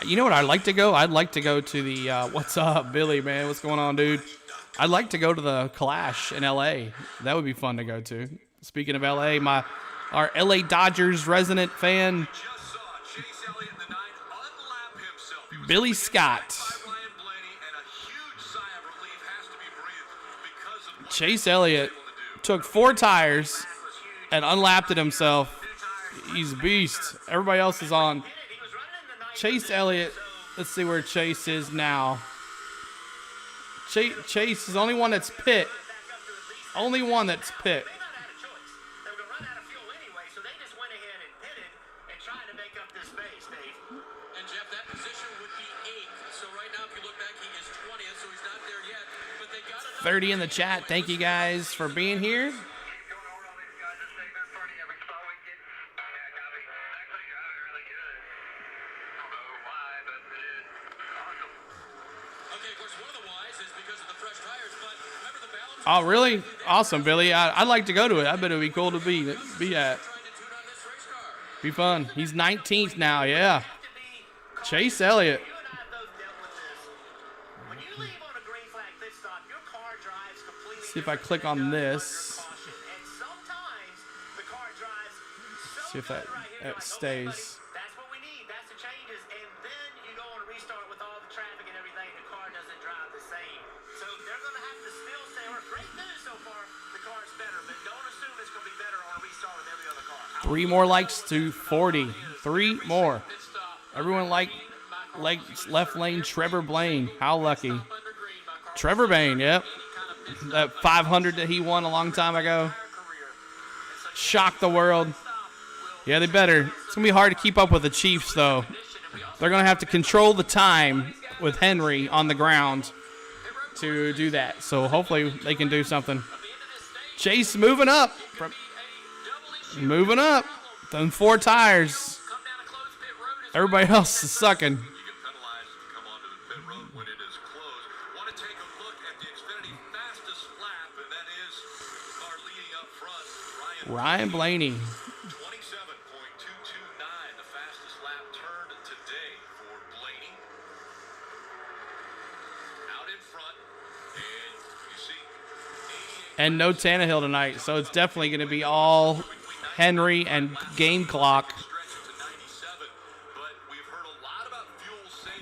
You know what I'd like to go? I'd like to go to the, what's up, Billy, man? What's going on, dude? I'd like to go to the Clash in L.A. That would be fun to go to. Speaking of L.A., our L.A. Dodgers resident fan, Billy Scott. Chase Elliott took 4 tires and unlapped it himself. He's a beast. Everybody else is on. Chase Elliott, let's see where Chase is now. Chase is the only one that's pit. Only one that's pit. And Jeff, that position would be 8th. So right now, if you look back, he is 20th, so he's not there yet. But they got 30 in the chat. Thank you guys for being here. Oh, really? Awesome, Billy. I'd like to go to it. I bet it would be cool to be at. Be fun. He's 19th now, yeah. Chase Elliott. See if I click on this. See if that stays. That's what we need. That's the changes. And then you go on a restart with all the traffic and everything. The car doesn't drive the same. So they're going to have to still say, great news so far, the car's better. But don't assume it's going to be better on a restart with every other car. 3 more likes to 40. 3 more. Everyone likes left lane Trevor Blaine. How lucky. Trevor Blaine, yep. That 500 that he won a long time ago. Shocked the world. Yeah, they better. It's going to be hard to keep up with the Chiefs, though. They're going to have to control the time with Henry on the ground to do that. So hopefully they can do something. Chase moving up. Moving up. Them 4 tires. Everybody else is sucking. Ryan Blaney. 27.229, the fastest lap turned today for Blaney. Out in front, and you see, And no Tannehill tonight, so it's definitely going to be all Henry and game clock.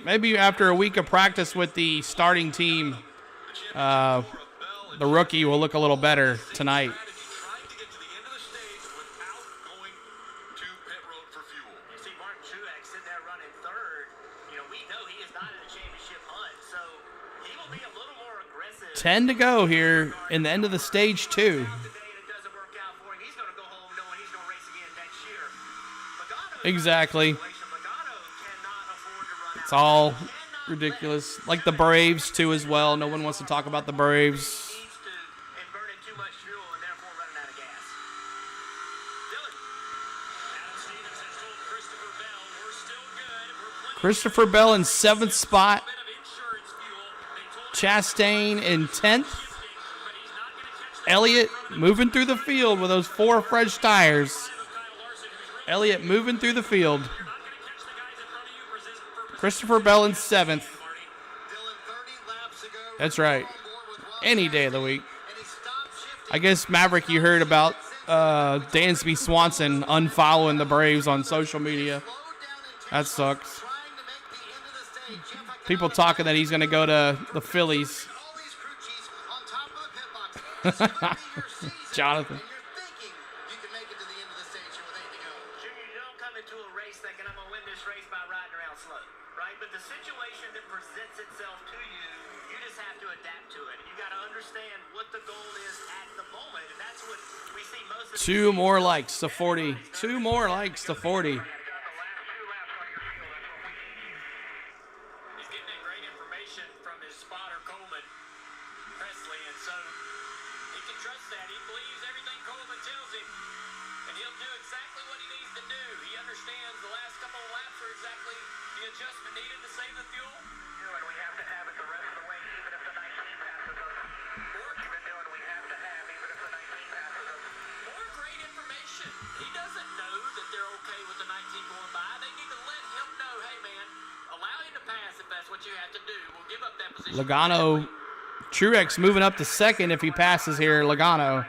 Maybe after a week of practice with the starting team, the rookie will look a little better tonight. See Martin Truex sitting there running third. You know, we know he is not in the championship hunt, so he will be a little more aggressive. 10 to go here in the end of the stage 2. Exactly. It's all ridiculous. Like the Braves, too, as well. No one wants to talk about the Braves. Christopher Bell in 7th spot. Chastain in 10th. Elliott moving through the field with those 4 fresh tires. Elliott moving through the field. Christopher Bell in 7th. That's right. Any day of the week. I guess, Maverick, you heard about Dansby Swanson unfollowing the Braves on social media. That sucks. People talking that he's going to go to the Phillies. Jonathan. Two more likes to 40. 2 more likes to 40. Logano, Truex moving up to 2nd if he passes here. Logano.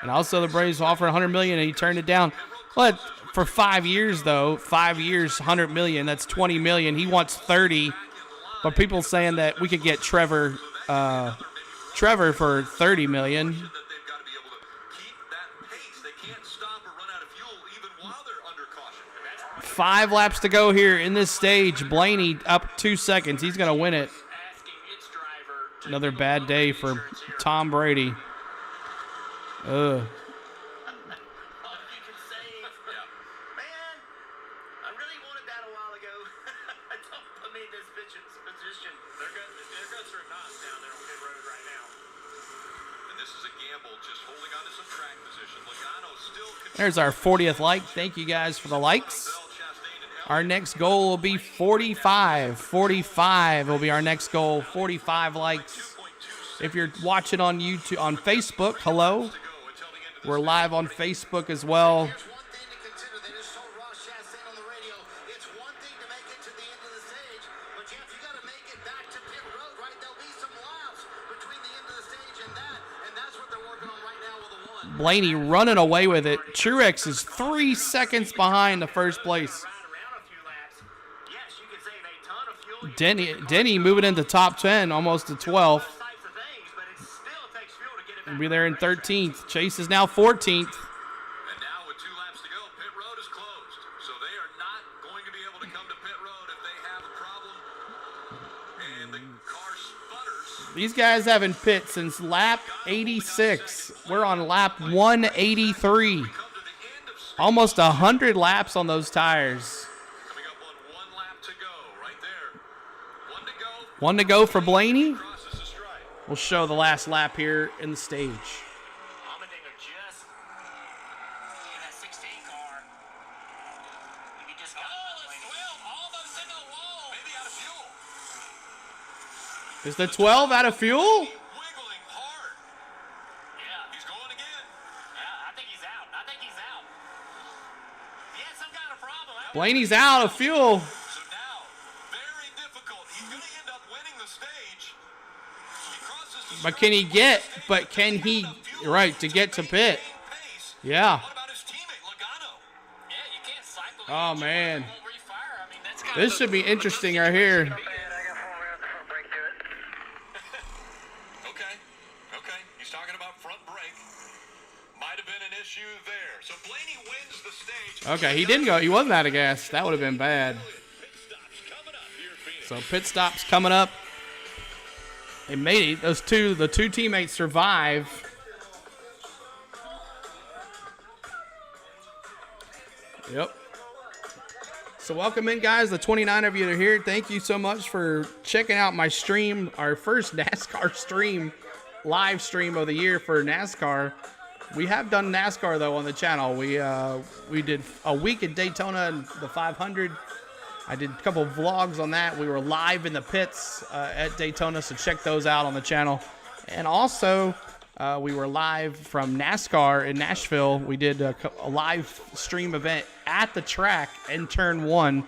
And also the Braves offered $100 million and he turned it down. But for 5 years, though, 5 years, $100 million, that's $20 million. He wants 30. But people saying that we could get Trevor for $30 million. 5 laps to go here in this stage. Blaney up 2 seconds. He's going to win it. Another bad day for Tom Brady. Ugh. There's our 40th like. Thank you guys for the likes. Our next goal will be 45. 45 will be our next goal. 45 likes. If you're watching on YouTube, on Facebook, hello. We're live on Facebook as well. Here's one thing to consider. They just told Ross Chastain on the radio, it's one thing to make it to the end of the stage, but Jeff, you got to make it back to pit road, right? There'll be some laps between the end of the stage and that's what they're working on right now with the one. Blaney running away with it. Truex is 3 seconds behind the first place. Denny moving into top 10, almost to 12th. We'll be there in 13th. Chase is now 14th. And now with 2 laps to go, pit road is closed. So they are not going to be able to come to pit road if they have a problem. And the car sputters. These guys haven't pit since lap 86. We're on lap 183. Almost 100 laps on those tires. Coming up on 1 lap to go, right there. 1 to go. 1 to go for Blaney. Crosses the stripe. We'll show the last lap here in the stage. Allmendinger just in that 16 car. He just got it's 12, almost in the wall. Maybe out of fuel. Is the 12 out of fuel? Wiggling hard. Yeah. He's going again. Yeah, I think he's out. He had some kind of problem. Blaney's out of fuel. So now, very difficult. He's going to end up winning the stage. He crosses the But can he get, right, to get to pit? Yeah. What about his teammate, Logano? Yeah, you can't cycle. Oh, man. Won't refire. I mean, that's kind This of should be interesting right here. Okay. He's talking about front brake. Might have been an issue there. So Blaney wins the stage. Okay, he didn't go. He wasn't out of gas. That would have been bad. So pit stops coming up. They made it. The two teammates survive. Yep. So welcome in, guys. The 29 of you that are here. Thank you so much for checking out my stream, our first NASCAR stream, live stream of the year for NASCAR. We have done NASCAR though on the channel. We did a week at Daytona and the 500. I did a couple of vlogs on that. We were live in the pits at Daytona, so check those out on the channel. And also, we were live from NASCAR in Nashville. We did a live stream event at the track in Turn 1.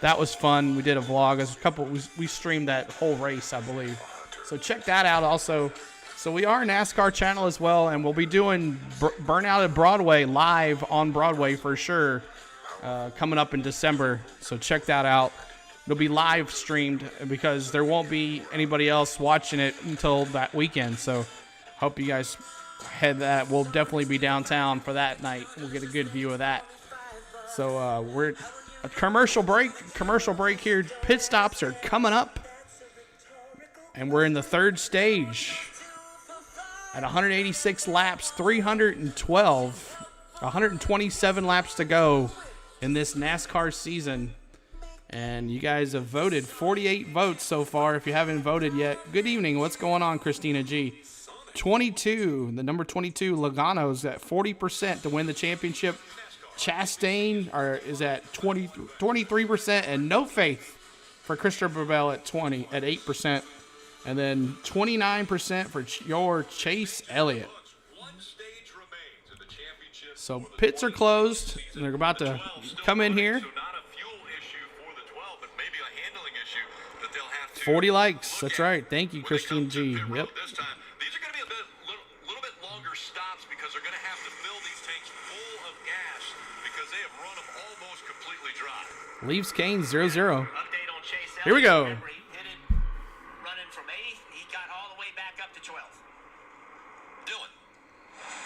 That was fun. We did a vlog. We streamed that whole race, I believe. So check that out also. So we are a NASCAR channel as well, and we'll be doing Burnout at Broadway live on Broadway for sure coming up in December. So check that out. It'll be live streamed because there won't be anybody else watching it until that weekend. So hope you guys head that. We'll definitely be downtown for that night. We'll get a good view of that. So we're a commercial break here. Pit stops are coming up, and we're in the third stage. At 186 laps, 127 laps to go in this NASCAR season. And you guys have voted 48 votes so far. If you haven't voted yet, good evening. What's going on, Christina G? 22, the number 22, Logano's at 40% to win the championship. Chastain is at 23%, and No Faith for Christopher Bell at 8%. And then 29% for your Chase Elliott. So pits are closed, and they're about to come in here. 40 likes. That's right. Thank you, Christine G. Yep. These are going to be a little bit longer stops because they're going to have to fill these tanks full of gas because they have run them almost completely dry. Leaves Kane 0-0. Update on Chase Elliott. Here we go. Remember, he hit it running from 8th. He got all the way back up to 12th. Dylan.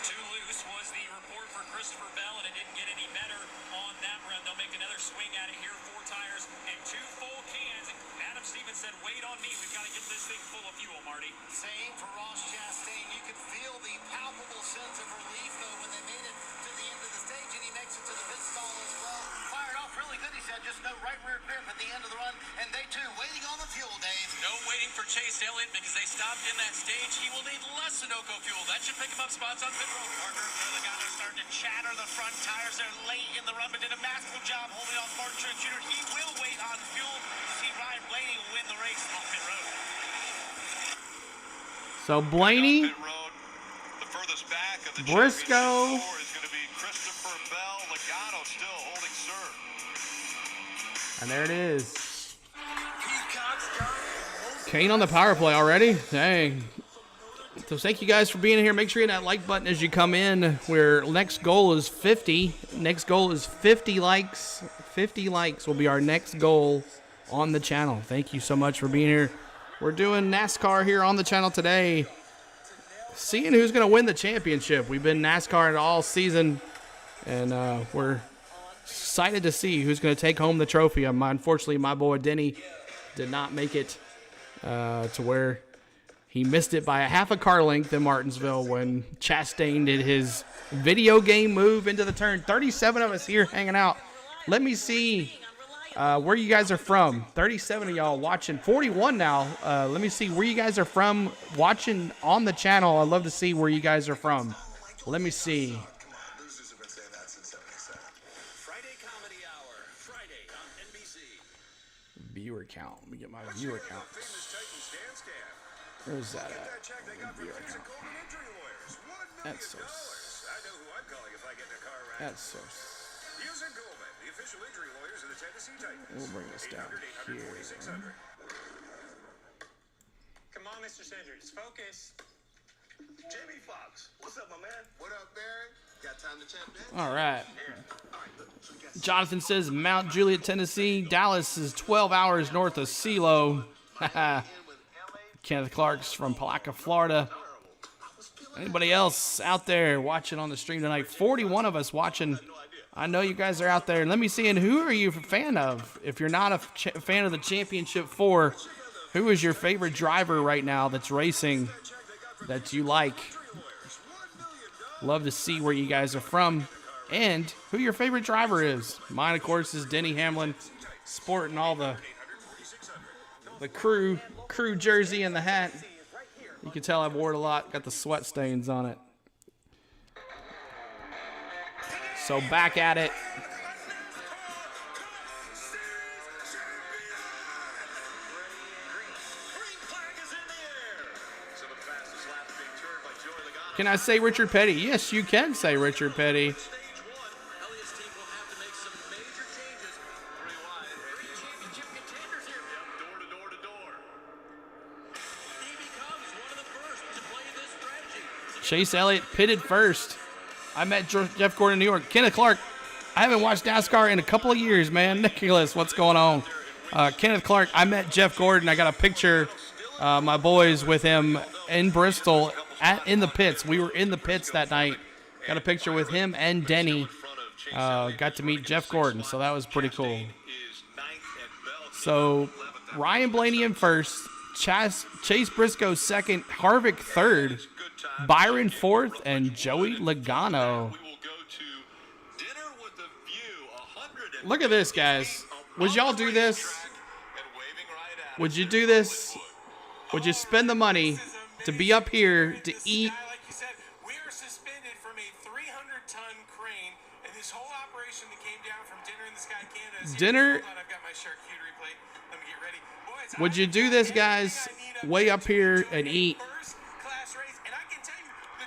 Too loose was the report for Christopher Bell, and it didn't get any better on that run. They'll make another swing at it here. 4 tires and 2 full cans. Adam Stevens said, wait on me. We've got to get this thing full of fuel, Marty. Same for Ross Chastain. You could feel the palpable sense of relief, though, when they made it to the end of the stage, and he makes it to the pit stall as well. Fired off really good, he said. Just no right rear grip at the end of the run, and they, too, waiting on the fuel, Dave. No waiting for Chase Elliott because they stopped in that stage. He will need less Sunoco fuel. That should pick him up spots on pit road. Parker, the guy that's starting to chatter the front tires there late in the run, but did a masterful job holding off Martin Truex Jr. He will wait on fuel. See, Ryan Blaney will win the race on pit road. So Blaney, Pit road, the furthest back of Briscoe. And there it is. Kane on the power play already. Dang. So thank you guys for being here. Make sure you hit that like button as you come in. Where next goal is 50. Next goal is 50 likes. 50 likes will be our next goal on the channel. Thank you so much for being here. We're doing NASCAR here on the channel today. Seeing who's going to win the championship. We've been NASCAR all season. And we're excited to see who's going to take home the trophy. Unfortunately, my boy Denny did not make it to where he missed it by a half a car length in Martinsville when Chastain did his video game move into the turn. 37 of us here hanging out. Let me see where you guys are from. 37 of y'all watching. 41 now. Let me see where you guys are from watching on the channel. I'd love to see where you guys are from. Let me see. Viewer count. Let me get my viewer count. Where's that at? Viewer count. That's so. That's so. We'll bring this down here. Come on, Mr. Sanders, focus. Jamie Foxx, what's up, my man? What up, Barry? Got time to chat, man? All right. Jonathan says Mount Juliet, Tennessee. Dallas is 12 hours north of CeeLo. Kenneth Clark's from Palaca, Florida. Anybody else out there watching on the stream tonight? 41 of us watching. I know you guys are out there. Let me see, and who are you a fan of? If you're not a fan of the Championship 4, who is your favorite driver right now that's racing that you like? Love to see where you guys are from and who your favorite driver is. Mine, of course, is Denny Hamlin, sporting all the crew jersey and the hat. You can tell I've worn it a lot. Got the sweat stains on it. So back at it. Can I say Richard Petty? Yes, you can say Richard Petty. Chase Elliott pitted first. I met Jeff Gordon in New York. Kenneth Clark. I haven't watched NASCAR in a couple of years, man. Nicholas, what's going on? Kenneth Clark. I met Jeff Gordon. I got a picture, my boys, with him in Bristol in the pits. We were in the pits that night. Got a picture with him and Denny. Got to meet Jeff Gordon, so that was pretty cool. So Ryan Blaney in first. Chase Briscoe second. Harvick third. Byron fourth, and Joey Logano. Look at this, guys. Would y'all do this? Would you do this? Would you spend the money to be up here to eat? Like you said, we are suspended from a 300-ton crane, and this whole operation that came down from Dinner in the Sky, Canada. Dinner. I've got my charcuterie plate. Let me get ready. Boys, would you do this, guys? Way up here and eat?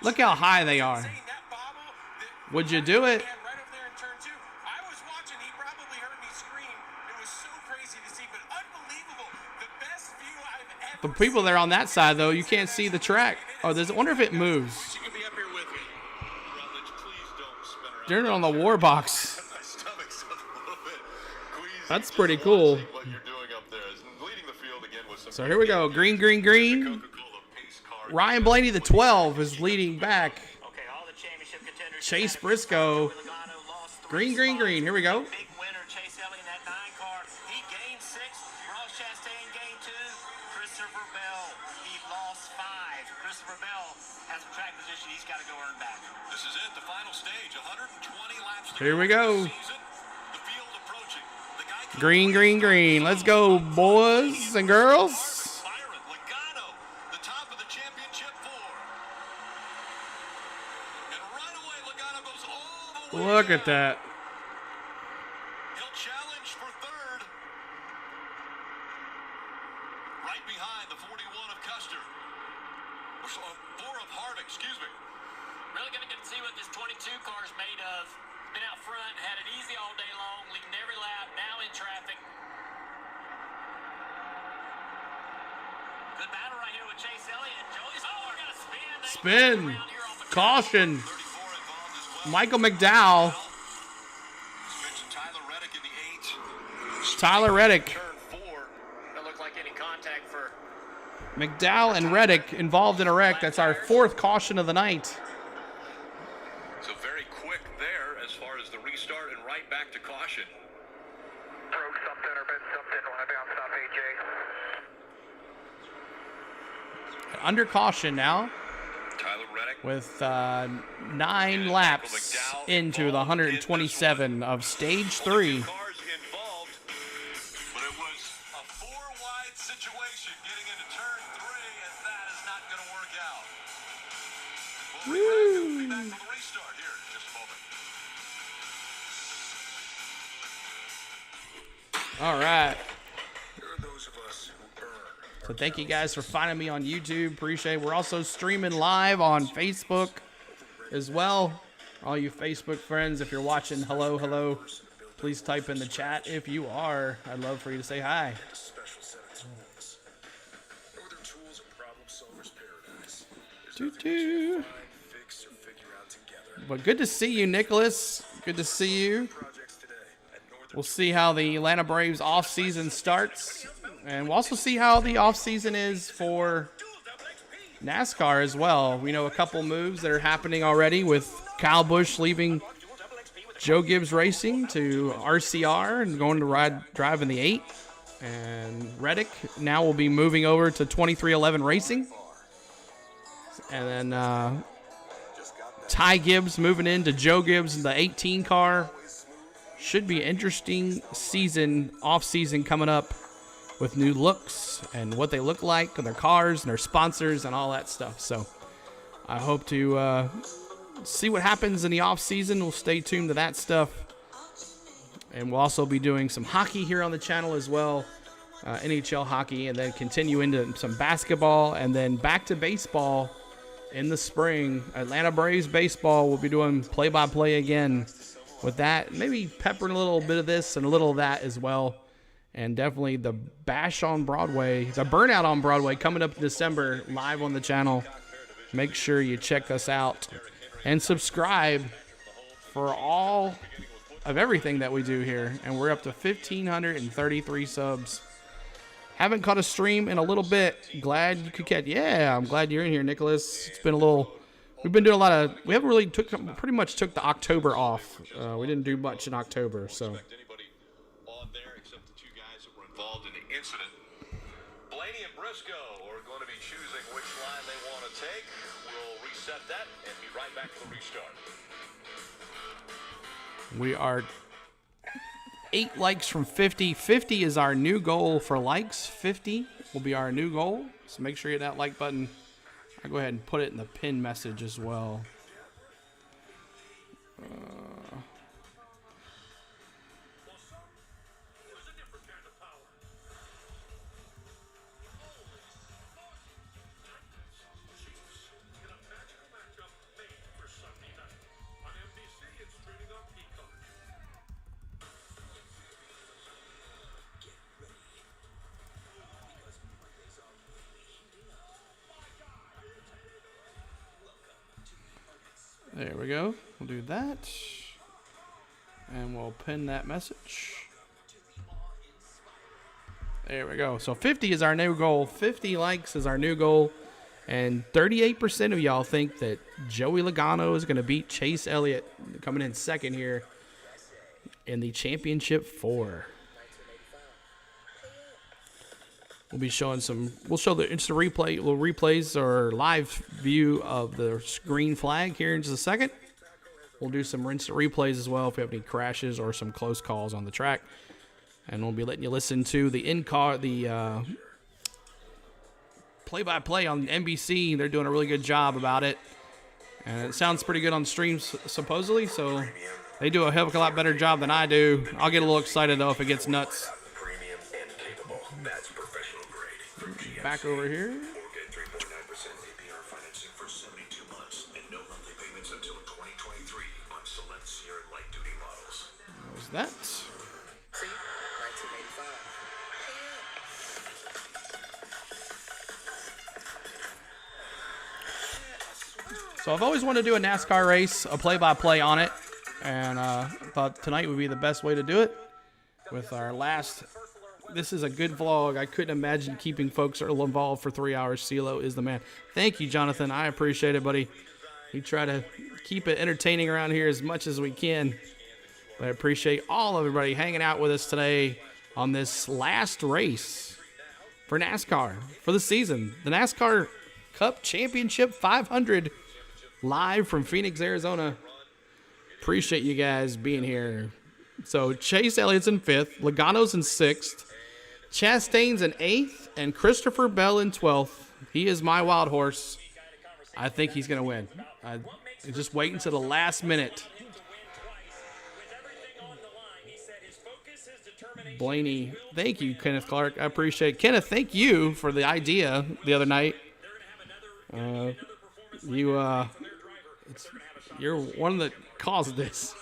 Look how high they are. Would you do it? The people that are on that side, though, you can't see the track. Oh, I wonder if it moves. They're on the war box. That's pretty cool. So here we go. Green, green, green. Ryan Blaney, the 12, is leading back. Chase Briscoe. Green, green, green. Here we go. Big winner, Chase Elliott in that 9 car. He gained 6. Ross Chastain gained 2. Christopher Bell, he lost 5. Christopher Bell has a track position he's got to go earn back. This is it, the final stage. 120 laps. Here we go. Green, green, green. Let's go, boys and girls. Look at that. He'll challenge for third. Right behind the 41 of Custer. Or 4 of Harvick, excuse me. Really going to get all day long, leading every lap, now in traffic. Good battle right here with Chase Elliott. Joey's got a spin. Spin. Caution. Michael McDowell. Tyler Reddick. Turn 4. Don't look like any contact for McDowell and Reddick involved in a wreck. That's our 4th caution of the night. So very quick there as far as the restart and right back to caution. Broke something or bent something when I bounced off AJ. Under caution now. Tyler Reddick with 9 laps into the 127 of stage 3. But it was a 4-wide situation getting into turn 3, and that is not going to work out. We'll be back for the restart here in just a moment. All right. There are those of us who burn. So thank you guys for finding me on YouTube. Appreciate it. We're also streaming live on Facebook as well. All you Facebook friends, if you're watching, hello, hello. Please type in the chat if you are. I'd love for you to say hi. Special set of tools. Northern Tools are problem solvers paradise. Doo-doo. Fix or figure out together. But good to see you, Nicholas. Good to see you. Projects today at Northern We'll see how the Atlanta Braves off-season starts. And we'll also see how the off-season is for NASCAR as well. We know a couple moves that are happening already with Kyle Busch leaving Joe Gibbs Racing to RCR and going to drive in the 8. And Reddick now will be moving over to 2311 Racing. And then Ty Gibbs moving into Joe Gibbs in the 18 car. Should be an interesting season, off-season coming up with new looks and what they look like and their cars and their sponsors and all that stuff. So I hope to see what happens in the off-season. We'll stay tuned to that stuff. And we'll also be doing some hockey here on the channel as well, NHL hockey, and then continue into some basketball and then back to baseball in the spring. Atlanta Braves baseball, we'll be doing play-by-play again with that. Maybe peppering a little bit of this and a little of that as well. And definitely the Bash on Broadway, the Burnout on Broadway coming up in December live on the channel. Make sure you check us out and subscribe for all of everything that we do here. And we're up to 1,533 subs. Haven't caught a stream in a little bit. Glad you could catch. Yeah, I'm glad you're in here, Nicholas. It's been a little. We've been doing a lot of. We haven't really pretty much took the October off. We didn't do much in October, so. involved in the incident. Blaney and Briscoe are going to be choosing which line they want to take. We'll reset that and be right back to the restart. We are 8 likes from 50. 50 is our new goal for likes. 50 will be our new goal. So make sure you hit that like button. I'll go ahead and put it in the pin message as well. There we go. We'll do that. And we'll pin that message. There we go. So 50 is our new goal. 50 likes is our new goal. And 38% of y'all think that Joey Logano is going to beat Chase Elliott coming in second here in the Championship 4. We'll be showing some. We'll show the instant replay. We'll replays or live view of the green flag here in just a second. We'll do some instant replays as well if we have any crashes or some close calls on the track, and we'll be letting you listen to the in-car play-by-play on NBC. They're doing a really good job about it, and it sounds pretty good on streams supposedly. So they do a hell of a lot better job than I do. I'll get a little excited though if it gets nuts. Back over here. Get 3.9% APR financing for 72 months and no monthly payments until 2023 on select Sierra light duty models. That was that. See? 1985. So I've always wanted to do a NASCAR race, a play-by-play on it, and thought tonight would be the best way to do it. With our last, this is a good vlog. I couldn't imagine keeping folks involved for 3 hours. CeeLo is the man. Thank you, Jonathan. I appreciate it, buddy. We try to keep it entertaining around here as much as we can. But I appreciate all of everybody hanging out with us today on this last race for NASCAR for the season. The NASCAR Cup Championship 500 live from Phoenix, Arizona. Appreciate you guys being here. So Chase Elliott's in 5th, Logano's in 6th, Chastain's in 8th, and Christopher Bell in 12th. He is my wild horse. I think he's going to win. Just wait until the last minute. Blaney, thank you, Kenneth Clark. I appreciate it. Kenneth, thank you for the idea the other night. You're one that caused this.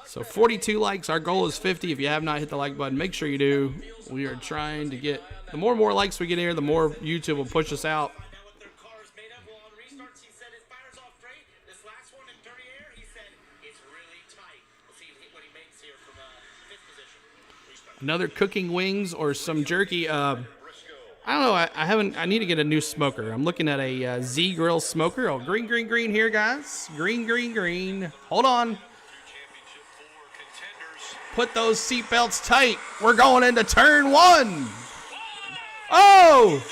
So 42 likes. Our goal is 50. If you have not hit the like button, make sure you do. We are trying to get, the more and more likes we get here, the more YouTube will push us out. Another cooking wings or some jerky. I don't know. I need to get a new smoker. I'm looking at a Z Grill smoker. Oh, green, green, green here, guys. Green, green, green. Hold on. Put those seatbelts tight. We're going into turn 1. Oh!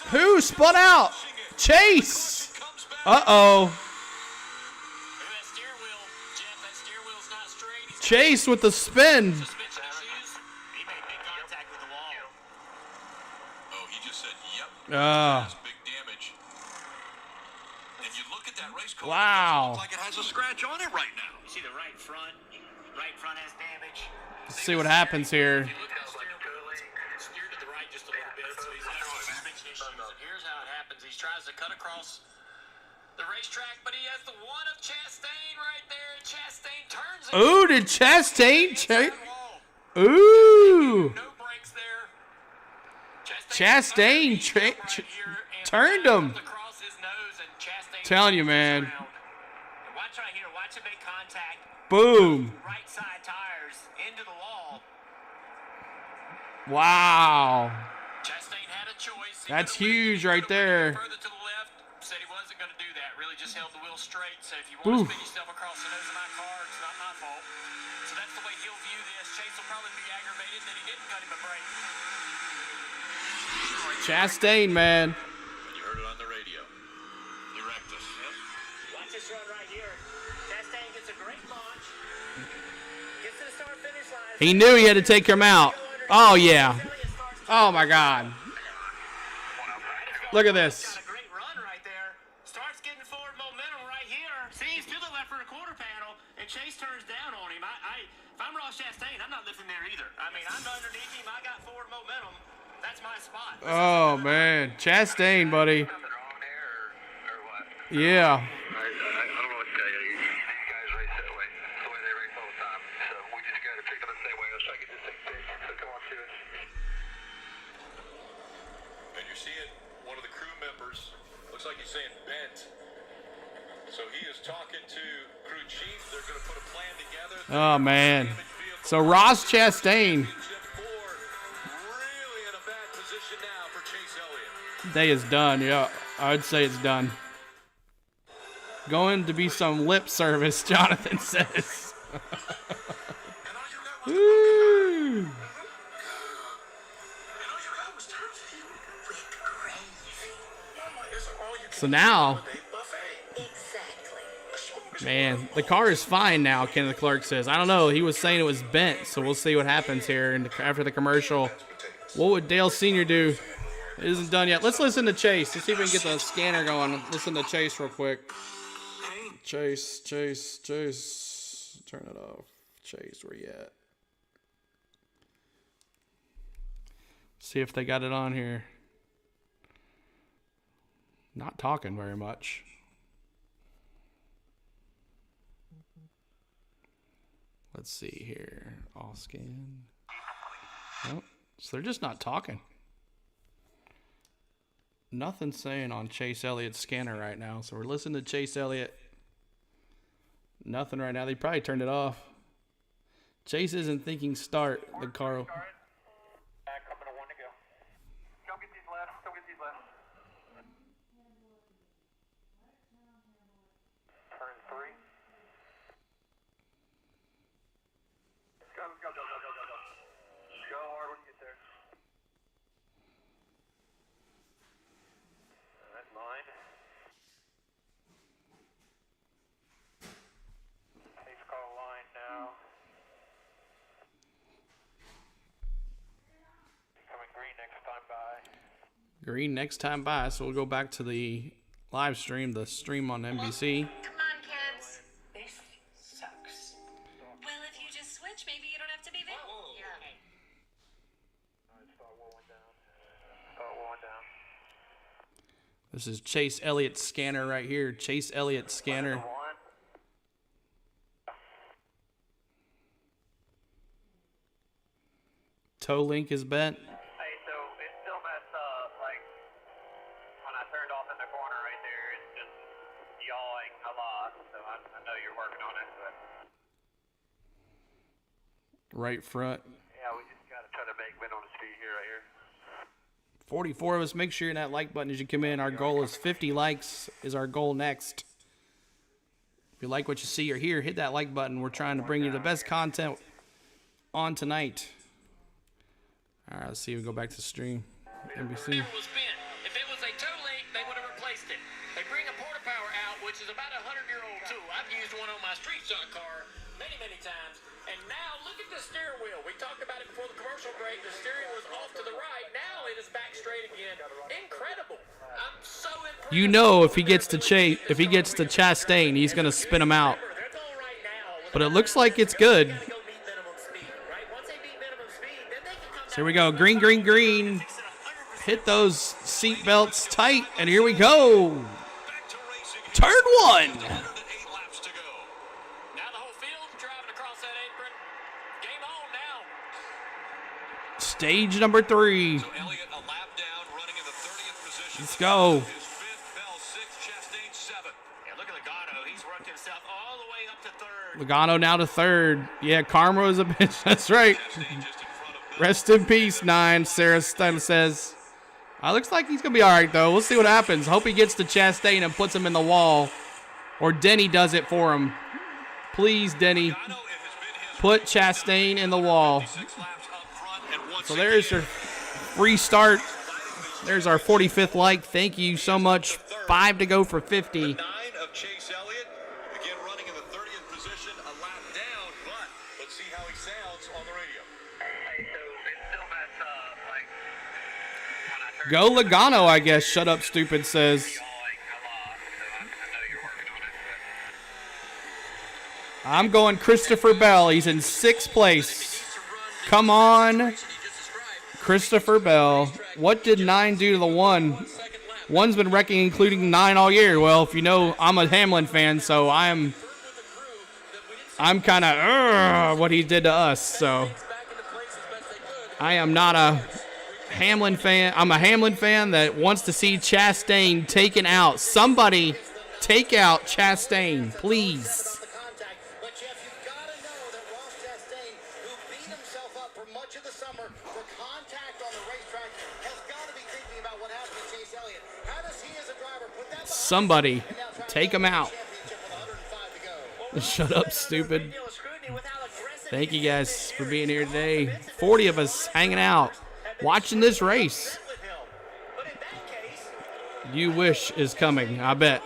Who spun out? Chase. Uh-oh. Chase with the spin. Big damage. And you look at that race car, wow. It looks like it has a scratch on it right now. You see the right front has damage. Let's see what happens here. Steer to the right just a little bit, so he's got some suspension issues. And here's how it happens. He tries to cut across the racetrack, but he has the one of Chastain right there, and Chastain turns it. Ooh, did Chastain Ooh. No brakes there. Chastain turned him. Telling you, man. Watch right here. Watch him make contact. Boom. Right side tires into the wall. Wow. Chastain had a choice. That's huge right there. Further to the left. Said he wasn't going to do that. Really just held the wheel straight. Said if you want to spin yourself across the nose of my car, it's not my fault. So that's the way he'll view this. Chase will probably be aggravated that he didn't cut him a break. Chastain, man. You heard it on the radio. He wrecked us. Yep. Watch this run right here. Chastain gets a great launch. Gets to the start-finish line. He knew he had to take him out. Oh, yeah. Oh, my God. Look at this. Got a great run right there. Starts getting forward momentum right here. Sees to the left for the quarter panel, and Chase turns down on him. If I'm Ross Chastain, I'm not lifting there either. I mean, I'm underneath him. I got forward momentum. That's my spot. Oh, man. Chastain, buddy. Yeah. I don't know what to tell you. These guys race that way. It's the way they race all the time. So we just got to pick up the same way. Let's try to get this thing fixed. So come on to it. And you're seeing one of the crew members, looks like he's saying bent. So he is talking to crew chief. They're going to put a plan together. Oh, man. So Ross Chastain. Day is done, yeah. I'd say it's done. Going to be some lip service, Jonathan says. Woo. So now, man, the car is fine now, Kenneth Clark says. I don't know. He was saying it was bent, so we'll see what happens here after the commercial. What would Dale Sr. do? It isn't done yet. Let's listen to Chase. Let's see if we can get the scanner going. Listen to Chase real quick. Chase. Turn it off. Chase, where you at? See if they got it on here. Not talking very much. Let's see here. All scan. Oh, so they're just not talking. Nothing saying on Chase Elliott's scanner right now. So we're listening to Chase Elliott. Nothing right now. They probably turned it off. Chase isn't thinking start the car. Green next time by. So we'll go back to the live stream, the stream on NBC. Come on, kids. This sucks. Well, if you just switch, maybe you don't have to be there. Yeah. This is Chase Elliott's scanner right here. Chase Elliott's scanner. Toe link is bent. Hey, so it's still messed up. Like, when I turned off in the corner right there, it's just yawing a lot. So I know you're working on it, but... Right front. Yeah, we just got to try to make minimum speed here, right here. 44 of us. Make sure you're in that like button as you come in. Our goal is 50 likes is our goal next. If you like what you see or hear, hit that like button. We're trying to bring you the best content on tonight. All right, let's see. We go back to the stream. NBC. Was bent. If it was a toe link, they would have replaced it. They bring a porta power out, which is about a 100-year-old tool. I've used one on my street stock car many, many times. And now look at the steering wheel. We talked about it before the commercial break. The steering was off to the right. Now it is back straight again. Incredible. I'm so impressed. You know, if he gets to Chastain, he's gonna spin him out. But it looks like it's good. So here we go. Green, green, green. Hit those seat belts tight, and here we go. Turn one. Now the whole field driving across that apron. Game on now. Stage number 3. Let's go. And look at Logano. He's worked himself all the way up to third. Logano now to 3rd. Yeah, karma is a bitch. That's right. Rest in peace, 9. Sarah says. Looks like he's going to be all right, though. We'll see what happens. Hope he gets to Chastain and puts him in the wall. Or Denny does it for him. Please, Denny. Put Chastain in the wall. So there's your free start. There's our 45th like. Thank you so much. 5 to go for 50. 9 of Chase Elliott. Again, running in the 30th position, a lap down, but let's see how he sounds on the radio. Hey, so it's still messed up. Like, when I turned Go Logano, I guess. Shut up, stupid says. yawing a lot. So I know you're working on it, but... I'm going Christopher Bell. He's in 6th place. Come on, Christopher Bell. What did 9 do to the 1? 1's been wrecking, including 9 all year. Well, if you know, I'm a Hamlin fan, so I'm kind of what he did to us. So I am not a Hamlin fan. I'm a Hamlin fan that wants to see Chastain taken out. Somebody take out Chastain, please. Somebody take him out. Shut up, stupid. Thank you guys for being here today. 40 of us hanging out, watching this race. You wish is coming, I bet.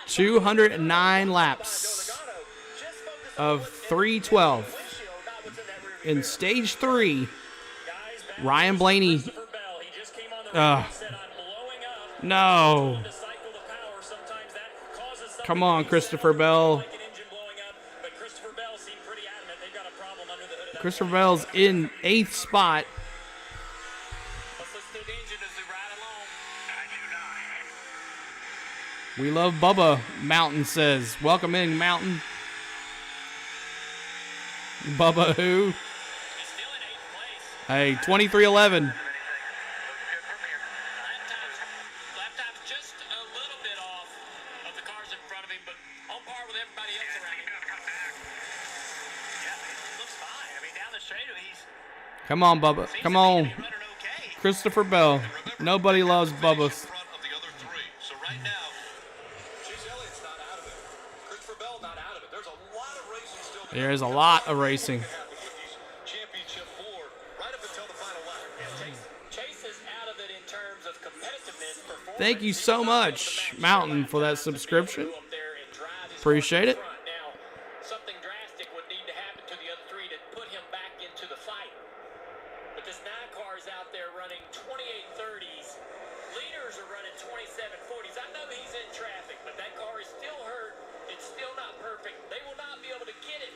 He's 209 laps of 312. In stage 3, Ryan Blaney. No. Come on, Christopher Bell. Christopher Bell seemed pretty adamant. They've got a problem under the hood of that. Christopher Bell's in 8th spot. Let's listen to the engine as we ride along. We love Bubba, Mountain says. Welcome in, Mountain. Bubba who? Hey, 2311. Laptop's just a little bit off of the cars in front of him, but on par with everybody else around him. Yeah, it looks fine. I mean, down the straightaway, he's Come on, Bubba. Come on. Christopher Bell. Nobody loves Bubba. So right now, Chase Elliott's not out of it. Christopher Bell not out of it. There's a lot of racing still. There's a lot of racing. Championship 4 right up until the final lap. Chase is out of it in terms of competitiveness. Thank you so much, Mountain, for that subscription. Appreciate it. Now, something drastic would need to happen to the other three to put him back into the fight. But this Nascar is out there running 2830s. Leaders are running 2740s. I know he's in traffic, but that car is still hurt. It's still not perfect. They will not be able to get it.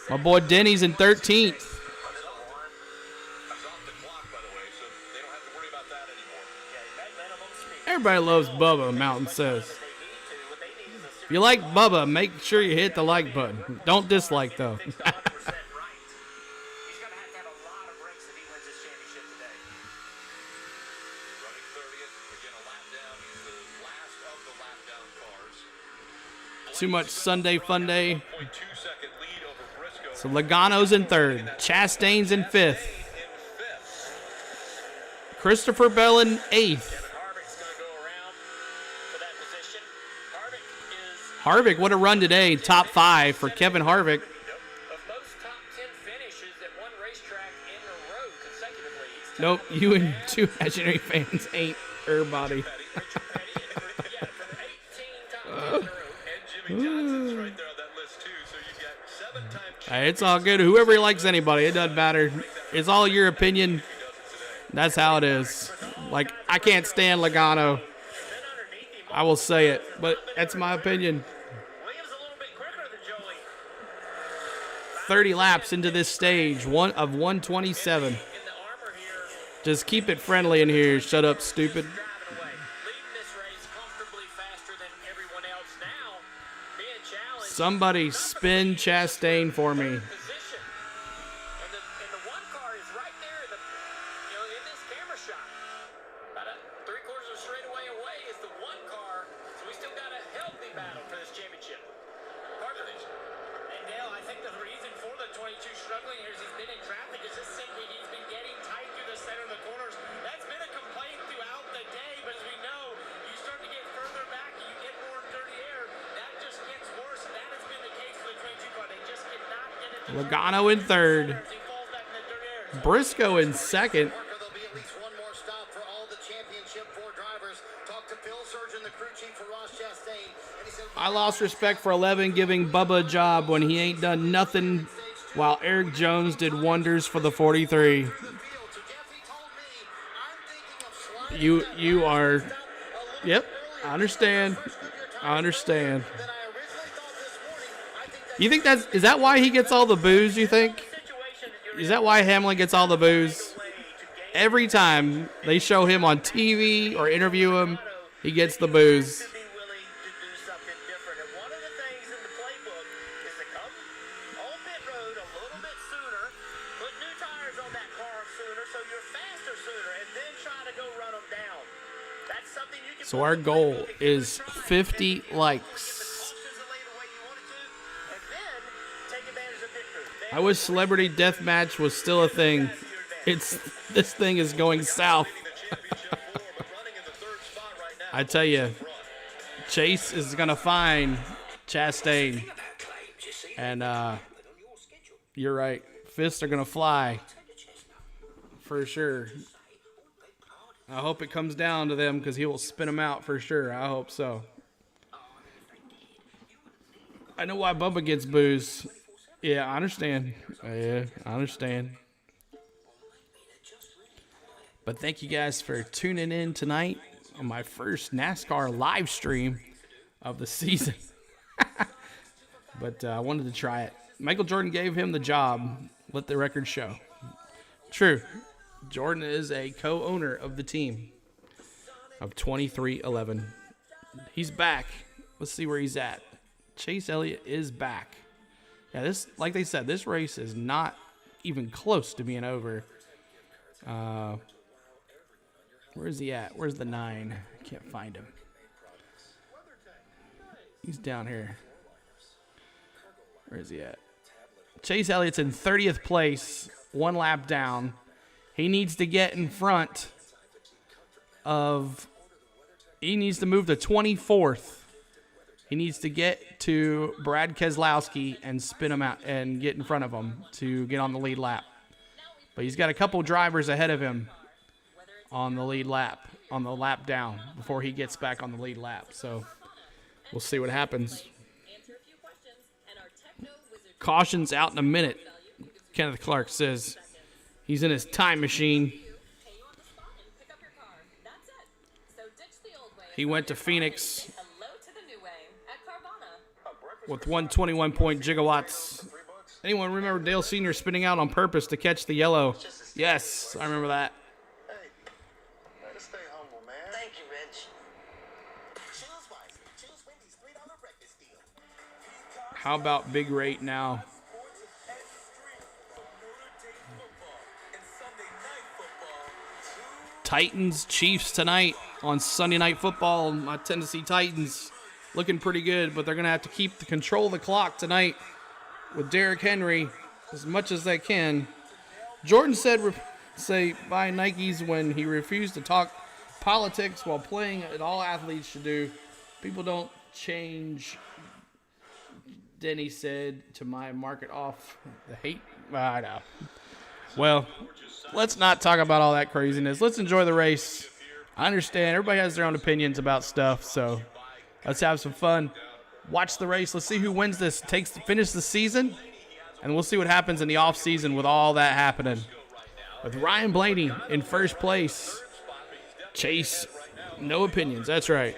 My boy Denny's in 13th. That's off the clock, by the way, so they don't have to worry about that anymore. Everybody loves Bubba, Mountain says. If you like Bubba, make sure you hit the like button. Don't dislike, though. He's going to have to have a lot of breaks if he wins this championship today. Running 30th, again a lap down. He's the last of the lap down cars. Too much Sunday fun day. 0.2-second lead over Briscoe. So Logano's in 3rd. Chastain's in 5th. Christopher Bell in 8th. Harvick, what a run today. Top 5 for Kevin Harvick. Nope, you and 2 imaginary fans ain't everybody. Hey, it's all good. Whoever likes anybody, it doesn't matter. It's all your opinion. That's how it is. Like, I can't stand Logano. I will say it, but that's my opinion. 30 laps into this stage, one of 127. Just keep it friendly in here. Shut up, stupid. Somebody spin Chastain for me. Logano in 3rd. Briscoe in 2nd. I lost respect for 11 giving Bubba a job when he ain't done nothing, while Eric Jones did wonders for the 43. You are, yep, I understand. I understand. You think is that why he gets all the boos, you think? Is that why Hamlin gets all the boos? Every time they show him on TV or interview him, he gets the boos. So our goal is 50 likes. I wish Celebrity Deathmatch was still a thing. This thing is going south. I tell you, Chase is gonna find Chastain, and you're right. Fists are gonna fly for sure. I hope it comes down to them because he will spin them out for sure. I hope so. I know why Bubba gets boos. Yeah, I understand. Yeah, I understand. But thank you guys for tuning in tonight on my first NASCAR live stream of the season. But I wanted to try it. Michael Jordan gave him the job. Let the record show. True. Jordan is a co-owner of the team of 23-11. He's back. Let's see where he's at. Chase Elliott is back. Yeah, this, like they said, this race is not even close to being over. Where's he at? Where's the 9? I can't find him. He's down here. Where is he at? Chase Elliott's in 30th place, 1 lap down. He needs to get in front of... He needs to move to 24th. He needs to get to Brad Keselowski and spin him out and get in front of him to get on the lead lap. But he's got a couple drivers ahead of him on the lead lap, on the lap down, before he gets back on the lead lap. So we'll see what happens. Caution's out in a minute. Kenneth Clark says he's in his time machine. He went to Phoenix with 121 gigawatts. Anyone remember Dale Sr. spinning out on purpose to catch the yellow? Yes, I remember that. Thank you, Rich. How about Big Rate now? Titans, Chiefs tonight on Sunday Night Football. My Tennessee Titans looking pretty good, but they're going to have to keep the control of the clock tonight with Derrick Henry as much as they can. Jordan said, say buy Nikes when he refused to talk politics while playing at all athletes should do. People don't change. Denny said to my market off the hate. I know. Well, let's not talk about all that craziness. Let's enjoy the race. I understand everybody has their own opinions about stuff, so let's have some fun. Watch the race. Let's see who wins this. Finish the season, and we'll see what happens in the off season with all that happening. With Ryan Blaney in first place. Chase, no opinions. That's right.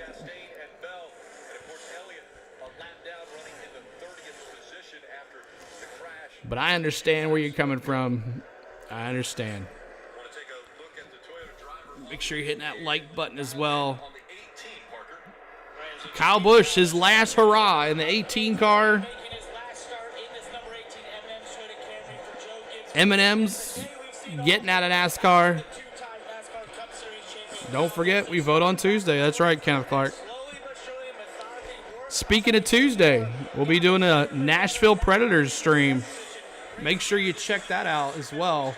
But I understand where you're coming from. I understand. Make sure you're hitting that like button as well. Kyle Busch, his last hurrah in the 18 car. M&M's getting out of NASCAR. Don't forget, we vote on Tuesday. That's right, Kenneth Clark. Speaking of Tuesday, we'll be doing a Nashville Predators stream. Make sure you check that out as well.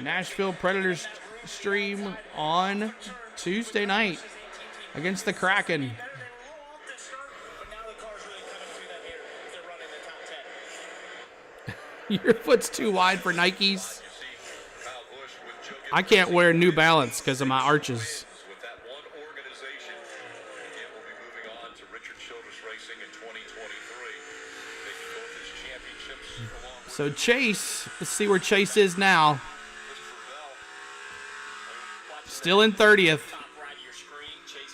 Nashville Predators stream on Tuesday night against the Kraken. Your foot's too wide for Nikes. I can't wear New Balance because of my arches. So Chase, let's see where Chase is now. Still in 30th.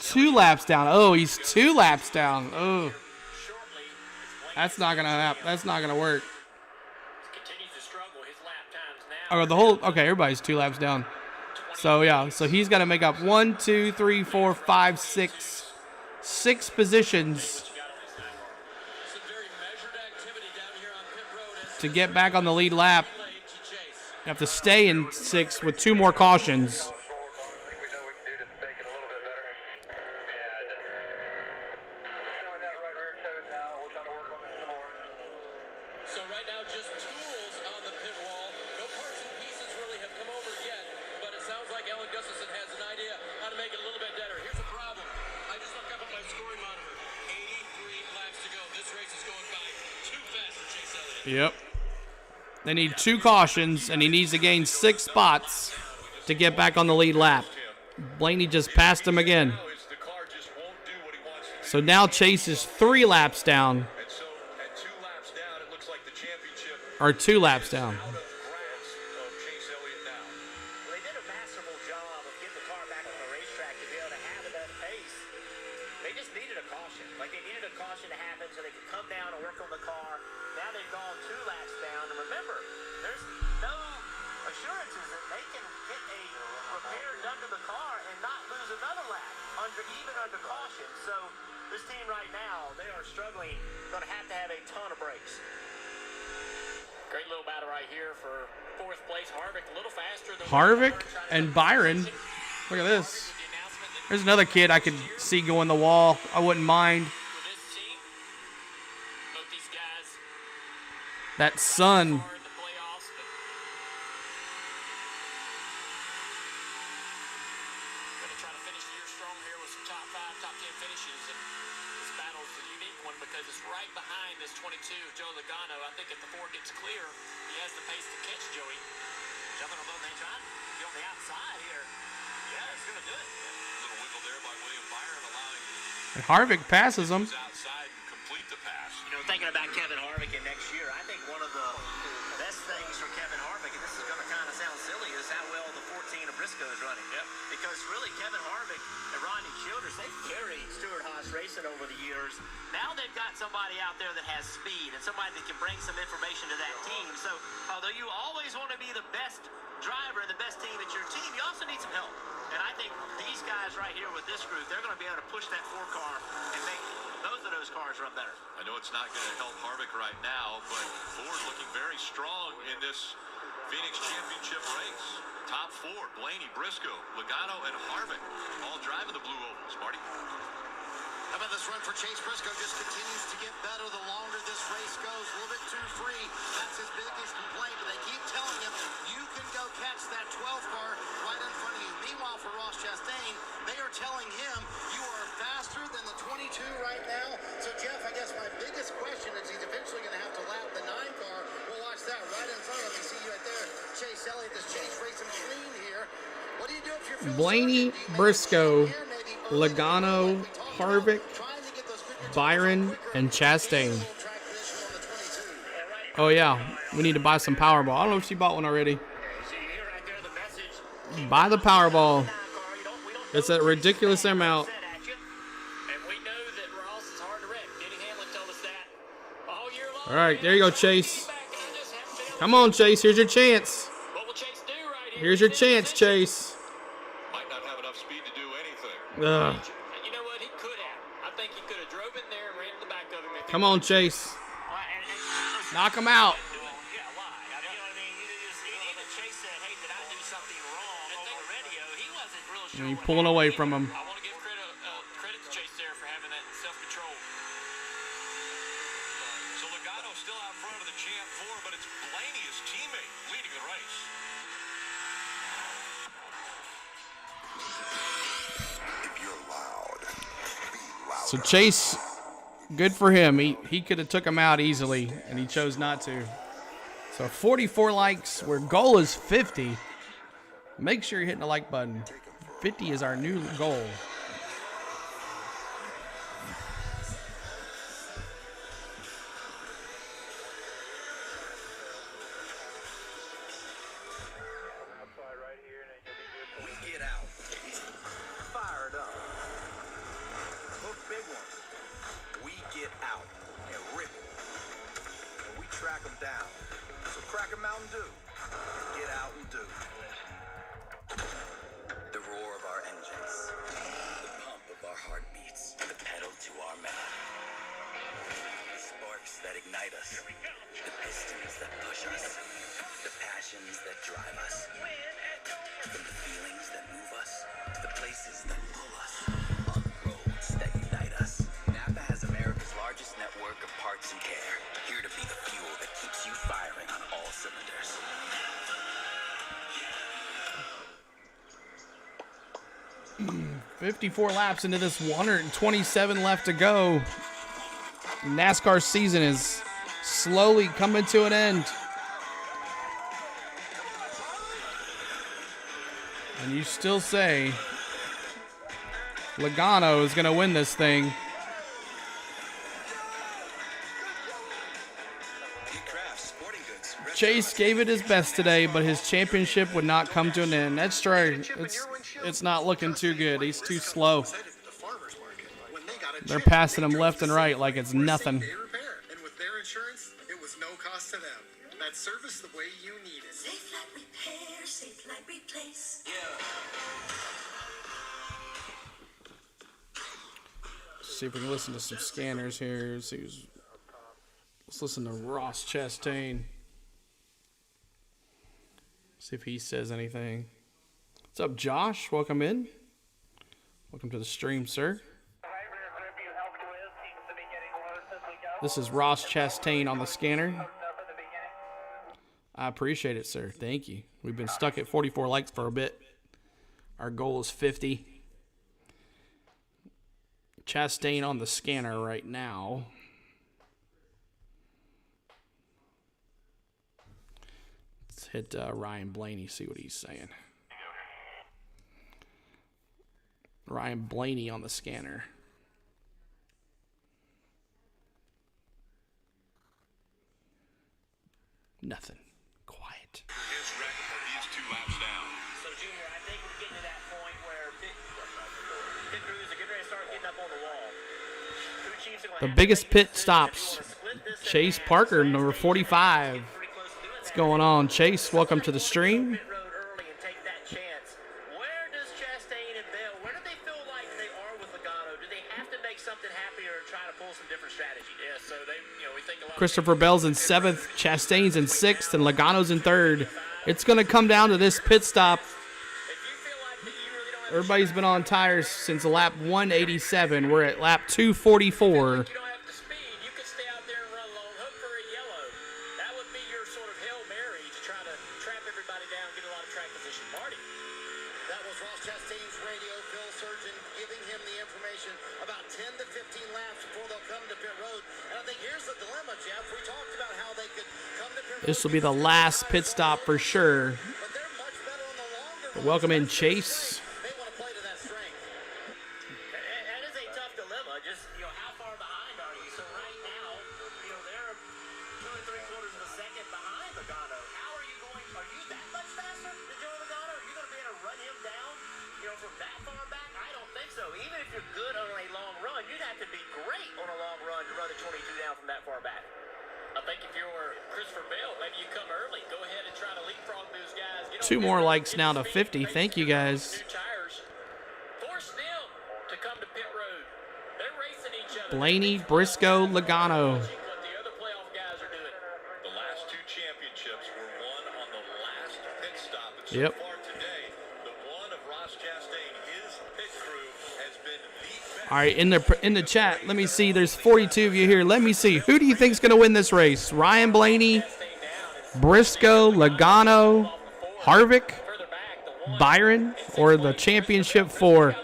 2 laps down. Oh, he's 2 laps down. Oh, that's not gonna happen. That's not gonna work. Oh, the whole. Okay, everybody's 2 laps down. So yeah, so he's got to make up 1, 2, 3, 4, 5, 6 positions to get back on the lead lap. You have to stay in 6 with 2 more cautions. Yep. They need 2 cautions, and he needs to gain 6 spots to get back on the lead lap. Blaney just passed him again. So now Chase is 3 laps down. Or 2 laps down. gone 2 laps down. And remember, there's no assurances that they can get a repair done to the car and not lose another lap even under caution. So this team right now, they are struggling. Going to have a ton of brakes. Great little battle right here for 4th place. Harvick a little faster than Harvick and Byron. Look at this. There's another kid I could see going the wall. I wouldn't mind. That son. Because it's right behind this 22, Joe Logano. I think if the 4 gets clear, he has the pace to catch Joey. Jumping on they trying to be on the outside here. Yeah, it's going to do it. A little wiggle there by William Byron, allowing And Harvick passes him. outside and complete the pass. You know, thinking about Kevin Harvick in next year, I think one of the best things for Kevin Harvick, and this is going to kind of sound silly, is how well the 14 of Briscoe is running. Yep. Because really, Kevin Harvick and Rodney Childers, they've carried Stewart-Haas Racing over the years. Now they've got somebody out there that has speed and somebody that can bring some information to that team. So although you always want to be the best driver and the best team at your team, you also need some help. And I think these guys right here with this group, they're going to be able to push that 4 car and make both of those cars run better. I know it's not going to help Harvick right now, but Ford looking very strong in this Phoenix Championship race. Top 4, Blaney, Briscoe, Logano, and Harvick all driving the blue ovals. Marty? How about this run for Chase Briscoe? Just continues to get better the longer this race goes. A little bit too free. That's his biggest complaint. But they keep telling him, you can go catch that 12 car right in front of you. Meanwhile, for Ross Chastain, they are telling him, you are faster than the 22 right now. So, Jeff, I guess my biggest question is he's eventually going to have to lap the 9 car. We'll watch that right in front of him. You see you right there. Chase Elliott, this Chase racing clean here. What do you do if you're Blaney, Briscoe, Logano, Harvick, Byron, and Chastain. Oh yeah, we need to buy some Powerball. I don't know if she bought one already. Buy the Powerball. It's a ridiculous amount. All right, there you go, Chase. Come on, Chase. Here's your chance. Here's your chance, Chase. Might not have enough speed to do anything. Ugh. You know what? He could have. I think he could have drove in there and ran to the back of him. Come on, Chase. Knock him out. And he's pulling away from him. I want to give credit to Chase there for having that self-control. So Logano still out front of the Champ 4, but it's Blaney, his teammate, leading the race. If you're loud, be loud. So Chase, good for him. He could have took him out easily, and he chose not to. So 44 likes. Our goal is 50. Make sure you're hitting the like button. 50 is our new goal. We get out. Fired up. Hook big one. We get out and rip it. And we track them down. So crack a Mountain Dew. Get out and do. The roar of our engines, the pump of our heartbeats, the pedal to our metal. The sparks that ignite us, the pistons that push us, the passions that drive us. From the feelings that move us, to the places that pull us, on the roads that unite us. Napa has America's largest network of parts and care, here to be the fuel that keeps you firing on all cylinders. 54 laps into this 127 left to go. NASCAR season is slowly coming to an end. And you still say Logano is going to win this thing. Chase gave it his best today, but his championship would not come to an end. That's true. It's not looking too good. He's too slow. They're passing him left and right like it's nothing. And with their insurance, it was no no cost to them. That's service the way you need it. Safe Light Repair, Safe Light Replace. See if we can listen to some scanners here. Let's listen to Ross Chastain. See if he says anything. What's up, Josh? Welcome in. Welcome to the stream, sir. This is Ross Chastain on the scanner. I appreciate it, sir. Thank you. We've been stuck at 44 likes for a bit. Our goal is 50. Chastain on the scanner right now. Let's hit Ryan Blaney, see what he's saying. Ryan Blaney on the scanner. Nothing. Quiet. His record, he's 2 laps down. So, Junior, I think we're getting to that point where pit crews are getting ready to start getting up on the wall. Crew chiefs are going to The biggest pit stops. Chase Parker, number 45. What's going on, Chase? Welcome to the stream. Where does Chastain and Bell, where do they feel like they are with Logano? Do they have to make something happy or try to pull some different strategy? Yeah, so they, we think a lot. Christopher Bell's in 7th, Chastain's in 6th, and Logano's in 3rd. It's going to come down to this pit stop. Everybody's been on tires since lap 187. We're at lap 244. This will be the last pit stop for sure. But welcome in, Chase. That is a tough dilemma. Just, how far behind are you? So right now, they're 2 3/4 of a second behind Logano. How are you going? Are you that much faster than Joey Logano? Are you going to be able to run him down, from that far back? I don't think so. Even if you're good on a long run, you'd have to be great on a long run to run a 22 down from that far back. I think if you're Christopher Bell, maybe you come early. Go ahead and try to leapfrog those guys. 2 more likes now to 50. Thank you, guys. Force them to come to pit road. They're racing each other. Blaney, Briscoe, Logano. The last 2 championships were won on the last pit stop. And so far today, the one of Ross Chastain, his pit crew, has been the best. All right, in the chat, let me see. There's 42 of you here. Let me see. Who do you think's going to win this race? Ryan Blaney, Briscoe, Logano, Harvick, Byron, or the championship for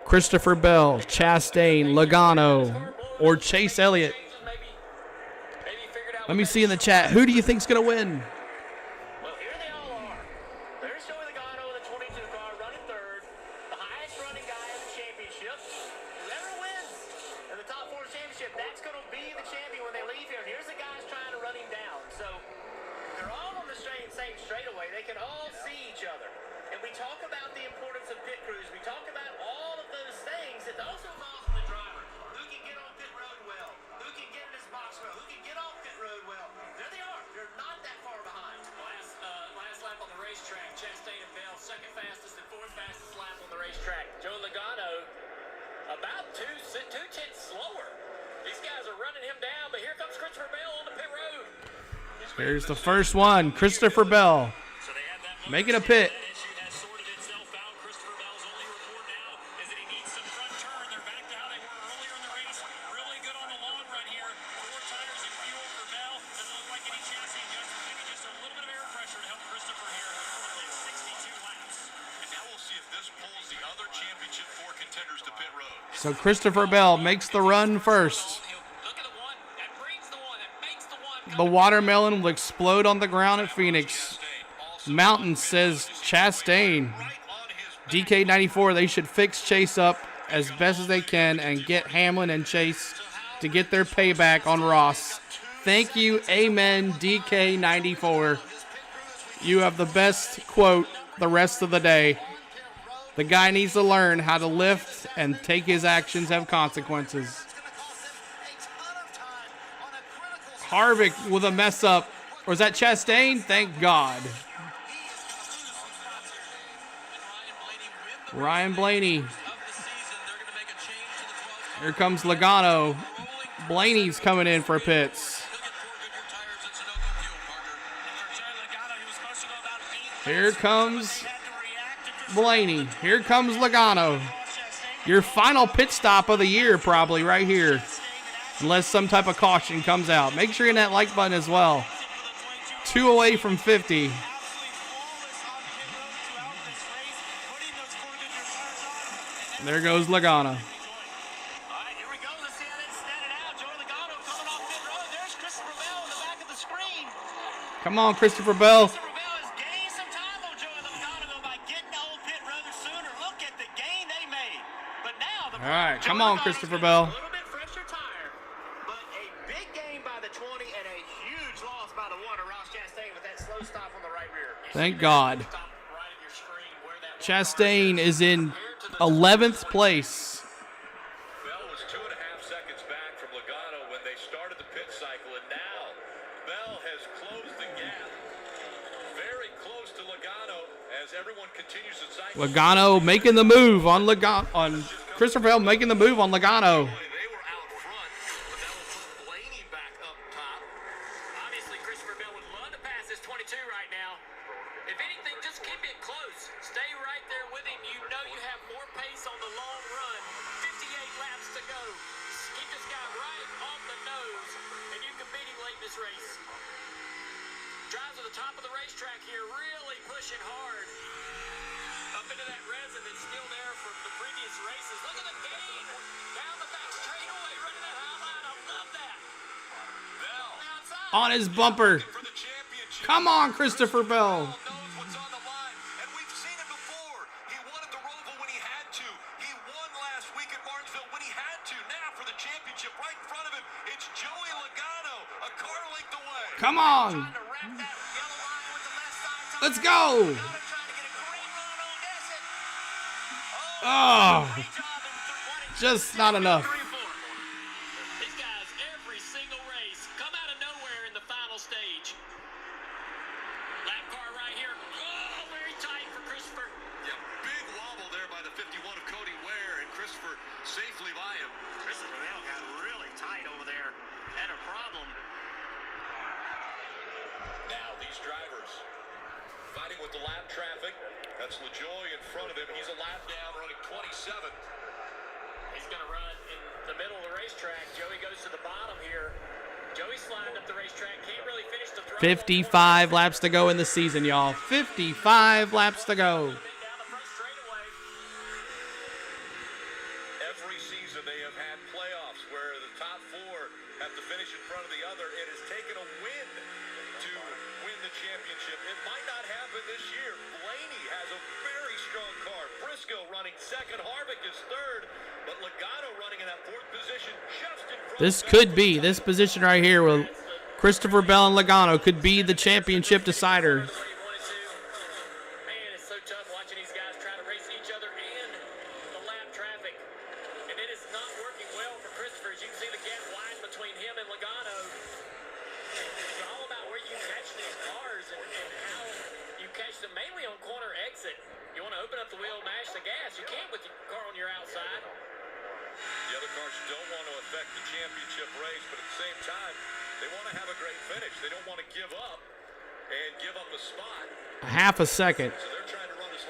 Christopher Bell, Chastain, Logano, or Chase Elliott? Let me see in the chat. Who do you think's going to win? Well, here they all are. There's Joey Logano in the 22 car running 3rd. The highest running guy in the championship. Whoever wins in the top 4 championship, that's going to be the champion when they leave here. And here's the guys trying to run him down. So they're all on the same straightaway. They can all see each other. And we talk about the importance of pit crews. We talk about all of those things. It also involves the driver. Who can get on pit road well? Who can get in his box well? Who can get off pit road well? There they are. They're not that far behind. Last lap on the racetrack. Chastain and Bell, 2nd fastest and 4th fastest lap on the racetrack. Joe Logano about 2 tenths slower. These guys are running him down, but here comes Christopher Bell on the pit road. Here's the first one, Christopher Bell, making a pit. So Christopher Bell makes the run first. The watermelon will explode on the ground at Phoenix. Mountain says Chastain. DK94, they should fix Chase up as best as they can and get Hamlin and Chase to get their payback on Ross. Thank you, amen, DK94. You have the best quote the rest of the day. The guy needs to learn how to lift and take his actions have consequences. Harvick with a mess up. Or is that Chastain? Thank God. Ryan Blaney. Here comes Logano. Blaney's coming in for pits. Here comes Blaney. Here comes Logano. Your final pit stop of the year probably right here. Unless some type of caution comes out. Make sure you're in that like button as well. 2 away from 50. There goes Logano. Come on, Christopher Bell. All right, come on, Christopher Bell. Thank God. Chastain is in 11th place. Bell was 2.5 seconds back from Logano when they started the pit cycle, and now Bell has closed the gap. Very close to Logano as everyone continues the cycle. Logano making the move on Christopher Bell making the move on Logano. On his bumper. Come on, Christopher Bell. Come on. Let's go. Oh, just not enough. He's going to run in the middle of the racetrack. Joey goes to the bottom here. Joey's flying up the racetrack. Can't really finish the throttle. 55 laps to go in the season, y'all. 55 laps to go. Every season they have had playoffs where the top four have to finish in front of the other. It has taken a win to win the championship. It might not happen this year. Blaney has a very strong car. Briscoe running second. Harvick is third. But Logano running in that fourth position just in front. This could be, this position right here with Christopher Bell and Logano could be the championship decider. Half a second.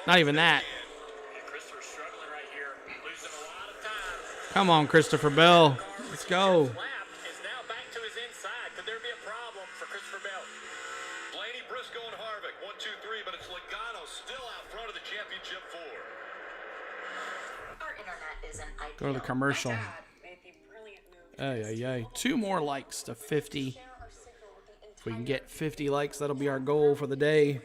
Not even that. Come on, Christopher Bell. Let's go. Blaney, Briscoe, and Harvick. 1, 2, 3, but it's Logano still out front of the championship four. Our internet is an ideal. Go to the commercial. Ay. 2 more likes to 50. If we can get 50 likes, that'll be our goal for the day.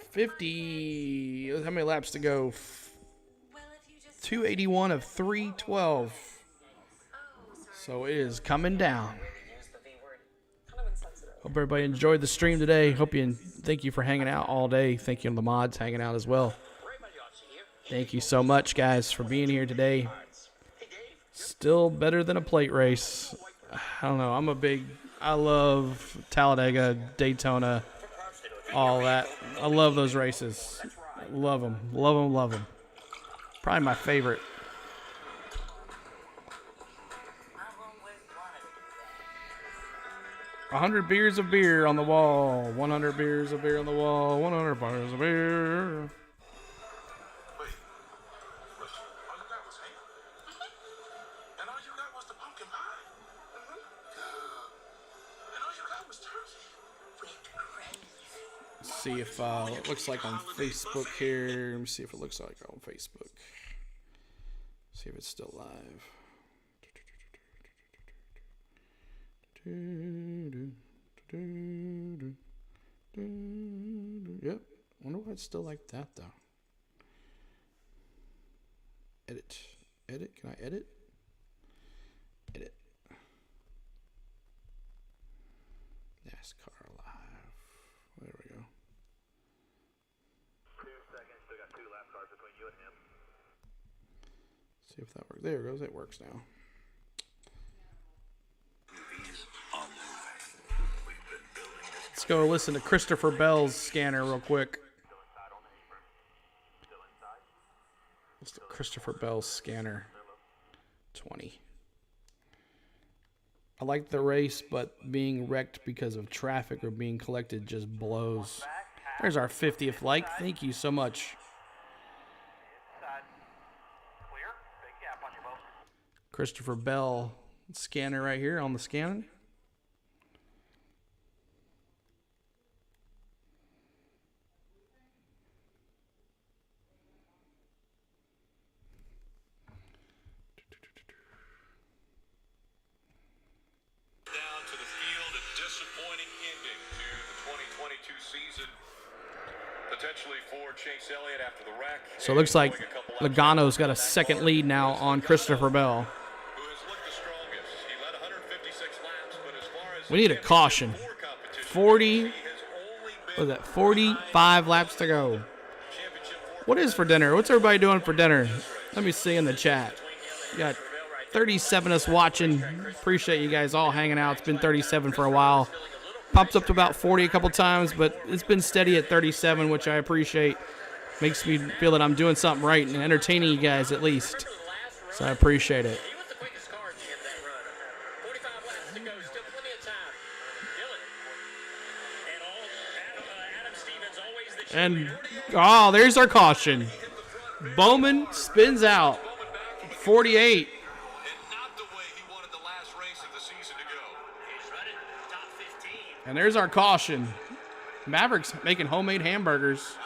50. How many laps to go? 281 of 312. So it is coming down. Hope everybody enjoyed the stream today. Thank you for hanging out all day. Thank you to the mods hanging out as well. Thank you so much, guys, for being here today. Still better than a plate race. I don't know. I love Talladega, Daytona, all that. I love those races. Love them. Love them, love them. Probably my favorite. $100 beers of beer on the wall. 100 beers of beer on the wall. 100 beers of beer. See if it looks like on Facebook here. Let me see if it looks like on Facebook. See if it's still live. Yep. Wonder why it's still like that though. Edit. Edit. Can I edit? Edit. NASCAR live. There we go. 2 seconds. Still got 2 lap cars between you and him. See if that works. There it goes. It works now. Let's go listen to Christopher Bell's scanner real quick. What's the Christopher Bell's scanner? 20. I like the race, but being wrecked because of traffic or being collected just blows. There's our 50th like. Thank you so much. Christopher Bell scanner right here on the scanner. Down to the field, a disappointing ending to the 2022 season. Potentially for Chase Elliott after the wreck. So it looks like Logano's got a second lead now on Christopher Bell. We need a caution. 45 laps to go. What is for dinner? What's everybody doing for dinner? Let me see in the chat. We got 37 of us watching. Appreciate you guys all hanging out. It's been 37 for a while. Pops up to about 40 a couple times, but it's been steady at 37, which I appreciate. Makes me feel that I'm doing something right and entertaining you guys at least. So I appreciate it. And, oh, there's our caution. Bowman spins out. 48. And there's our caution. Mavericks making homemade hamburgers.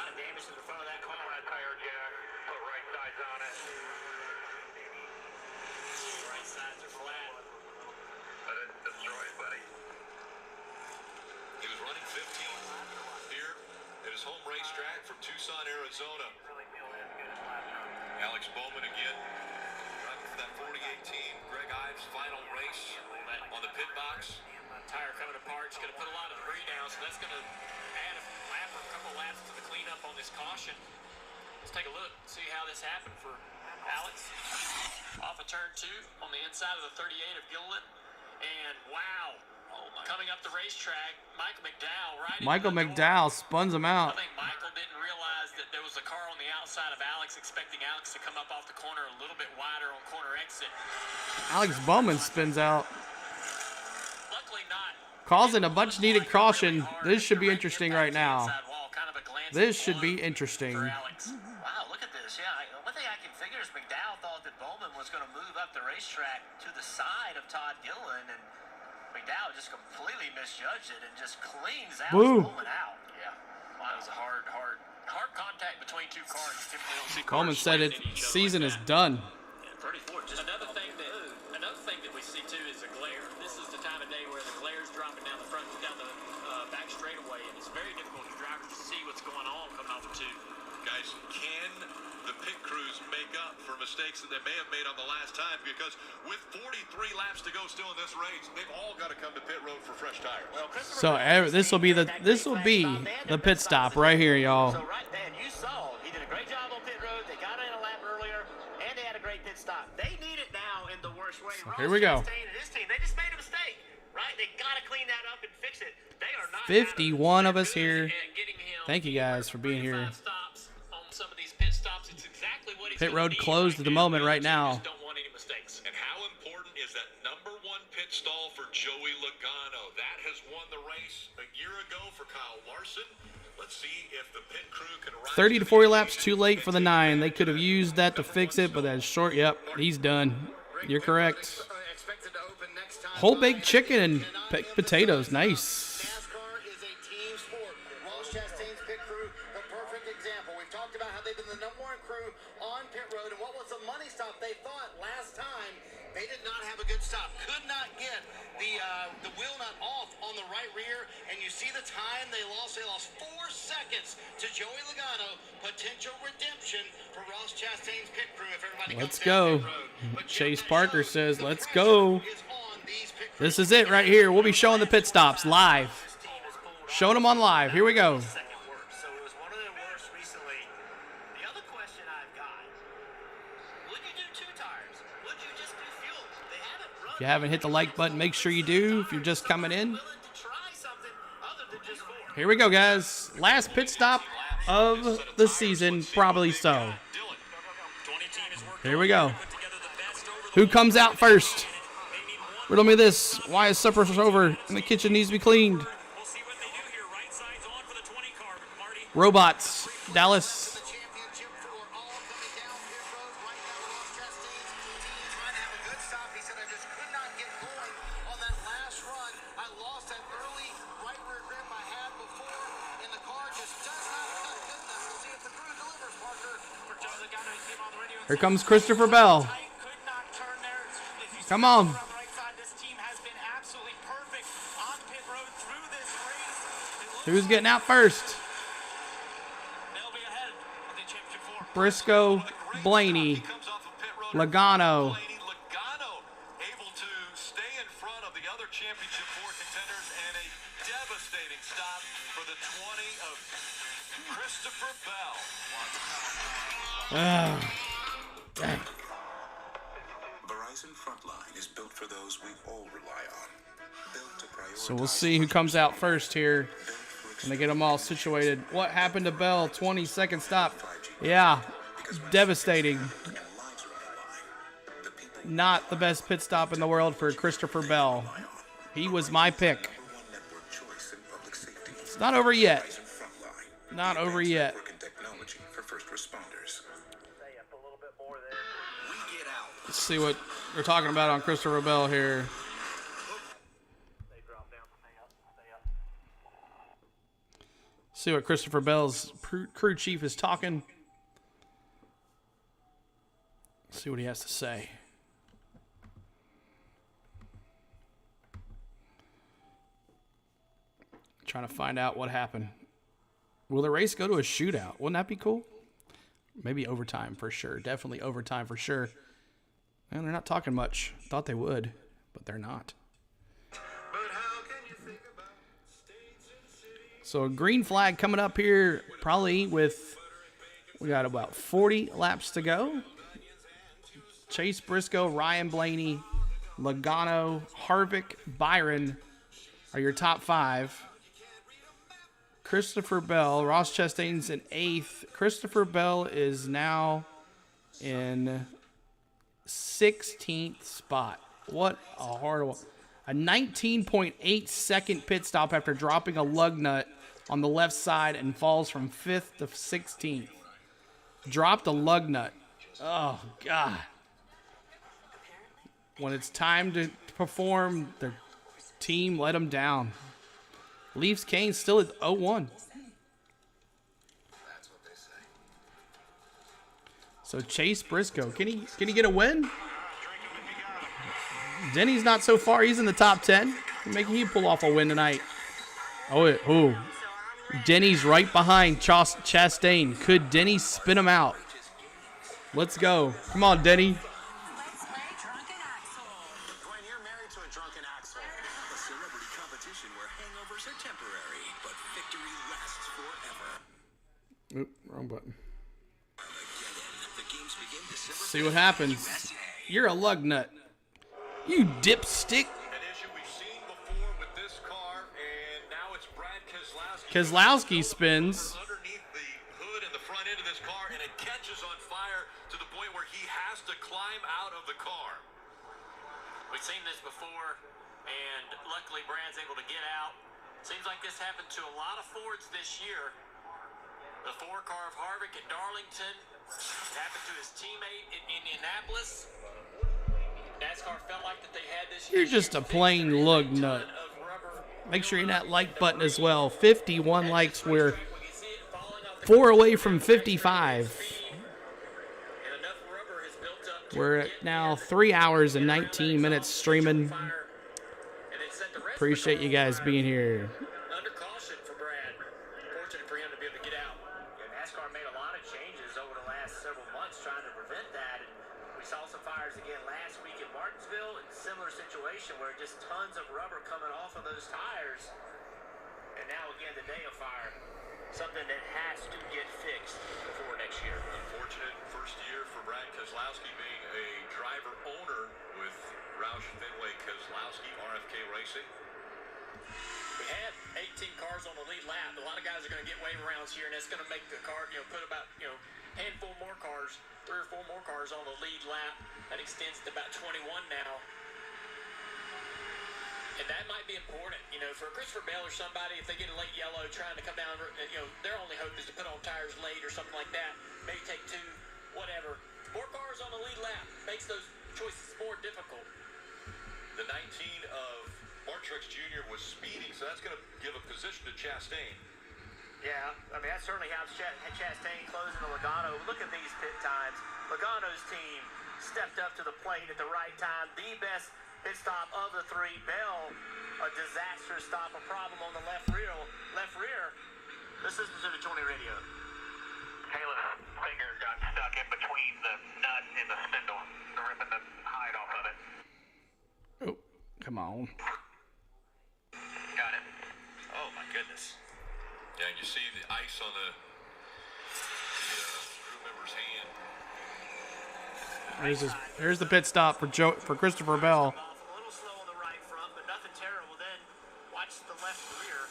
He was running 15th here at his home racetrack from Tucson, Arizona. Alex Bowman again, driving for that 48 team. Greg Ives' final race on the pit box. Tire coming apart. It's going to put a lot of debris down, so that's going to add a lap or a couple laps to the cleanup on this caution. Let's take a look, see how this happened for Alex. Off of turn 2 on the inside of the 38 of Gilliland. And wow, coming up the racetrack, Michael McDowell right Michael McDowell spuns him out. I think Michael didn't realize that there was a car on the outside of Alex, expecting Alex to come up off the corner a little bit wider on corner exit. Alex Bowman spins out. Causing a much needed caution. This should be interesting right now. This should be interesting. Wow, look at this. Yeah, one thing I can figure is McDowell thought that Bowman was going to move up the racetrack to the side of Todd Gilliland, and McDowell just completely misjudged it and just cleans Alex Bowman out. Yeah, well, it was a hard contact between two cars. You typically don't see Coleman said it. Season is done. 34. Just another thing that we see too is the glare. This is the time of day where the glare is dropping down the front, down the back straightaway, and it's very difficult for drivers to see what's going on coming off the 2. Guys, can the pit crews make up for mistakes that they may have made on the last time? Because with 43 laps to go still in this race, they've all got to come to pit road for fresh tires. So this will be the pit stop right here, y'all. So right then, you saw he did a great job on pit road. They got in a lap earlier, and they had a great pit stop. They need it now in the worst So here we go. And his team, they just made a mistake, right? They got to clean that up and fix it. They are not 51 of us here. Thank you guys for being here. Stops on some of these pit stops. It's exactly what he's Pit gonna road need closed at the moment right now. Don't want any mistakes. And how important is that #1 pit stall for Joey Logano? That has won the race a year ago for Kyle Larson. Let's see if the pit crew can rise 30 to 40 laps too late for the 9. They could have used that to fix it, but that's short. Yep, he's done. You're correct. Whole baked chicken and baked potatoes. Nice. NASCAR is a team sport. Ross Chastain's pit crew, the perfect example. We've talked about how they've been the #1 crew on pit road, and what was the money stop they thought last time? They did not have a good stop. Could not get the wheel nut off on the right rear, and you see the time they lost. They lost 4 seconds to Joey Logano. Potential redemption for Ross Chastain's pit crew if everybody Let's comes down go. pit road. But Chase that Parker shows says, the let's pressure go. is on these pit crews. This is it right here. We'll be showing the pit stops live. Showing them on live. Here we go. second worst. So it was one of their worst recently. The other question I've got, would you do 2 tires? Would you just do fuel? They haven't run. If you haven't hit the like button, make sure you do. If you're just coming in. Willing to try something other than just 4. Here we go, guys. Last pit stop of the season, probably so. Here we go. Who comes out first? Riddle me this. Why is supper over and the kitchen needs to be cleaned? Robots. Dallas. Championship for all coming down pit road right now. Ross Chastain's team trying to have a good stop. He said, I just could not get going on that last run. I lost that early right rear grip I had before, and the car just does not cut good enough. We'll see if the crew delivers, Parker. For Joe Logano, he came on the radio and Here comes Christopher Bell. could not turn there. If you Come see on. the right side, this team has been absolutely perfect on pit road through this race. It looks Who's getting out first? they'll be ahead of the championship 4. Briscoe, Blaney, Logano. Logano able to stay in front of the other championship 4 contenders, and a devastating stop for the 20 of Christopher Bell. Dang. Verizon Frontline is built for those we all rely on. Built to prioritize. So we'll see who comes out first here. And they get them all situated. What happened to Bell? 20-second stop. Yeah, devastating. Not the best pit stop in the world for Christopher Bell. He was my pick. It's not over yet. Not over yet. Technology for first responders. Let's see what we're talking about on Christopher Bell here. See what Christopher Bell's crew chief is talking. See what he has to say. Trying to find out what happened. Will the race go to a shootout? Wouldn't that be cool? Maybe overtime for sure. Definitely overtime for sure. And they're not talking much. Thought they would, but they're not. So a green flag coming up here probably with, we got about 40 laps to go. Chase Briscoe, Ryan Blaney, Logano, Harvick, Byron are your top 5. Christopher Bell, Ross Chastain's in 8th. Christopher Bell is now in 16th spot. What a hard one. A 19.8 second pit stop after dropping a lug nut on the left side and falls from 5th to 16th. Dropped a lug nut. Oh, God. When it's time to perform, the team let them down. Leafs Kane still at 0-1. So Chase Briscoe, can he get a win? Denny's not so far. He's in the top 10. Making he pull off a win tonight. Oh. Denny's right behind Chastain. Could Denny spin him out? Let's go. Come on, Denny. Oop, wrong button. See what happens. You're a lug nut. You dipstick. An issue we've seen before with this car, and now it's Brad Keselowski. Keselowski spins. Underneath the hood and the front end of this car, and it catches on fire to the point where he has to climb out of the car. We've seen this before, and luckily Brad's able to get out. Seems like this happened to a lot of Fords this year. The Ford car of Harvick at Darlington. It happened to his teammate in Indianapolis. NASCAR felt like that they had this. You're just a plain lug nut. Make sure you hit that like button as well. 51 likes. We're 4 away from 55. We're at now 3 hours and 19 minutes streaming. Appreciate you guys being here. Under caution for Brad. Fortunate for him to be able to get out. Yeah, NASCAR made a lot of changes over the last several months trying to prevent that. And we saw some fires again last week in Martinsville. In a similar situation where just tons of rubber coming off of those tires. And now again today a fire. Something that has to get fixed before next year. Unfortunate first year for Brad Keselowski being a driver owner with Roush Fenway Keselowski, RFK Racing. We had 18 cars on the lead lap. A lot of guys are going to get wave rounds here, and that's going to make the car, put about, handful more cars, 3 or 4 more cars on the lead lap. That extends to about 21 now. And that might be important, for Christopher Bell or somebody, if they get a late yellow trying to come down, their only hope is to put on tires late or something like that. Maybe take 2, whatever. More cars on the lead lap makes those choices more difficult. The 19 of Martrix Jr. was speeding, so that's going to give a position to Chastain. Yeah, I mean, that certainly helps Chastain closing the Logano. Look at these pit times. Logano's team stepped up to the plate at the right time. The best pit stop of the 3. Bell, a disastrous stop, a problem on the left rear. Let's listen to the 20 radio. Taylor's finger got stuck in between the nut and the spindle, ripping the hide off of it. Oh, come on. Got it. Oh, my goodness. Yeah, you see the ice on the crew member's hand. Here's the pit stop for Christopher Bell. A little slow on the right front, but nothing terrible. Then watch the left rear.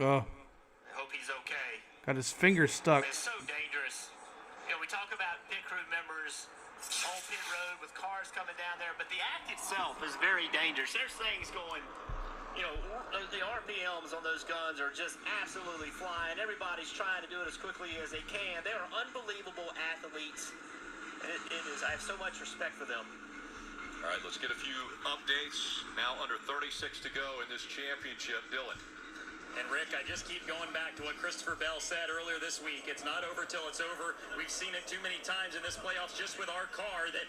Oh, I hope he's okay. got his finger stuck. It's so dangerous. We talk about pit crew members on pit road with cars coming down there, but the act itself is very dangerous. There's things going, the RPMs on those guns are just absolutely flying. Everybody's trying to do it as quickly as they can. They are unbelievable athletes. And it is. I have so much respect for them. All right, let's get a few updates. Now under 36 to go in this championship. Dylan. And Rick, I just keep going back to what Christopher Bell said earlier this week. It's not over till it's over. We've seen it too many times in this playoffs just with our car that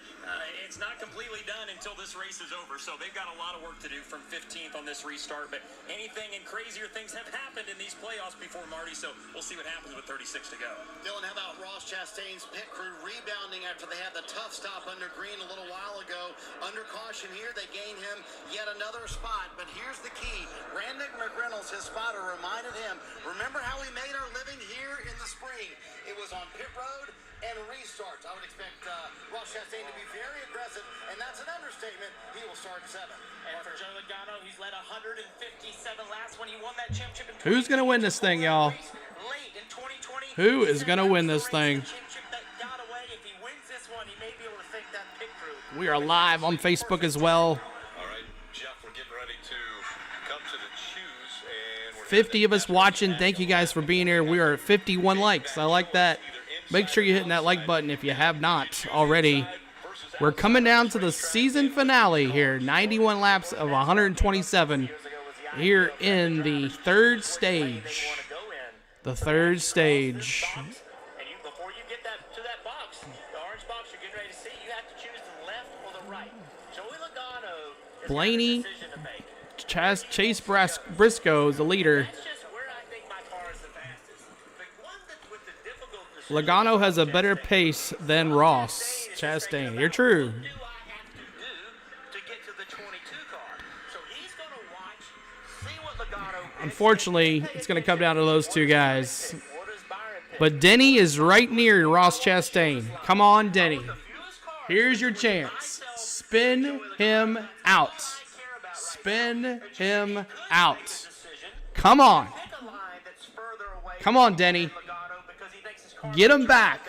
it's not completely done until this race is over. So they've got a lot of work to do from 15th on this restart. But anything and crazier things have happened in these playoffs before, Marty. So we'll see what happens with 36 to go. Dylan, how about Ross Chastain's pit crew rebounding after they had the tough stop under green a little while ago? Under caution here, they gain him yet another spot. But here's the key. Randy McReynolds, his spotter, reminded him, remember how we made our living here in the spring? It was on pit road and restarts. I would expect Ross Chastain to be very aggressive, and that's an understatement. He will start 7th. And for Joe Logano, he's led 157 laps when he won that championship in Who's going to win this thing, y'all? late in 2020. Who is going to win this thing? If he wins this one, he may be able to thank that pit crew. We are live on Facebook as well. All right, Jeff, we're getting ready to come to the choose, and we're 50 of us watching. Thank you guys for being here. We are at 51 likes. I like that. Make sure you're hitting that like button if you have not already. We're coming down to the season finale here. 91 laps of 127 here in the third stage. The third stage. And before you get to that box, the orange box you're getting ready to see, you have to choose the left or the right. Joey Logano is Blaney, a decision to make. Chase Briscoe is the leader. That's just where I think my car is the fastest. The one that with the difficult decision Logano has a better pace than Ross Chastain. You're true. do I have to do to get to the 22 Unfortunately, it's going to come down to those two guys. But Denny is right near Ross Chastain. Come on, Denny. Here's your chance. Spin him out. Spin him out. Come on. Come on, Denny. Get him back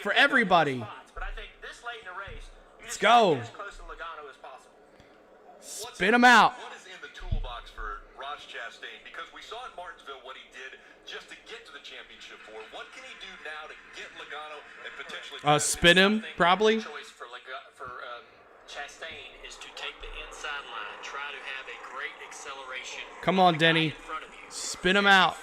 for everybody. Let's go. Spin him out. What is in the toolbox for Ross Chastain? Because we saw in Martinsville what he did just to get to the championship four. What can he do now to get Logano and potentially Spin him, probably. Choice for Chastain is to take the inside line, try to have a great acceleration. Come on, Denny. Spin him out.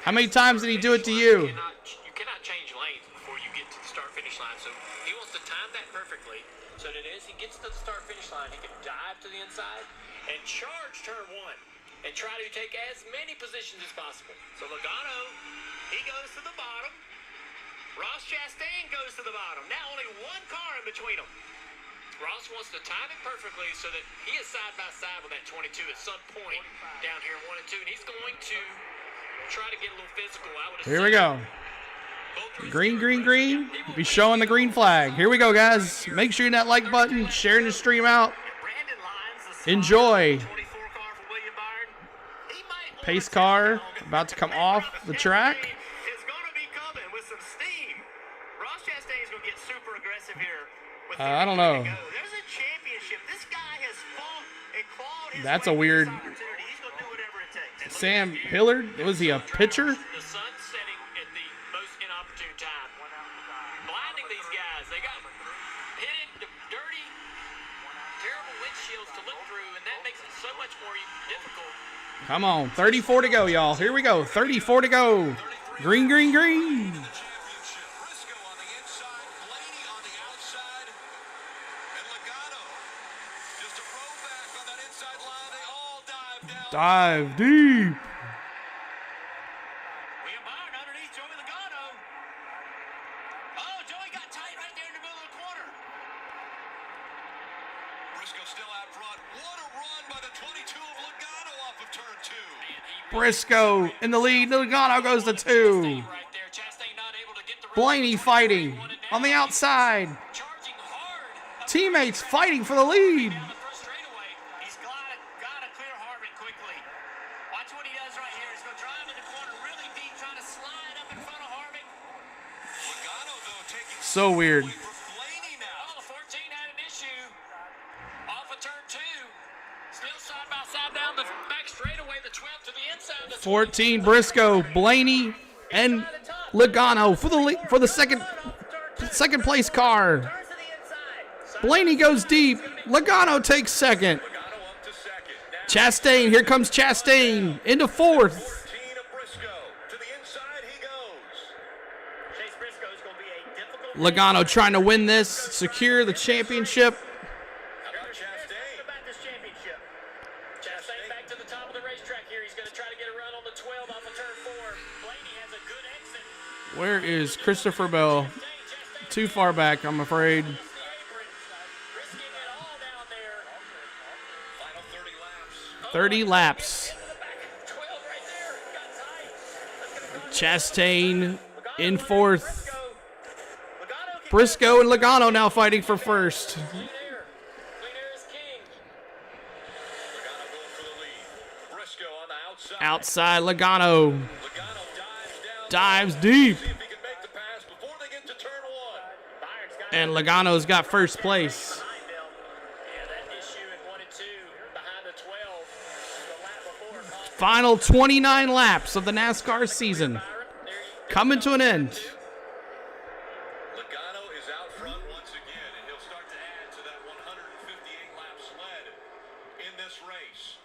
How many times did he do it to you? You cannot change lanes before you get to the start-finish line. So he wants to time that perfectly so that as he gets to the start-finish line, he can dive to the inside and charge turn one and try to take as many positions as possible. So Logano, he goes to the bottom. Ross Chastain goes to the bottom. Now only one car in between them. Ross wants to time it perfectly so that he is side by side with that 22 at some point down here in 1 and 2, and he's going to try to get a little physical. Here we go. Green, green, green. Be showing the green flag. Here we go, guys. Make sure you hit that like button, sharing the stream out. Enjoy. Pace car about to come off the track. I don't know. That's a weird. Sam Hillard, was he a pitcher? The sun's setting at the most inopportune time. Blinding these guys. They got hidden, dirty, terrible windshields to look through, and that makes it so much more difficult. Come on, 34 to go, y'all. Here we go, 34 to go. Green, green, green. Dive deep. Briscoe in the lead. Logano goes to 2. Blaney fighting on the outside. Teammates fighting for the lead. So weird. 14 Briscoe, Blaney, and Logano for the second place car. Blaney goes deep. Logano takes second. Chastain, here comes Chastain into 4th. Logano trying to win this, secure the championship. Where is Christopher Bell? Too far back, I'm afraid. $30 laps. Chastain in 4th. Briscoe and Logano now fighting for 1st. Outside Logano. Dives deep. And Logano's got 1st place. Final 29 laps of the NASCAR season. Coming to an end. Logano is out front once again, and he'll start to add to that 158 lap sled in this race.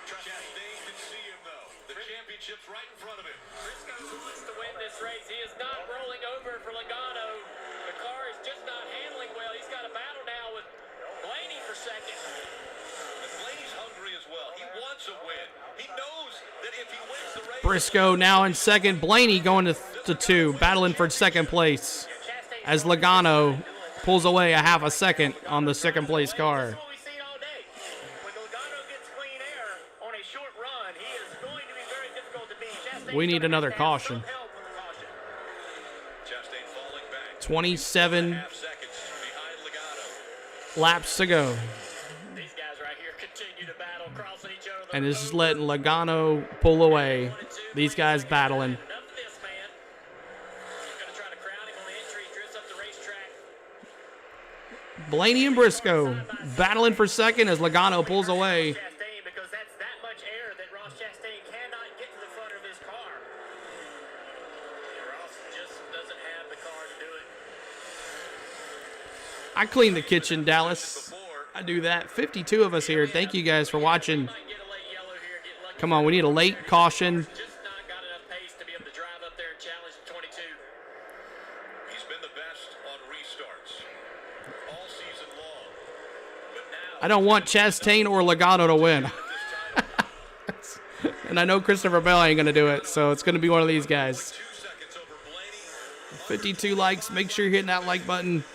Chastain can see him, though. The championship's right in front of him. Briscoe wants to win this race. He is not rolling over for Logano. The car is just not handling well. He's got a battle now with Blaney for second. And Blaney's hungry as well. He wants a win. He knows that if he wins the race... Briscoe now in second. Blaney going to 2, battling for second place. As Logano pulls away a half a second on the second place car. When Logano a short run. He is going to be very difficult to beat. Chastain's We need gonna another have to have caution. some help with the caution. Chastain falling back. 27 Half seconds behind Logano. laps to go. These guys right here continue to battle, crossing each other. And this is letting Logano pull away. These guys battling. Enough of this, man. He's going to try to crowd him on the entry, drifts up the racetrack. Blaney and Briscoe battling for second as Logano pulls away. Chastain, because that's that much air that Ross Chastain cannot get to the front of his car. And Ross just doesn't have the car to do it. I clean the kitchen, Dallas. I do that. 52 of us here. Thank you guys for watching. Come on, we need a late caution. Just not got enough pace to be able to drive up there and challenge the 22. He's been the best on restarts all season long. But now I don't want Chastain or Logano to win. And I know Christopher Bell ain't going to do it, so it's going to be one of these guys. 52 likes. Make sure you're hitting that like button.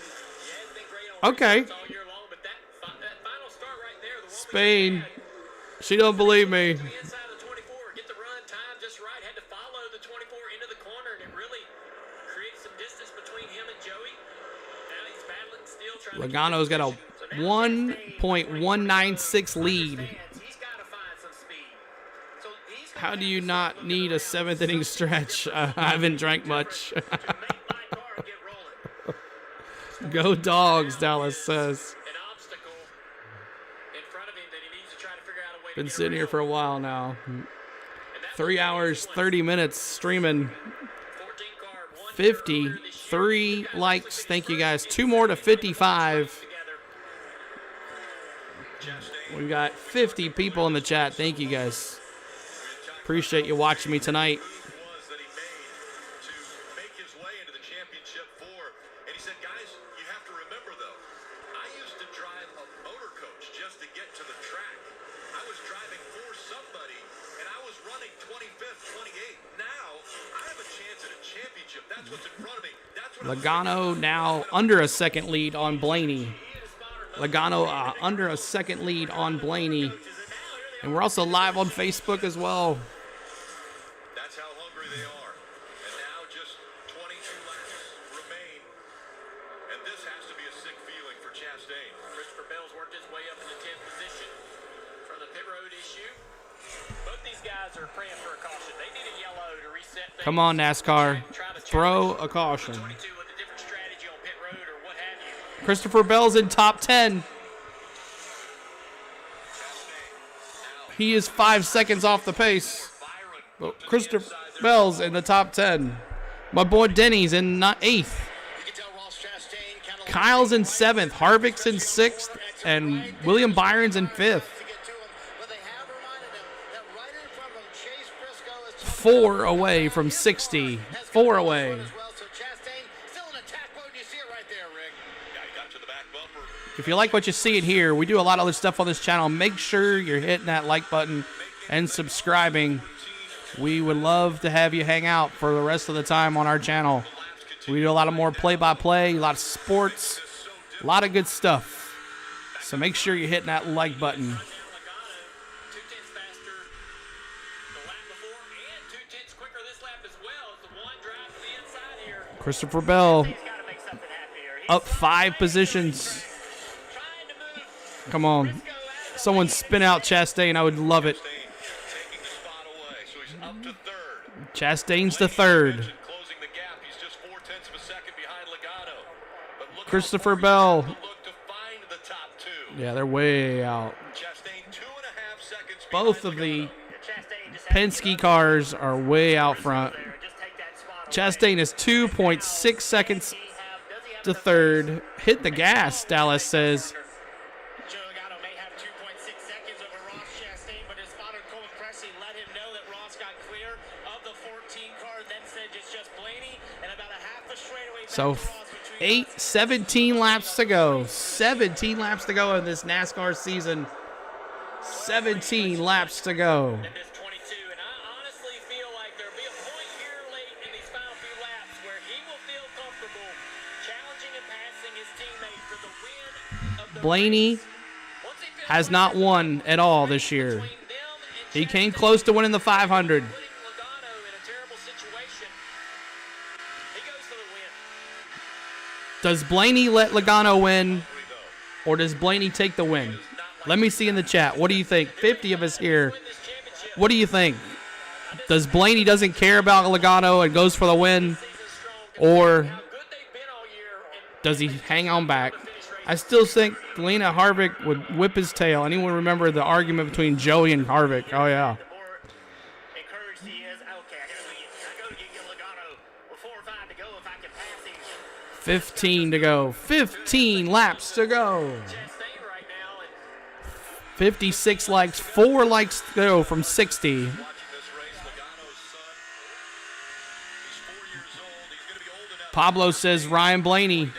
Okay. Spain. She don't believe me. Inside of the 24, get the run time just right. Had to follow the 24 into the corner, and it really created some distance between him and Joey. Now he's battling still, trying Logano's got a 1.196 lead. He's got to find some speed. So he's How do you not need a seventh inning stretch? I haven't drank much. Go Dogs, Dallas says. an obstacle in front of him that he needs to try to figure out a way to Been get sitting here around. for a while now. 3 hours, 30 minutes streaming. 53 likes. Thank you guys. 2 more to 55. We got 50 people in the chat. Thank you guys. Appreciate you watching me tonight. Logano now under a second lead on Blaney. Logano under a second lead on Blaney. And we're also live on Facebook as well. That's how hungry they are. And now just 22 laps remain. And this has to be a sick feeling for Chastain. Christopher Bell's worked his way up in the 10th position from the pit road issue. Both these guys are praying for a caution. They need a yellow to reset things. Come on, NASCAR. Throw a caution. Christopher Bell's in top 10. He is 5 seconds off the pace. But Christopher Bell's in the top 10. My boy Denny's in 8th. Kyle's in 7th. Harvick's in 6th. And William Byron's in 5th. 4 away from 60. 4 away. If you like what you see in here, we do a lot of other stuff on this channel. Make sure you're hitting that like button and subscribing. We would love to have you hang out for the rest of the time on our channel. We do a lot of more play-by-play, a lot of sports, a lot of good stuff. So make sure you're hitting that like button. Christopher Bell up 5 positions. Come on. Someone spin out Chastain. I would love it. Chastain's the third. Christopher Bell. Yeah, they're way out. Both of the Penske cars are way out front. Chastain is 2.6 seconds to third. Hit the gas, Dallas says. So 17 laps to go. 17 laps to go in this NASCAR season. 17 laps to go. Blaney has not won at all this year. He came close to winning the 500. Logano in a terrible situation. He goes for the win. Does Blaney let Logano win, or does Blaney take the win? Let me see in the chat. What do you think? 50 of us here. What do you think? Does Blaney doesn't care about Logano and goes for the win, or does he hang on back? I still think Lena Harvick would whip his tail. Anyone remember the argument between Joey and Harvick? Oh, yeah. 15 to go. 15 laps to go. 56 likes. 4 likes to go from 60. Pablo says Ryan Blaney.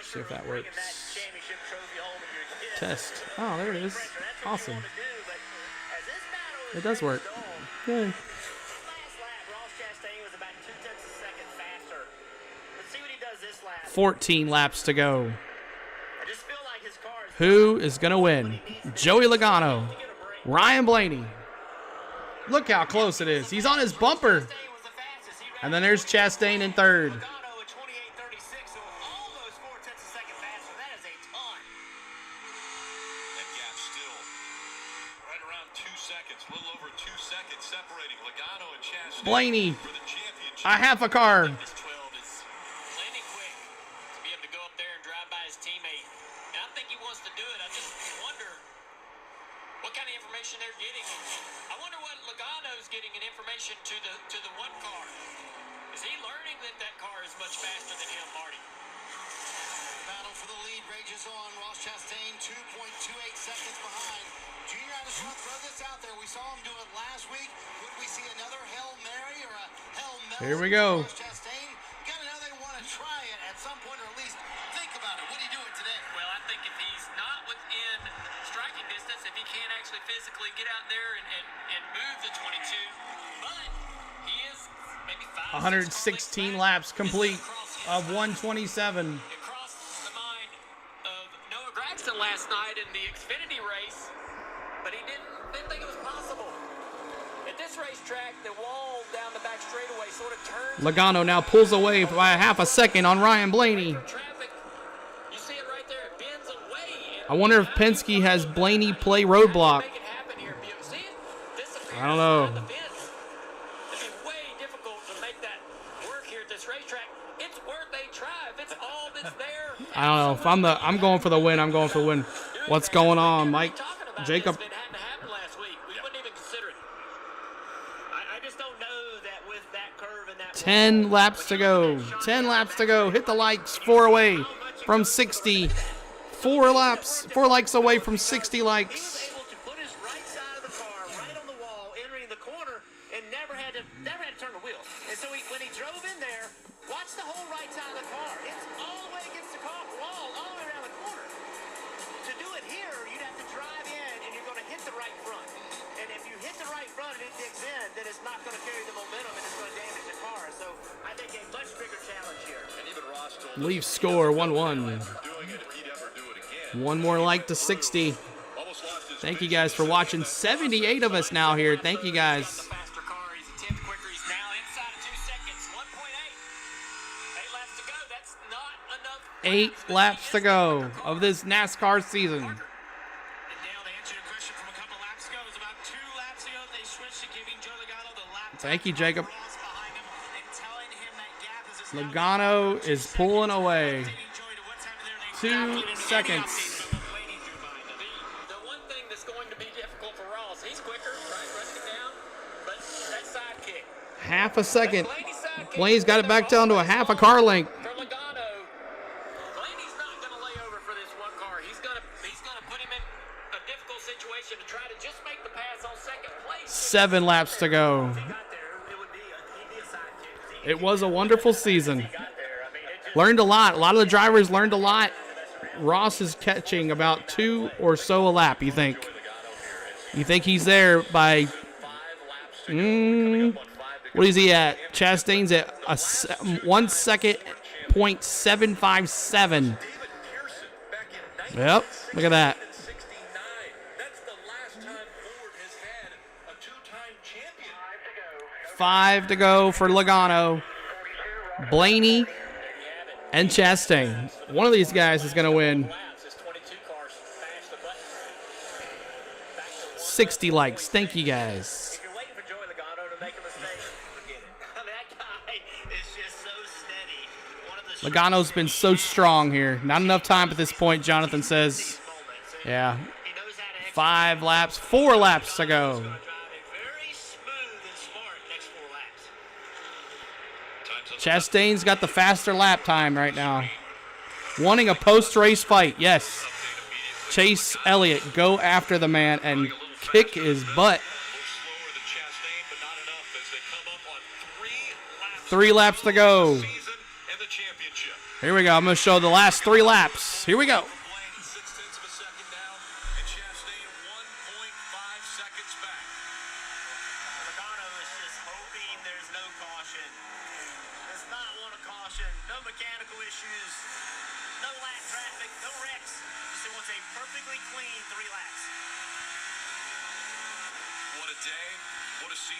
See if that works. Test. Oh, there it is. Awesome. It does work. Yay. 14 laps to go. Who is going to win? Joey Logano. Ryan Blaney. Look how close it is. He's on his bumper. And then there's Chastain in third. Blaney, a half a car. Here we go. Well, I think if he's not within striking distance, if he can't actually physically get out there and move the 22, but he is maybe 116 laps complete of 127. It crossed the mind of Noah Gragson last night in the Xfinity race, but he didn't think it was possible. At this racetrack, the wall down the back straightaway sort of turns. Logano now pulls away by a half a second on Ryan Blaney. I wonder if Penske has Blaney play roadblock. I don't know. I don't know. If I'm going for the win. I'm going for the win. What's going on, Mike? Jacob. 10 laps to go. 10 laps to go. Hit the likes. 4 away from 60. 4 laps. 4 likes away from 60 likes. Leaf score 1-1. One more like to 60. Thank you guys for watching. 78 of us now here. Thank you guys. 8 laps to go of this NASCAR season. Thank you, Jacob. Logano is pulling away. 2 seconds. The one thing that's going to be difficult for Ross, he's quicker, right? Rushing down, but that side kick. Half a second. Blaney's got it back down to a half a car length. For Logano, Blaney's not going to lay over for this one car. He's going to put him in a difficult situation to try to just make the pass on second place. 7 laps to go. It was a wonderful season. Learned a lot. A lot of the drivers learned a lot. Ross is catching about 2 or so a lap, you think? You think he's there by... what is he at? Chastain's at 1 second, .757. Yep, look at that. 5 to go for Logano, Blaney, and Chastain. One of these guys is going to win. 60 likes. Thank you, guys. Logano's been so strong here. Not enough time at this point, Jonathan says. Yeah. 5 laps, 4 laps to go. Chastain's got the faster lap time right now. Wanting a post-race fight, yes. Chase Elliott, go after the man and kick his butt. 3 laps to go. Here we go. I'm going to show the last 3 laps. Here we go.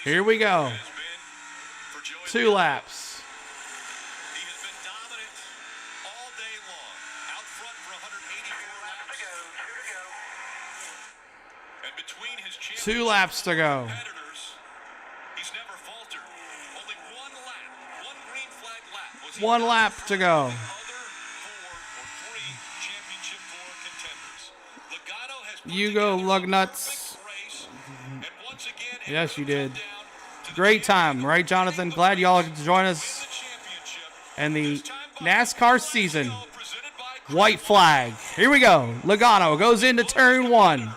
Here we go. 2 laps. Two laps to go. One lap to go. You go, Lugnuts. Yes, you did. Great time, right, Jonathan? Glad y'all could join us. And the NASCAR season. White flag. Here we go. Logano goes into turn 1.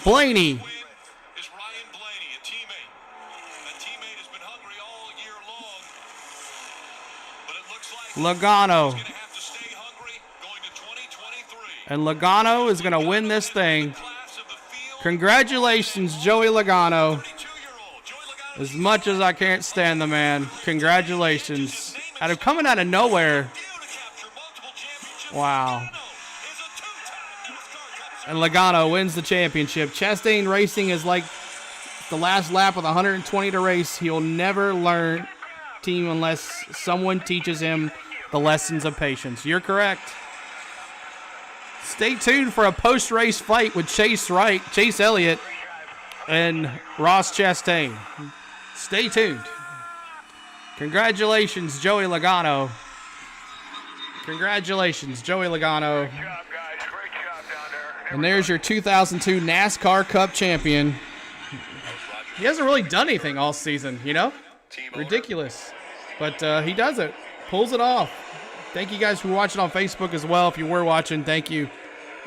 Blaney. Logano. And Logano is going to win this thing. Congratulations, Joey Logano. As much as I can't stand the man, congratulations. Coming out of nowhere. Wow. And Logano wins the championship. Chastain Racing is like the last lap with 120 to race. He'll never learn team unless someone teaches him the lessons of patience. You're correct. Stay tuned for a post-race fight with Chase Elliott and Ross Chastain. Stay tuned. Congratulations, Joey Logano. Congratulations, Joey Logano. And there's your 2002 NASCAR Cup champion. He hasn't really done anything all season, you know? Ridiculous. But he does it. Pulls it off. Thank you guys for watching on Facebook as well. If you were watching, thank you.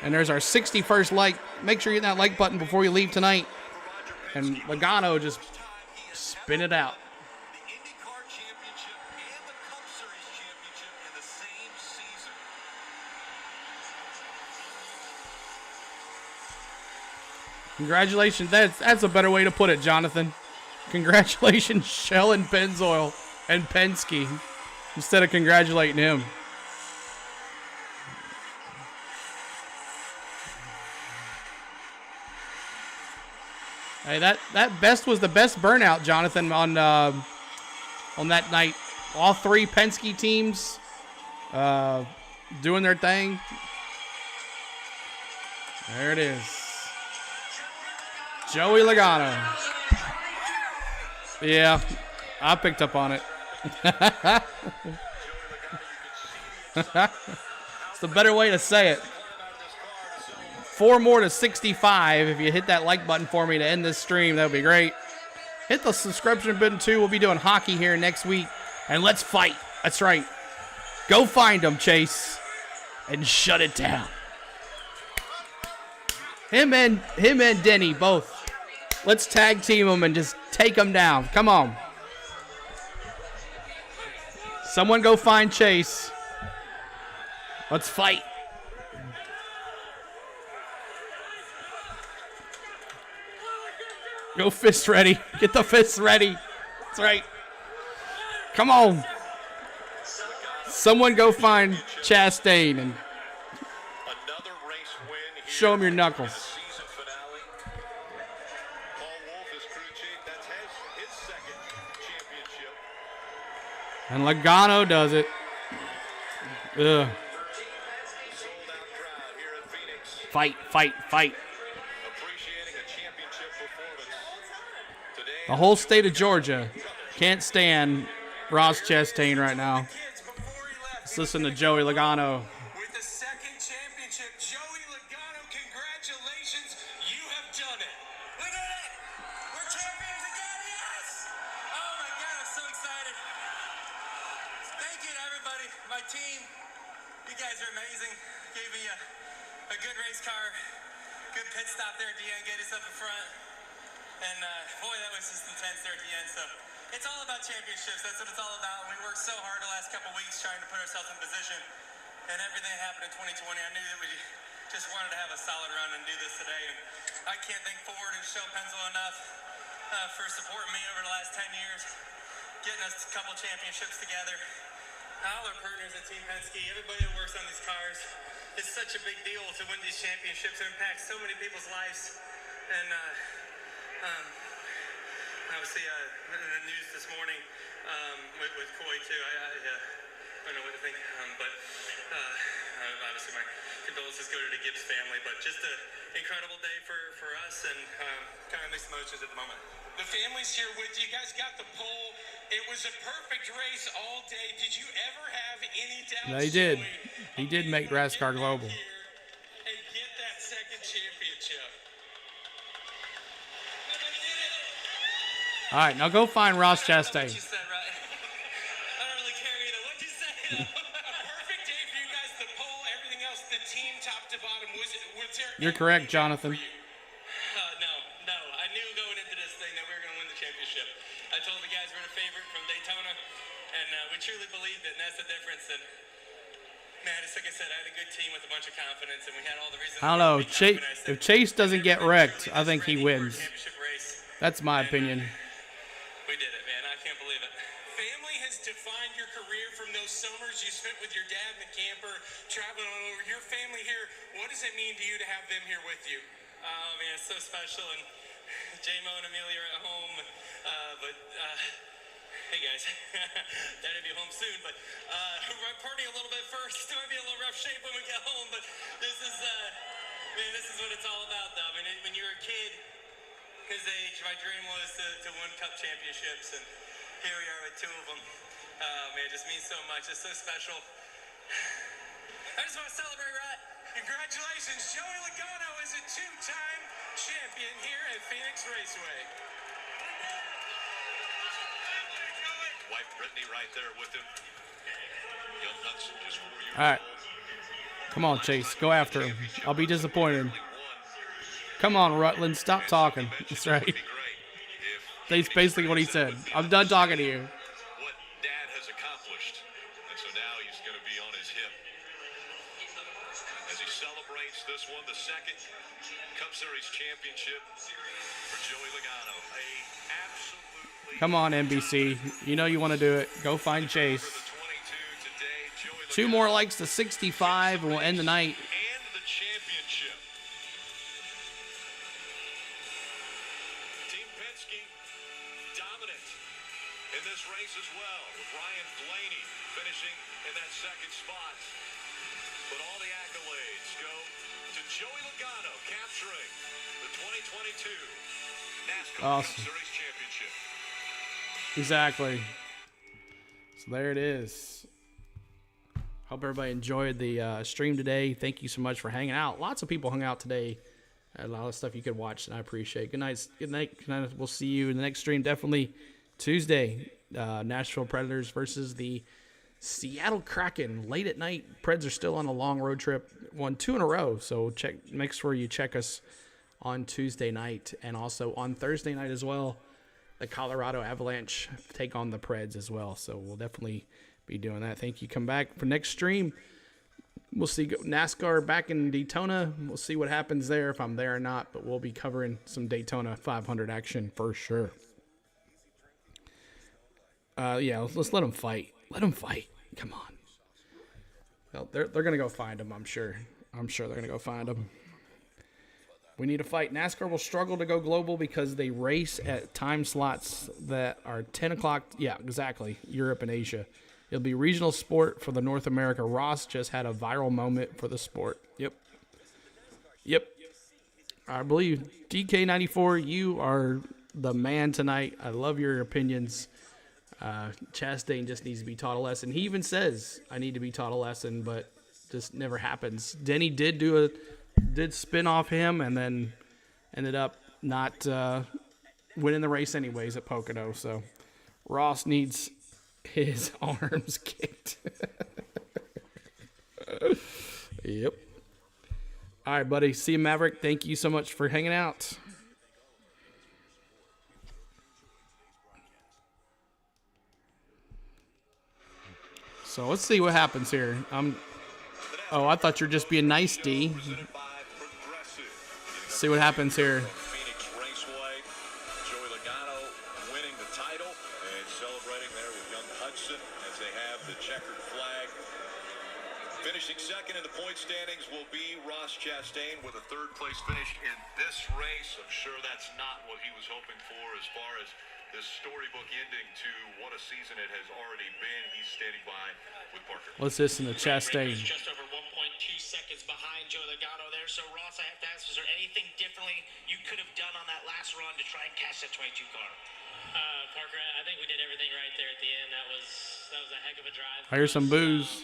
And there's our 61st like. Make sure you hit that like button before you leave tonight. And Logano just spin it out. Congratulations. That's a better way to put it, Jonathan. Congratulations, Shell and Pennzoil and Penske, instead of congratulating him. Hey, that best was the best burnout, Jonathan, on that night. All 3 Penske teams doing their thing. There it is. Joey Logano. Yeah, I picked up on it. It's the better way to say it. 4 more to 65. If you hit that like button for me to end this stream, that would be great. Hit the subscription button too. We'll be doing hockey here next week. And let's fight. That's right. Go find them, Chase. And shut it down. Him and Denny both. Let's tag team them and just take them down. Come on. Someone go find Chase. Let's fight. Go fist ready. Get the fists ready. That's right. Come on. Someone go find Chastain and show him your knuckles. And Logano does it. Ugh. Fight, fight, fight. The whole state of Georgia can't stand Ross Chastain right now. Let's listen to Joey Logano. With the second championship, Joey Logano, congratulations. You have done it. We did it. We're champions again. Yes. Oh, my God. I'm so excited. Thank you to everybody. My team. You guys are amazing. Gave me a good race car. Good pit stop there at the end. Get us up in front. And, boy, that was just intense there at the end. So it's all about championships. That's what it's all about. We worked so hard the last couple weeks trying to put ourselves in position. And everything that happened in 2020, I knew that we just wanted to have a solid run and do this today. And I can't thank Ford and Shell Penzel enough for supporting me over the last 10 years, getting us a couple championships together. All our partners at Team Penske, everybody that works on these cars, it's such a big deal to win these championships. It impacts so many people's lives. And obviously, in the news this morning with Coy too. I don't know what to think, but obviously my condolences go to the Gibbs family. But just an incredible day for us, and kind of mixed emotions at the moment. The family's here with you. You guys got the pole. It was a perfect race all day. Did you ever have any doubts? No, he did. He did make Nascar global. And get that second championship. All right, now go find Ross Chastain. You're correct, Jonathan. No. I knew going into this thing that we were going to win the championship. I told the guys we're the favorite from Daytona, and we truly believed it, and that's the difference. And man, it's like I said, I had a good team with a bunch of confidence, and we had all the reasons. I don't know. If Chase doesn't get wrecked, I think he wins. That's my opinion. We did it, man. I can't believe it. Family has defined your career from those summers you spent with your dad in the camper, traveling all over. Your family here, what does it mean to you to have them here with you? Oh, man, it's so special. And J-Mo and Amelia are at home. Hey, guys. Dad'll be home soon. But we're partying a little bit first. It might be a little rough shape when we get home. But this is what it's all about, though. I mean, when you were a kid, his age, my dream was to win Cup championships, and here we are with two of them. Man, it just means so much. It's so special. I just want to celebrate, right? Congratulations, Joey Logano is a two-time champion here at Phoenix Raceway. Wife Brittany right there with him. Young Hudson just 4 years All right. Come on, Chase. Go after him. I'll be disappointed. Come on, Rutland. Stop talking. That's right. That's basically what he said. I'm done talking to you. What Dad has accomplished. And so now he's going to be on his hip. As he celebrates this one, the second Cup Series championship for Joey Logano. Absolutely. Come on, NBC. You know you want to do it. Go find Chase. 2 more likes to 65, and we'll end the night. And the championship. Team Penske dominant in this race as well, with Ryan Blaney finishing in that second spot. But all the accolades go to Joey Logano capturing the 2022 NASCAR Cup Series championship. Exactly. So there it is. Hope everybody enjoyed the stream today. Thank you so much for hanging out. Lots of people hung out today. A lot of stuff you could watch, and I appreciate it. Good night. Good night. Good night. We'll see you in the next stream. Definitely Tuesday. Nashville Predators versus the Seattle Kraken. Late at night. Preds are still on a long road trip. Won 2 in a row. So make sure you check us on Tuesday night, and also on Thursday night as well. The Colorado Avalanche take on the Preds as well. So we'll definitely be doing that. Thank you. Come back for next stream. We'll see NASCAR back in Daytona. We'll see what happens there, if I'm there or not, but we'll be covering some Daytona 500 action for sure. Yeah, let's let them fight. Let them fight. Come on. Well, they're going to go find them, I'm sure. I'm sure they're going to go find them. We need to fight. NASCAR will struggle to go global because they race at time slots that are 10 o'clock. Yeah, exactly. Europe and Asia. It'll be regional sport for the North America. Ross just had a viral moment for the sport. Yep. I believe DK94, you are the man tonight. I love your opinions. Chastain just needs to be taught a lesson. He even says, I need to be taught a lesson, but just never happens. Denny did spin off him and then ended up not winning the race anyways at Pocono. So Ross needs his arms kicked. Yep. All right, buddy. See you, Maverick. Thank you so much for hanging out. So let's see what happens here. Oh, I thought you were just being nice, D. See what happens here. Phoenix Raceway, Joey Logano winning the title and celebrating there with young Hudson as they have the checkered flag. Finishing second in the point standings will be Ross Chastain with a third-place finish in this race. I'm sure that's not what he was hoping for as far as this storybook ending to what a season it has already been. He's standing by with Parker. Let's listen to Chastain. Just over 1.2 seconds behind Joe Logano there. So, Ross, I have to ask, is there anything differently you could have done on that last run to try and catch that 22 car? Parker, I think we did everything right there at the end. That was a heck of a drive. I hear some boos.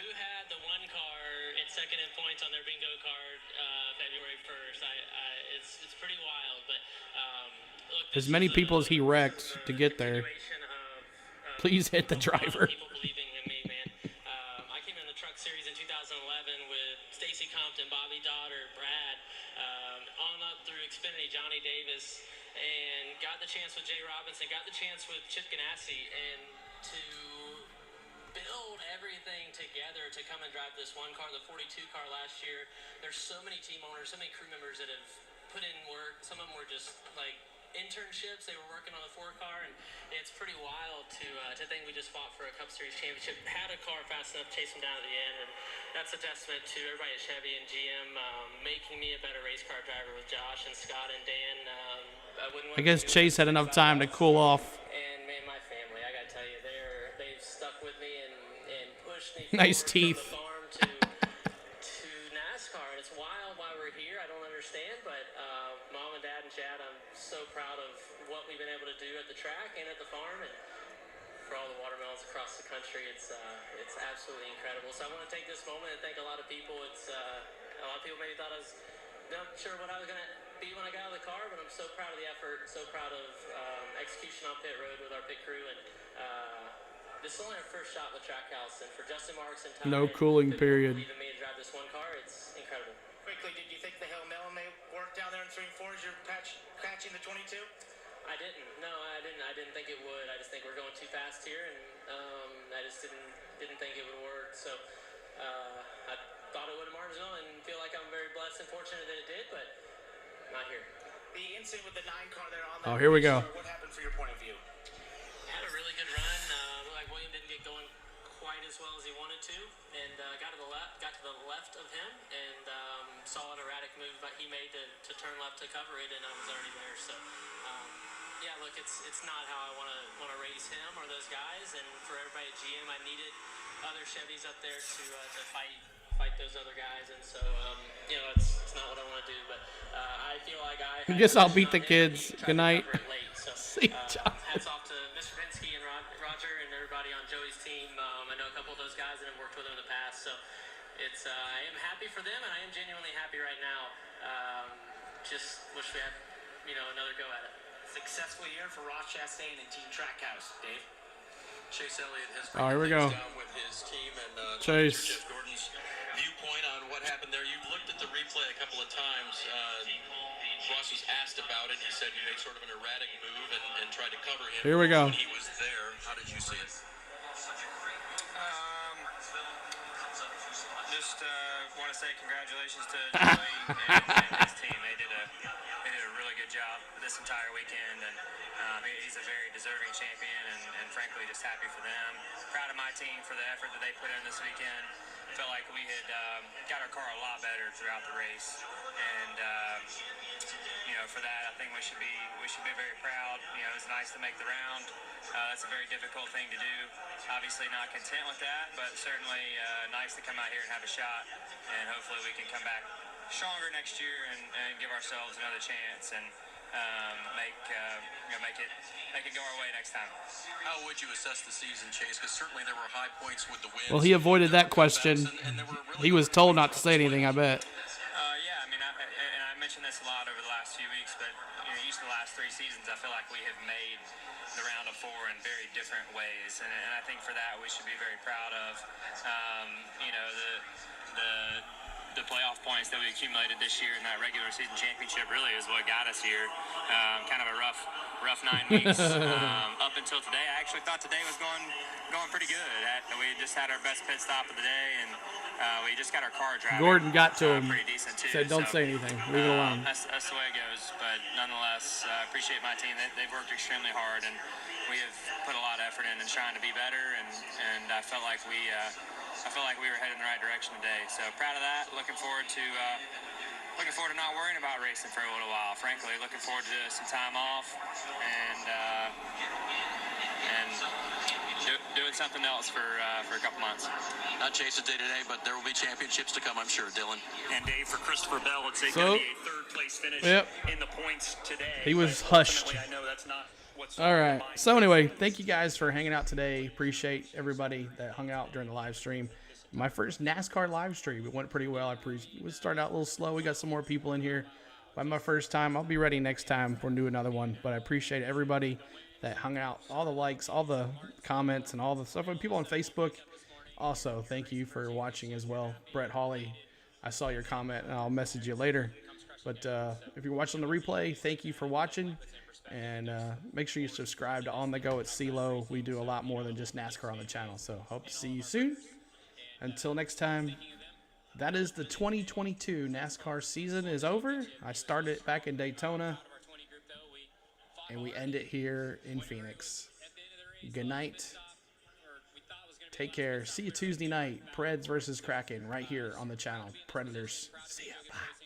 Who had the one car in second in points on their bingo card February 1st? It's pretty wild, but look, as many people as he wrecked to get there. Please hit the driver. People believing in me, man. I came in the truck series in 2011 with Stacy Compton, Bobby Dotter, Brad, on up through Xfinity, Johnny Davis, and got the chance with Jay Robinson, got the chance with Chip Ganassi, and to build everything together to come and drive this one car, the 42 car last year. There's so many team owners, so many crew members that have put in work. Some of them were just like internships. They were working on the 4 car, and it's pretty wild to think we just fought for a Cup Series championship, had a car fast enough to chase them down at the end, and that's a testament to everybody at Chevy and GM making me a better race car driver with Josh and Scott and Dan. I guess Chase had enough time to cool off. And man, my family, I gotta tell you, they've stuck with me and pushed me nice teeth. from the farm to NASCAR, and it's wild why we're here. I don't understand, but Mom and Dad and Chad, I'm so proud of what we've been able to do at the track and at the farm, and for all the watermelons across the country, it's absolutely incredible. So I want to take this moment and thank a lot of people. A lot of people maybe thought I was not sure what I was gonna be when I got out of the car, but I'm so proud of the effort, so proud of execution on pit road with our pit crew, and this is only our first shot at the track house, and for Justin Marks and Ty, no cooling period. Even me to drive this one car, it's incredible. Quickly, did you think the Hill Melon may work down there in 3-4 as you're catching the 22? I didn't. No, I didn't think it would. I just think we're going too fast here, and I just didn't think it would work. So I thought it would at Martinsville, and feel like I'm very blessed and fortunate that it did, but not here. The incident with the 9 car there on Oh, here we go. What happened for your point of view? Had a really good run. Like William didn't get going quite as well as he wanted to, and got to the left of him, and saw an erratic move that he made to turn left to cover it, and I was already there. So yeah, look, it's not how I want to race him or those guys, and for everybody at GM, I needed other Chevys up there to fight those other guys, and so it's not what I want to do, but I feel like I guess I'll beat the kids. Good night. See hats off to Mr. Penske and Roger and everybody on Joey's team. I know a couple of those guys that have worked with him in the past, so I am happy for them, and I am genuinely happy right now. Just wish we had another go at it. Successful year for Ross Chastain and Team Trackhouse, Dave. Chase Elliott has Oh, here we go. down with his team, and Chase. Jeff Gordon's viewpoint on what happened there. You've looked at the replay a couple of times. Ross was asked about it. He said you made sort of an erratic move and tried to cover him. Here we go. When he was there. How did you see it? just want to say congratulations to Joey and his team. They did a really good job this entire weekend, and he's a very deserving champion, and frankly, just happy for them. Proud of my team for the effort that they put in this weekend. Felt like we had got our car a lot better throughout the race, and for that, I think we should be very proud. It was nice to make the round. That's a very difficult thing to do. Obviously not content with that, but certainly nice to come out here and have a shot, and hopefully we can come back stronger next year and give ourselves another chance and make it go our way next time. How would you assess the season, Chase? Because certainly there were high points with the wins. Well, he avoided that question. He was told not to say anything, I bet. Yeah, I mentioned this a lot over the last few weeks, but each of the last 3 seasons, I feel like we have made the round of 4 in very different ways, and I think for that we should be very proud of. The playoff points that we accumulated this year in that regular season championship really is what got us here. Kind of a rough 9 weeks up until today. I actually thought today was going pretty good. We just had our best pit stop of the day, and we just got our car driving. Gordon got to him. Pretty decent too. Said, "Don't say anything. Leave it alone." That's the way it goes. But nonetheless, I appreciate my team. They've worked extremely hard, and we have put a lot of effort in trying to be better. And I felt like we were headed in the right direction today. So proud of that. Looking forward to not worrying about racing for a little while. Frankly, looking forward to some time off and doing something else for a couple months. Not Chase's day today, but there will be championships to come, I'm sure, Dylan. And Dave, for Christopher Bell, it's going to be a third-place finish in the points today. He was hushed. I know that's not what's All right. So anyway, thank you guys for hanging out today. Appreciate everybody that hung out during the live stream. My first NASCAR live stream. It went pretty well. We started out a little slow. We got some more people in here. By my first time, I'll be ready next time for do another one. But I appreciate everybody that hung out, all the likes, all the comments, and all the stuff. People on Facebook. Also, thank you for watching as well. Brett Hawley, I saw your comment, and I'll message you later. But if you're watching the replay, thank you for watching. And make sure you subscribe to On The Go at CeeLo. We do a lot more than just NASCAR on the channel. So hope to see you soon. Until next time, that is the 2022 NASCAR season is over. I started back in Daytona, and we end it here in Phoenix. Good night. Take care. See you Tuesday night. Preds versus Kraken right here on the channel. Predators. See ya. Bye.